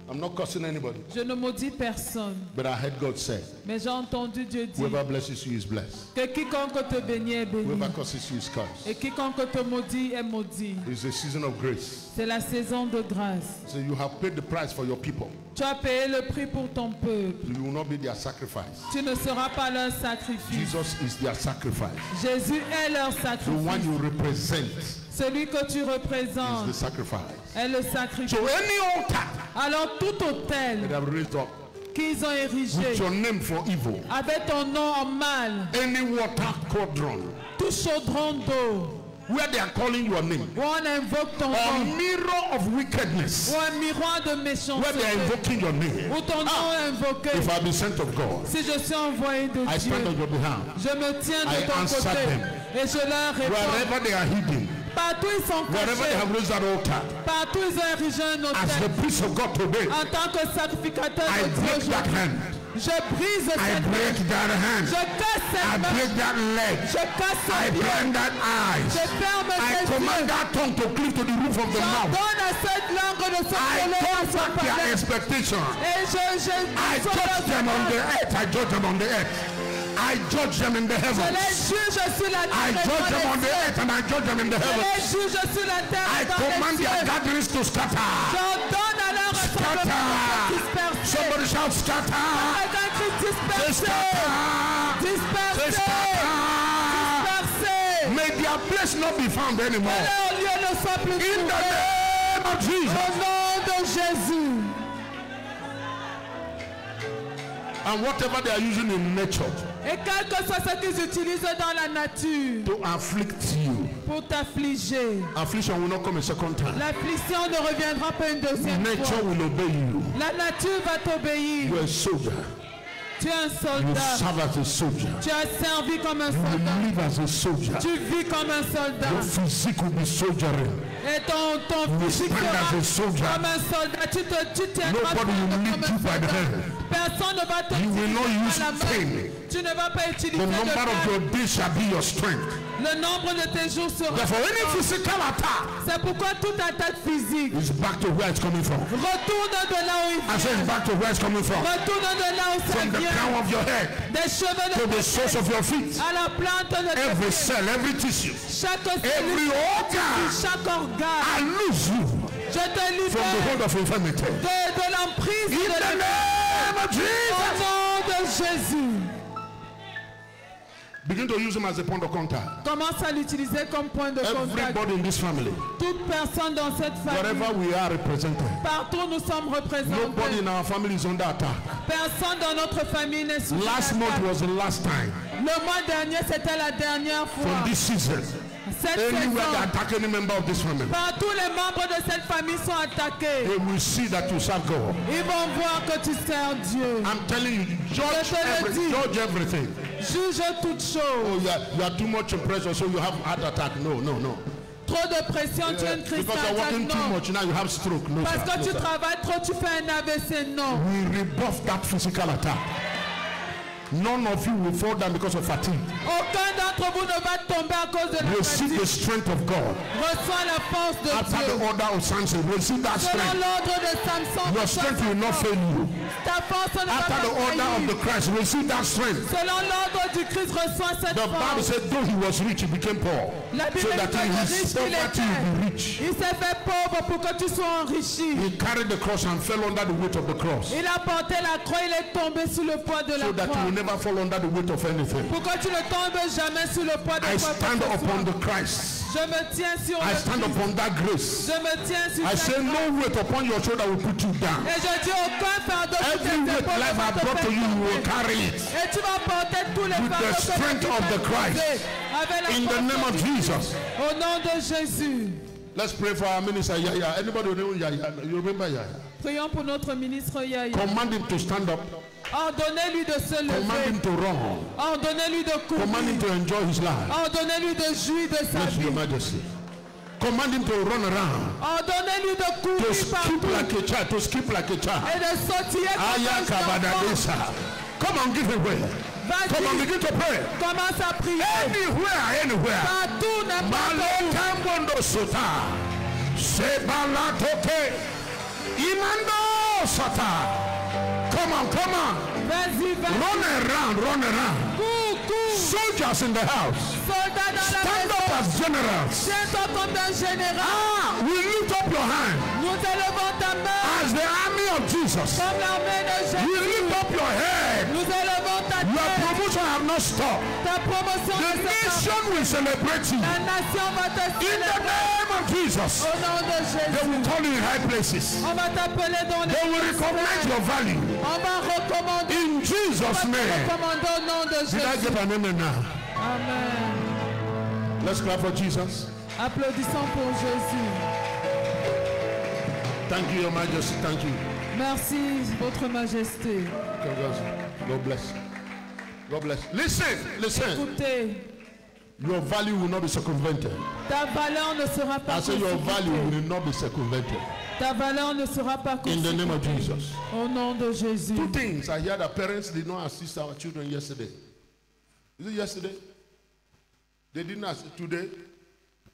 S1: I'm not cursing anybody.
S2: Je ne maudis personne.
S1: But I heard God say,
S2: Mais j'ai entendu Dieu dire
S1: whoever blesses you is blessed.
S2: que quiconque te bénit est béni.
S1: Whoever curses you is cursed.
S2: Et quiconque te maudit est maudit.
S1: It's a season of grace.
S2: C'est la saison de grâce.
S1: So you have paid the price for your people.
S2: Tu as payé le prix pour ton peuple.
S1: You will not be their sacrifice.
S2: Tu ne seras pas leur sacrifice.
S1: Jesus is their sacrifice.
S2: Jésus est leur
S1: The one
S2: sacrifice.
S1: you represent
S2: Celui que tu
S1: is the
S2: représentes
S1: sacrifice.
S2: est le sacrifice.
S1: So any altar
S2: Alors tout
S1: that
S2: autel
S1: have raised up
S2: qu'ils ont érigé
S1: with your name for evil,
S2: avec ton nom en mal,
S1: any water cauldron
S2: tout chaudron d'eau
S1: where they are calling your name,
S2: où on invoque ton
S1: or
S2: nom,
S1: mirror of wickedness,
S2: ou un miroir de
S1: where they are
S2: méchanceté,
S1: invoking your name.
S2: où ton nom est invoqué.
S1: If I be sent of God,
S2: Si je suis envoyé de
S1: I
S2: Dieu,
S1: stand on your behalf.
S2: je me tiens
S1: I
S2: de ton
S1: answer
S2: côté
S1: them.
S2: et je leur réponds.
S1: Wherever they are hidden,
S2: Partout ils sont
S1: wherever they
S2: cachés,
S1: have raised that altar,
S2: partout ils ont érigé un
S1: as the
S2: autel.
S1: priest of God today,
S2: En tant que sacrificateur
S1: I
S2: de Dieu,
S1: break that hand.
S2: je brise
S1: I
S2: cette main.
S1: break that hand.
S2: Je casse
S1: I
S2: cette main.
S1: break that leg.
S2: Je casse
S1: I
S2: cette pied.
S1: blind that eyes.
S2: Je ferme
S1: I
S2: ses
S1: command
S2: yeux.
S1: that tongue to cleave to the roof of the mouth.
S2: J'ordonne à cette langue de se
S1: I
S2: coller à
S1: turn
S2: son
S1: back their
S2: palais.
S1: expectation.
S2: Et je
S1: I judge them on the earth. I judge them on the earth. I judge them in the
S2: Je les
S1: heavens.
S2: juge sur la
S1: I
S2: terre.
S1: judge them on the earth and I judge them in the
S2: Je les
S1: heavens.
S2: juge sur la terre.
S1: I
S2: et dans
S1: command
S2: les
S1: their
S2: cieux.
S1: gatherings to scatter.
S2: J'ordonne à leur rassemblement de se disperser.
S1: Somebody shout scatter.
S2: Avec un cri
S1: They
S2: dispersé.
S1: scatter. They
S2: Dispersé.
S1: scatter.
S2: Dispersé.
S1: May their place not be found anymore.
S2: Leur lieu ne soit plus
S1: In the
S2: trouvé.
S1: name of Jesus.
S2: Au nom de Jésus.
S1: And whatever they are using in nature
S2: Et quel que soit ce qu'ils utilisent dans la nature
S1: to afflict you,
S2: pour t'affliger,
S1: affliction will not come a second time.
S2: l'affliction ne reviendra pas une deuxième
S1: Nature
S2: fois.
S1: will obey you.
S2: La nature va t'obéir.
S1: You are a soldier.
S2: Tu es un
S1: You
S2: soldat.
S1: serve as a soldier.
S2: Tu as servi comme un
S1: You
S2: soldat.
S1: live as a soldier.
S2: Tu vis comme un soldat.
S1: Your physique will be soldiering.
S2: Et ton
S1: You
S2: physique
S1: stand
S2: sera
S1: as a soldier.
S2: comme un soldat. Tu tiendras
S1: Nobody will
S2: ferme
S1: lead
S2: comme
S1: you
S2: un
S1: by the
S2: soldat.
S1: hand.
S2: Personne ne va te
S1: You will not
S2: tirer
S1: use
S2: par la main.
S1: pain.
S2: Tu ne vas pas utiliser
S1: The
S2: de
S1: number of
S2: peine.
S1: your days shall be your strength.
S2: Le nombre de tes jours sera.
S1: Therefore, any physical attack
S2: C'est pourquoi toute attaque physique
S1: is back to where it's coming from.
S2: retourne de là où il
S1: I say
S2: vient.
S1: it's back to where it's coming from.
S2: Retourne de là où ça
S1: From the
S2: vient.
S1: crown of your head
S2: Des cheveux
S1: to
S2: de
S1: the
S2: ta
S1: soles
S2: tête
S1: of your feet.
S2: à la plante de tes
S1: Every
S2: pieds.
S1: cell, every tissue,
S2: Chaque
S1: every
S2: cellule,
S1: organ,
S2: chaque organe.
S1: I lose you
S2: Je te
S1: from the
S2: libère
S1: hold of infirmity.
S2: de l'emprise
S1: In
S2: de
S1: the name of
S2: Au
S1: Jesus.
S2: nom de Jésus.
S1: Begin to use him as a point of contact.
S2: Commence à l'utiliser comme point de contact.
S1: Everybody in this family,
S2: Toute personne dans cette
S1: wherever
S2: famille,
S1: we are represented,
S2: partout où nous sommes
S1: nobody
S2: représentés.
S1: in our family is under attack.
S2: Personne dans notre famille n'est sous
S1: Last month
S2: attaque.
S1: was the last time
S2: Le mois dernier, c'était la dernière fois.
S1: from this season.
S2: Cette
S1: Anywhere they
S2: saison,
S1: attack any member of this family,
S2: partout les membres de cette famille sont attaqués.
S1: they will see that you serve God.
S2: Ils vont voir que tu sers Dieu.
S1: I'm telling you, judge,
S2: Je te le dis.
S1: judge everything.
S2: Juge toutes choses.
S1: Oh, you are too much pressure, so you have heart attack. No, no, no.
S2: Trop de pression, tu as une crise
S1: Because you're working
S2: cardiaque.
S1: too
S2: Non.
S1: much, now you have stroke. No,
S2: Parce
S1: sir,
S2: que
S1: no,
S2: tu
S1: sir.
S2: travailles trop, tu fais un AVC. Non.
S1: We rebuff that physical attack. None of you will fall down because of fatigue.
S2: Aucun d'entre vous ne va tomber à cause de la
S1: Receive
S2: fatigue.
S1: the strength of God.
S2: Reçois la force de
S1: After the
S2: Dieu.
S1: order of Samson, receive that
S2: Selon
S1: strength.
S2: l'ordre de Samson,
S1: Your
S2: reçois
S1: strength
S2: ta
S1: will not
S2: force.
S1: fail you.
S2: Ta force ne va
S1: After
S2: pas
S1: the order of
S2: faillir.
S1: the Christ, receive that strength.
S2: Selon l'ordre du Christ, reçois cette
S1: The Bible
S2: force.
S1: said, though he was rich, he became poor.
S2: La
S1: So
S2: Bible
S1: that
S2: dit que
S1: in
S2: le
S1: his
S2: riche qu'il
S1: poverty he will be
S2: était,
S1: rich.
S2: il s'est fait pauvre pour que tu sois enrichi.
S1: He carried the cross and fell under the weight of the cross.
S2: Il a porté la croix, il est tombé sous le poids de la
S1: So that he
S2: croix.
S1: will never fall under the weight of anything.
S2: Pour que tu ne tombes jamais sous le poids de
S1: I
S2: quoi
S1: stand
S2: que ce
S1: upon
S2: soit.
S1: the Christ.
S2: Je me tiens sur
S1: I
S2: le
S1: stand
S2: Christ.
S1: upon that grace.
S2: Je me tiens sur
S1: I
S2: cette
S1: say
S2: croix.
S1: no weight upon your shoulder will put you down.
S2: Et je dis aucun fardeau sur
S1: Every
S2: tes
S1: weight
S2: épaules
S1: life
S2: ne va
S1: has
S2: te
S1: brought to
S2: faire
S1: you, you will
S2: tomber.
S1: carry it.
S2: Et tu vas porter tous les
S1: With the
S2: fardeaux que
S1: strength
S2: tu
S1: of
S2: vas
S1: the Christ.
S2: porter. Avec la
S1: In the
S2: force
S1: name of
S2: du Christ.
S1: Jesus.
S2: Au nom de Jésus.
S1: Let's pray for our minister Yaya. Anybody know Yaya? You remember Yaya?
S2: Prions pour notre ministre Yaya.
S1: Command him to stand up.
S2: Ordonnez-lui de se
S1: Command
S2: lever.
S1: him to run.
S2: Ordonnez-lui de
S1: Command him
S2: courir.
S1: to enjoy his life.
S2: Ordonnez-lui de jouir de sa
S1: Yes,
S2: vie.
S1: Your Majesty. Command him to run around.
S2: Ordonnez-lui de
S1: To
S2: courir
S1: skip
S2: partout
S1: like a child. To skip like a child.
S2: et de sautiller comme
S1: Aya
S2: un enfant.
S1: kabadadesa. Come on, give away. Come on,
S2: Vas-y,
S1: begin to pray.
S2: commence à prier.
S1: Anywhere.
S2: Partout, n'importe où.
S1: Malotambondo sota. Sebalatoke. Imando sata. Come on.
S2: Vas-y,
S1: Run around.
S2: cours.
S1: Soldiers in the house.
S2: Soldat dans la
S1: Stand up
S2: maison.
S1: as generals.
S2: Tiens-toi comme un général.
S1: We lift up your hand
S2: Nous élevons ta main
S1: as the army of Jesus.
S2: comme l'armée de
S1: We
S2: Jésus.
S1: lift up your head.
S2: Nous élevons ta
S1: Your
S2: tête.
S1: promotion have not stopped.
S2: Ta promotion
S1: The
S2: ne s'est
S1: nation will celebrate you.
S2: pas. La nation va te
S1: In the
S2: célébrer.
S1: name of Jesus.
S2: Au nom de
S1: They
S2: Jésus.
S1: will call you in high places.
S2: On va t'appeler dans les
S1: They will recognize your value.
S2: On va recommander.
S1: In Jesus'
S2: On va te
S1: name.
S2: recommander au nom de
S1: Did I
S2: Jésus.
S1: get an amen now?
S2: Amen.
S1: Let's clap for Jesus.
S2: Applaudissons pour Jésus.
S1: Thank you, Your Majesty. Thank you.
S2: Merci, Votre Majesté.
S1: God bless. God bless. Listen, listen.
S2: Écoutez,
S1: Your value will not be circumvented.
S2: ta valeur ne sera pas
S1: I say your value
S2: consultée.
S1: will not be circumvented.
S2: Ta valeur ne sera pas
S1: In the name of
S2: consultée.
S1: Jesus.
S2: Au nom de Jésus.
S1: Two things. I hear that parents did not assist our children yesterday. Is it yesterday? They didn't assist. Today?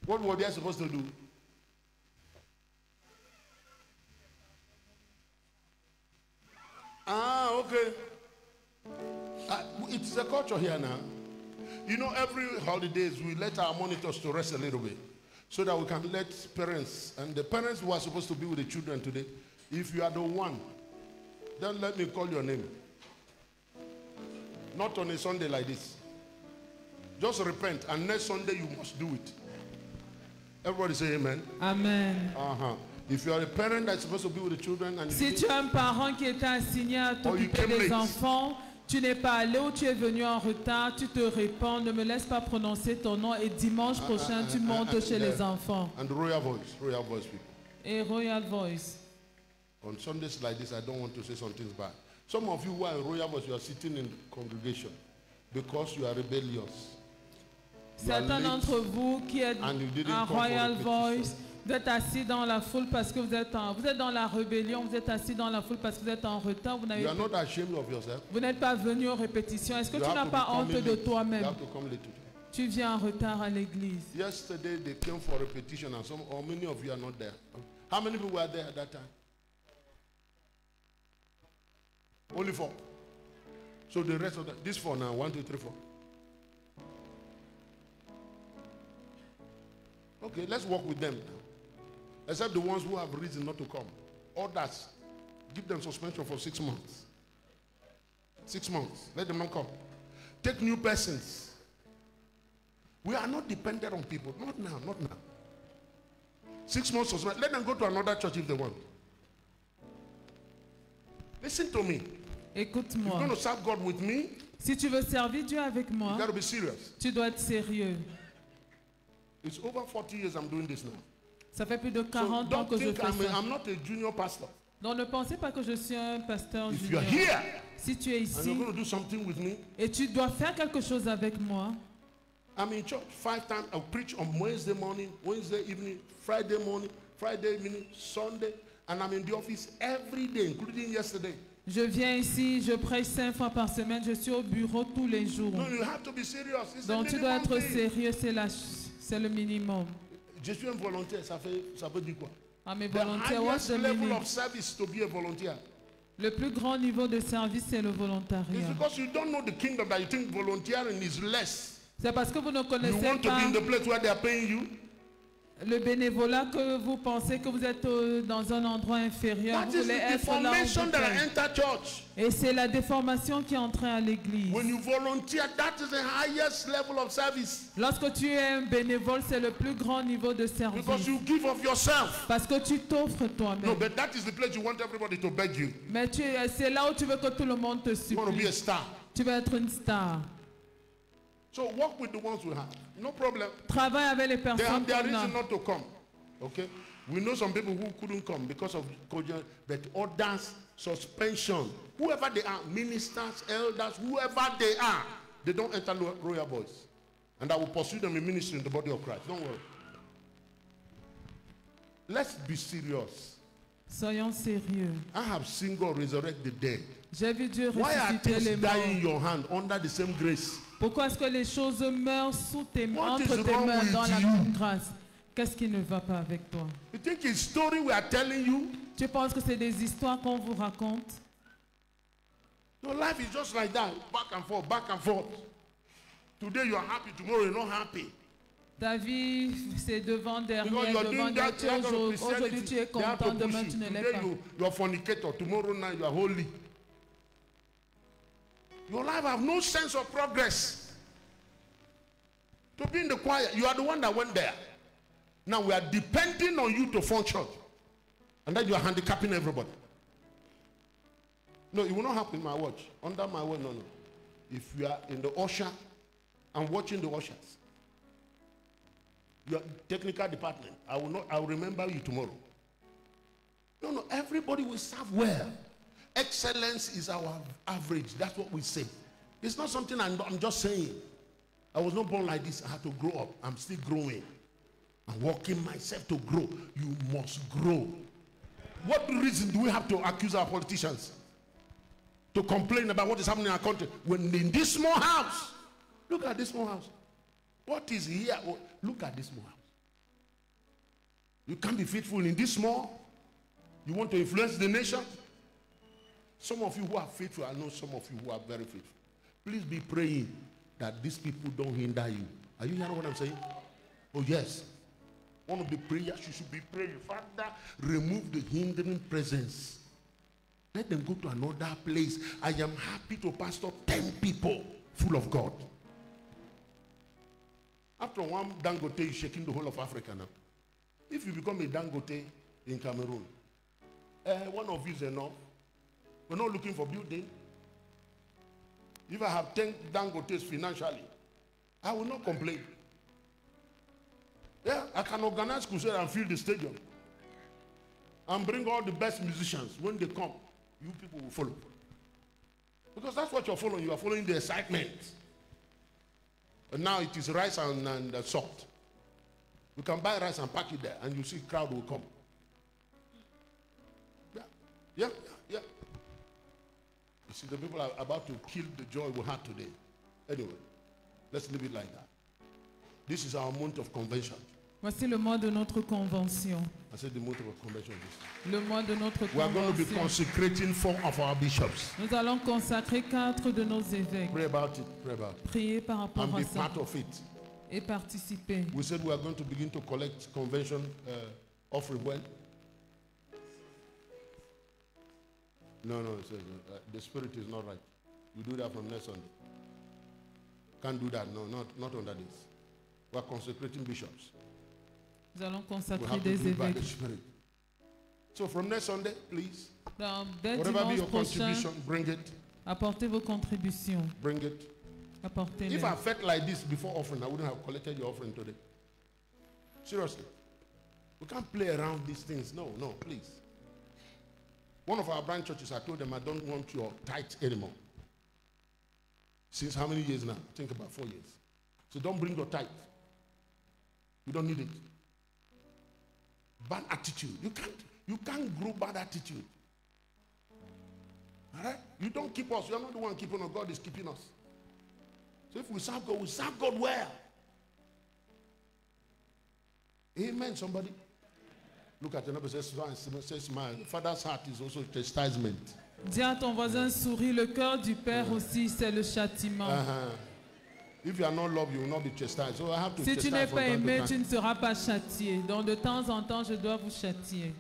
S1: What were they supposed to do? Ah, okay. It's a culture here now. You know, every holidays we let our monitors to rest a little bit so that we can let parents, and the parents who are supposed to be with the children today, if you are the one, then let me call your name. Not on a Sunday like this. Just repent, and next Sunday you must do it. Everybody say amen.
S2: Amen.
S1: Uh-huh. If you are a parent that's supposed to be with the children and
S2: Si tu es un parent qui était assigné à t'occuper
S1: came
S2: des
S1: late.
S2: enfants, tu n'es pas allé ou tu es venu en retard, tu te répands, ne me laisse pas prononcer ton nom et dimanche prochain tu montes chez les enfants.
S1: and the royal voice people.
S2: Et Royal Voice.
S1: On Sundays like this, I don't want to say something bad. Some of you who are in royal voice, you are sitting in the congregation because you are rebellious. You are
S2: Certains
S1: late.
S2: d'entre vous qui êtes
S1: and you didn't
S2: en
S1: come for
S2: Royal
S1: repetition.
S2: Voice, vous êtes assis dans la foule parce que vous êtes dans la rébellion, vous êtes assis dans la foule parce que vous êtes en retard,
S1: You are not ashamed of yourself.
S2: vous n'êtes pas venu aux répétitions. Est-ce que
S1: You
S2: tu
S1: have
S2: n'as
S1: to
S2: pas
S1: be
S2: honte
S1: coming
S2: de
S1: late. You
S2: toi-même?
S1: have to come late today.
S2: Tu viens en retard à l'église.
S1: Yesterday they came for repetition and some or many of you are not there. How many people were there at that time? Only 4. So the rest of this 4 now, 1, 2, 3, 4. Okay, let's work with them now. Except the ones who have reason not to come. Others, give them suspension for 6 months. 6 months. Let them not come. Take new persons. We are not dependent on people. Not now, not now. 6 months suspension. Let them go to another church if they want. Listen to me. You're
S2: Écoute-moi.
S1: going to serve God with me.
S2: Si tu veux servir Dieu avec
S1: You
S2: moi,
S1: got to be serious.
S2: tu dois être sérieux.
S1: It's over 40 years I'm doing this now.
S2: Ça fait plus de
S1: So
S2: 40 ans
S1: don't
S2: que je
S1: think
S2: fais ça.
S1: I'm not a junior pastor.
S2: Donc ne pensez pas que je suis un pasteur
S1: If you're
S2: junior.
S1: here
S2: Si tu es
S1: and
S2: ici
S1: you're going to do something with me,
S2: et tu dois faire quelque chose avec moi,
S1: I'm in church 5 times. I'll preach on Wednesday morning, Wednesday evening, Friday morning, Friday evening, Sunday, and I'm in the office every day, including yesterday.
S2: je viens ici, je prêche 5 fois par semaine, je suis au bureau tous les jours.
S1: No, you have to be serious. It's
S2: Donc
S1: the
S2: tu dois
S1: minimum
S2: être
S1: thing.
S2: sérieux, c'est le minimum.
S1: Je suis un volontaire, ça peut dire quoi?
S2: Ah, mais
S1: The
S2: volontaire, what's
S1: highest
S2: the
S1: level
S2: meaning?
S1: of service to be a volunteer.
S2: Le plus grand niveau de service, c'est le
S1: It's
S2: volontariat.
S1: because you don't know the kingdom that you think volunteering is less.
S2: C'est parce que vous ne
S1: You
S2: connaissez
S1: want to be
S2: pas
S1: in the place where they are paying you.
S2: le bénévolat, que vous pensez que vous êtes dans un endroit inférieur.
S1: That
S2: Vous
S1: is
S2: voulez
S1: the
S2: être là où
S1: deformation
S2: vous
S1: that I
S2: êtes.
S1: enter church.
S2: Et c'est la déformation qui est entrée à l'église.
S1: When you volunteer, that is the highest level of service.
S2: Lorsque tu es un bénévole, c'est le plus grand niveau de
S1: Because
S2: service.
S1: you give of yourself.
S2: Parce que tu t'offres
S1: No,
S2: toi-même.
S1: but that is the place you want everybody to beg you.
S2: Mais c'est là où tu veux que tout le monde te
S1: You want to be
S2: supplie.
S1: a star.
S2: Tu veux être une star.
S1: So work with the ones we have. No problem.
S2: Travaille avec les
S1: They
S2: personnes
S1: have their
S2: qu'on a.
S1: reason not to come. Okay? We know some people who couldn't come because of COVID, but others, suspension. Whoever they are, ministers, elders, whoever they are, they don't enter royal boys. And I will pursue them in ministry in the body of Christ. Don't worry. Let's be serious.
S2: Soyons sérieux.
S1: I have seen God resurrect the dead.
S2: J'ai vu Dieu
S1: Why are
S2: ressusciter
S1: things
S2: les
S1: dying in
S2: morts.
S1: your hand under the same grace?
S2: Pourquoi est-ce que les choses meurent sous tes
S1: What
S2: entre
S1: is
S2: tes
S1: wrong
S2: mains
S1: with
S2: dans la
S1: you?
S2: même grâce? Qu'est-ce qui ne va pas avec toi?
S1: You think it's story we are telling you?
S2: Tu penses que c'est des histoires qu'on vous raconte?
S1: No, life is just like that, back and forth, back and forth. Today you are happy, tomorrow you're not happy.
S2: Ta vie, c'est devant,
S1: Because
S2: derrière,
S1: you are
S2: devant,
S1: doing that,
S2: derrière.
S1: you are going to
S2: Aujourd'hui, tu es
S1: Christianity. They have
S2: content,
S1: to push
S2: demain,
S1: you.
S2: tu ne l'es
S1: Today
S2: pas.
S1: you are fornicator, tomorrow night you are holy. Your life have no sense of progress. To be in the choir, you are the one that went there. Now we are depending on you to function. And then you are handicapping everybody. No, it will not happen in my watch. Under my watch, no. If you are in the usher and watching the ushers, Your technical department, I will remember you tomorrow. No, everybody will serve well. Excellence is our average. That's what we say. It's not something I'm just saying. I was not born like this. I had to grow up. I'm still growing. I'm working myself to grow. You must grow. What reason do we have to accuse our politicians? To complain about what is happening in our country? When in this small house, look at this small house. What is here? Oh, look at this small house. You can't be faithful in this small. You want to influence the nation? Some of you who are faithful, I know some of you who are very faithful. Please be praying that these people don't hinder you. Are you hearing what I'm saying? Oh, yes. One of the prayers you should be praying, Father, remove the hindering presence. Let them go to another place. I am happy to pastor 10 people full of God. After one Dangote is shaking the whole of Africa now. If you become a Dangote in Cameroon, one of you is enough. We're not looking for building. If I have 10 Dangotes financially, I will not complain. Yeah, I can organize crusade and fill the stadium. And bring all the best musicians. When they come, you people will follow. Because that's what you're following. You are following the excitement. And now it is rice and salt. You can buy rice and pack it there, and you see crowd will come. Yeah. You see, the people are about to kill the joy we had today. Anyway, let's leave it like that. This is our month of convention.
S2: Voici le mois de notre convention.
S1: I said the month of convention.
S2: Le mois de notre
S1: We are going to be
S2: convention.
S1: consecrating 4 of our bishops.
S2: Nous allons consacrer 4 de nos évêques.
S1: Pray about it. Pray about it.
S2: Priez par rapport
S1: And
S2: à
S1: be
S2: ça
S1: part of it.
S2: et participer.
S1: We said we are going to begin to collect convention offering when? No, it says, the spirit is not right. You do that from next Sunday. Can't do that. No, not under this. We are consecrating bishops.
S2: Nous allons
S1: We
S2: consacrer
S1: have to
S2: des
S1: do it by the
S2: évêques.
S1: spirit. So from next Sunday, please,
S2: Dès
S1: whatever be
S2: dimanche
S1: your
S2: prochain,
S1: contribution, bring it.
S2: apportez vos contributions.
S1: Bring it.
S2: Apportez-les.
S1: If I felt like this before offering, I wouldn't have collected your offering today. Seriously. We can't play around these things. No, please. One of our branch churches, I told them, I don't want your tithe anymore. Since how many years now? Think about 4 years. So don't bring your tithe. You don't need it. Bad attitude. You can't grow bad attitude. All right? You don't keep us. You're not the one keeping us. God is keeping us. So if we serve God well. Amen, somebody. Look at your neighbor, says, my father's heart is also chastisement.
S2: Dis à ton voisin, souris, le cœur du Père aussi, c'est le châtiment.
S1: If you are not loved, you will not be chastised. So I have to
S2: Si tu n'es
S1: chastise from
S2: pas
S1: time to
S2: aimé,
S1: time.
S2: tu ne seras pas châtié. Donc de temps en temps, je dois vous châtier.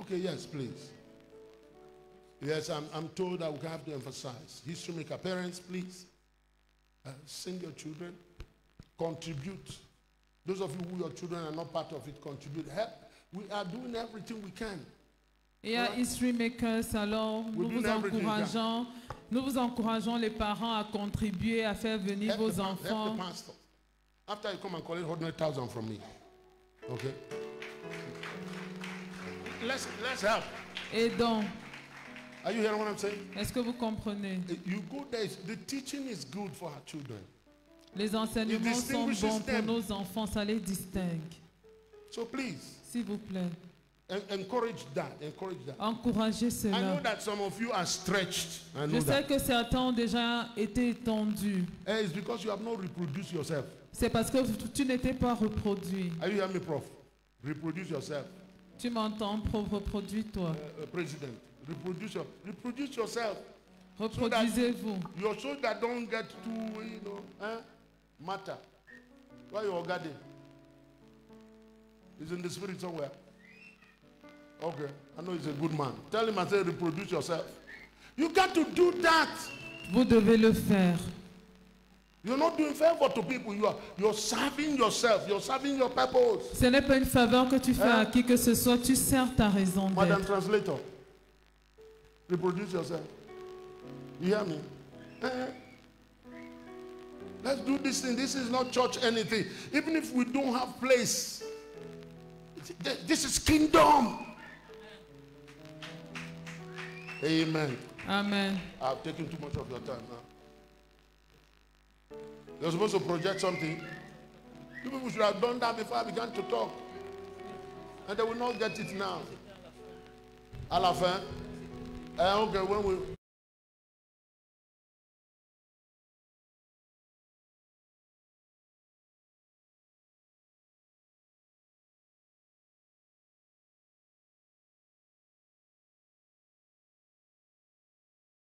S1: Okay, yes, please. Yes, I'm told that we have to emphasize. History maker, parents, please. Send your children. Contribute. Those of you who your children are not part of it, contribute. Help. We are doing everything we can.
S2: Et à History Makers, alors, nous vous encourageons les parents à contribuer, à faire venir
S1: Help
S2: vos
S1: the
S2: enfants.
S1: pastor. After you come and collect 100,000 from me. Okay? Let's help.
S2: Et donc,
S1: Are you hearing what I'm saying?
S2: est-ce que vous comprenez?
S1: You go there. The teaching is good for our children.
S2: Les enseignements sont
S1: distinguishes
S2: bons pour
S1: them.
S2: nos enfants, ça les distingue.
S1: So please,
S2: S'il vous plaît,
S1: encourage that. Encourage that.
S2: encouragez
S1: I know
S2: cela.
S1: that some of you are stretched. I know
S2: Je sais
S1: that.
S2: que certains ont déjà été étendus.
S1: It's because you have not reproduced yourself.
S2: C'est parce que tu n'étais pas reproduit.
S1: Are you hearing me, Prof? Reproduce yourself.
S2: Tu m'entends, reproduis-toi.
S1: President, reproduce yourself.
S2: Reproduisez-vous.
S1: Your soldier don't get too, matter. Why you guarding? He's in the spirit somewhere. Okay, I know he's a good man. Tell him I say reproduce yourself. You got to do that.
S2: Vous devez le faire.
S1: You're not doing favor to people. You're serving yourself. You're serving your purpose.
S2: Ce n'est pas une faveur que tu fais à qui que ce soit, tu sers ta raison
S1: Madam
S2: d'être.
S1: Translator, reproduce yourself. You hear me? Let's do this thing. This is not church anything. Even if we don't have place, this is kingdom. Amen.
S2: Amen.
S1: I've taken too much of your time now. You're supposed to project something. You people should have done that before I began to talk. And they will not get it now. À la fin, okay, when we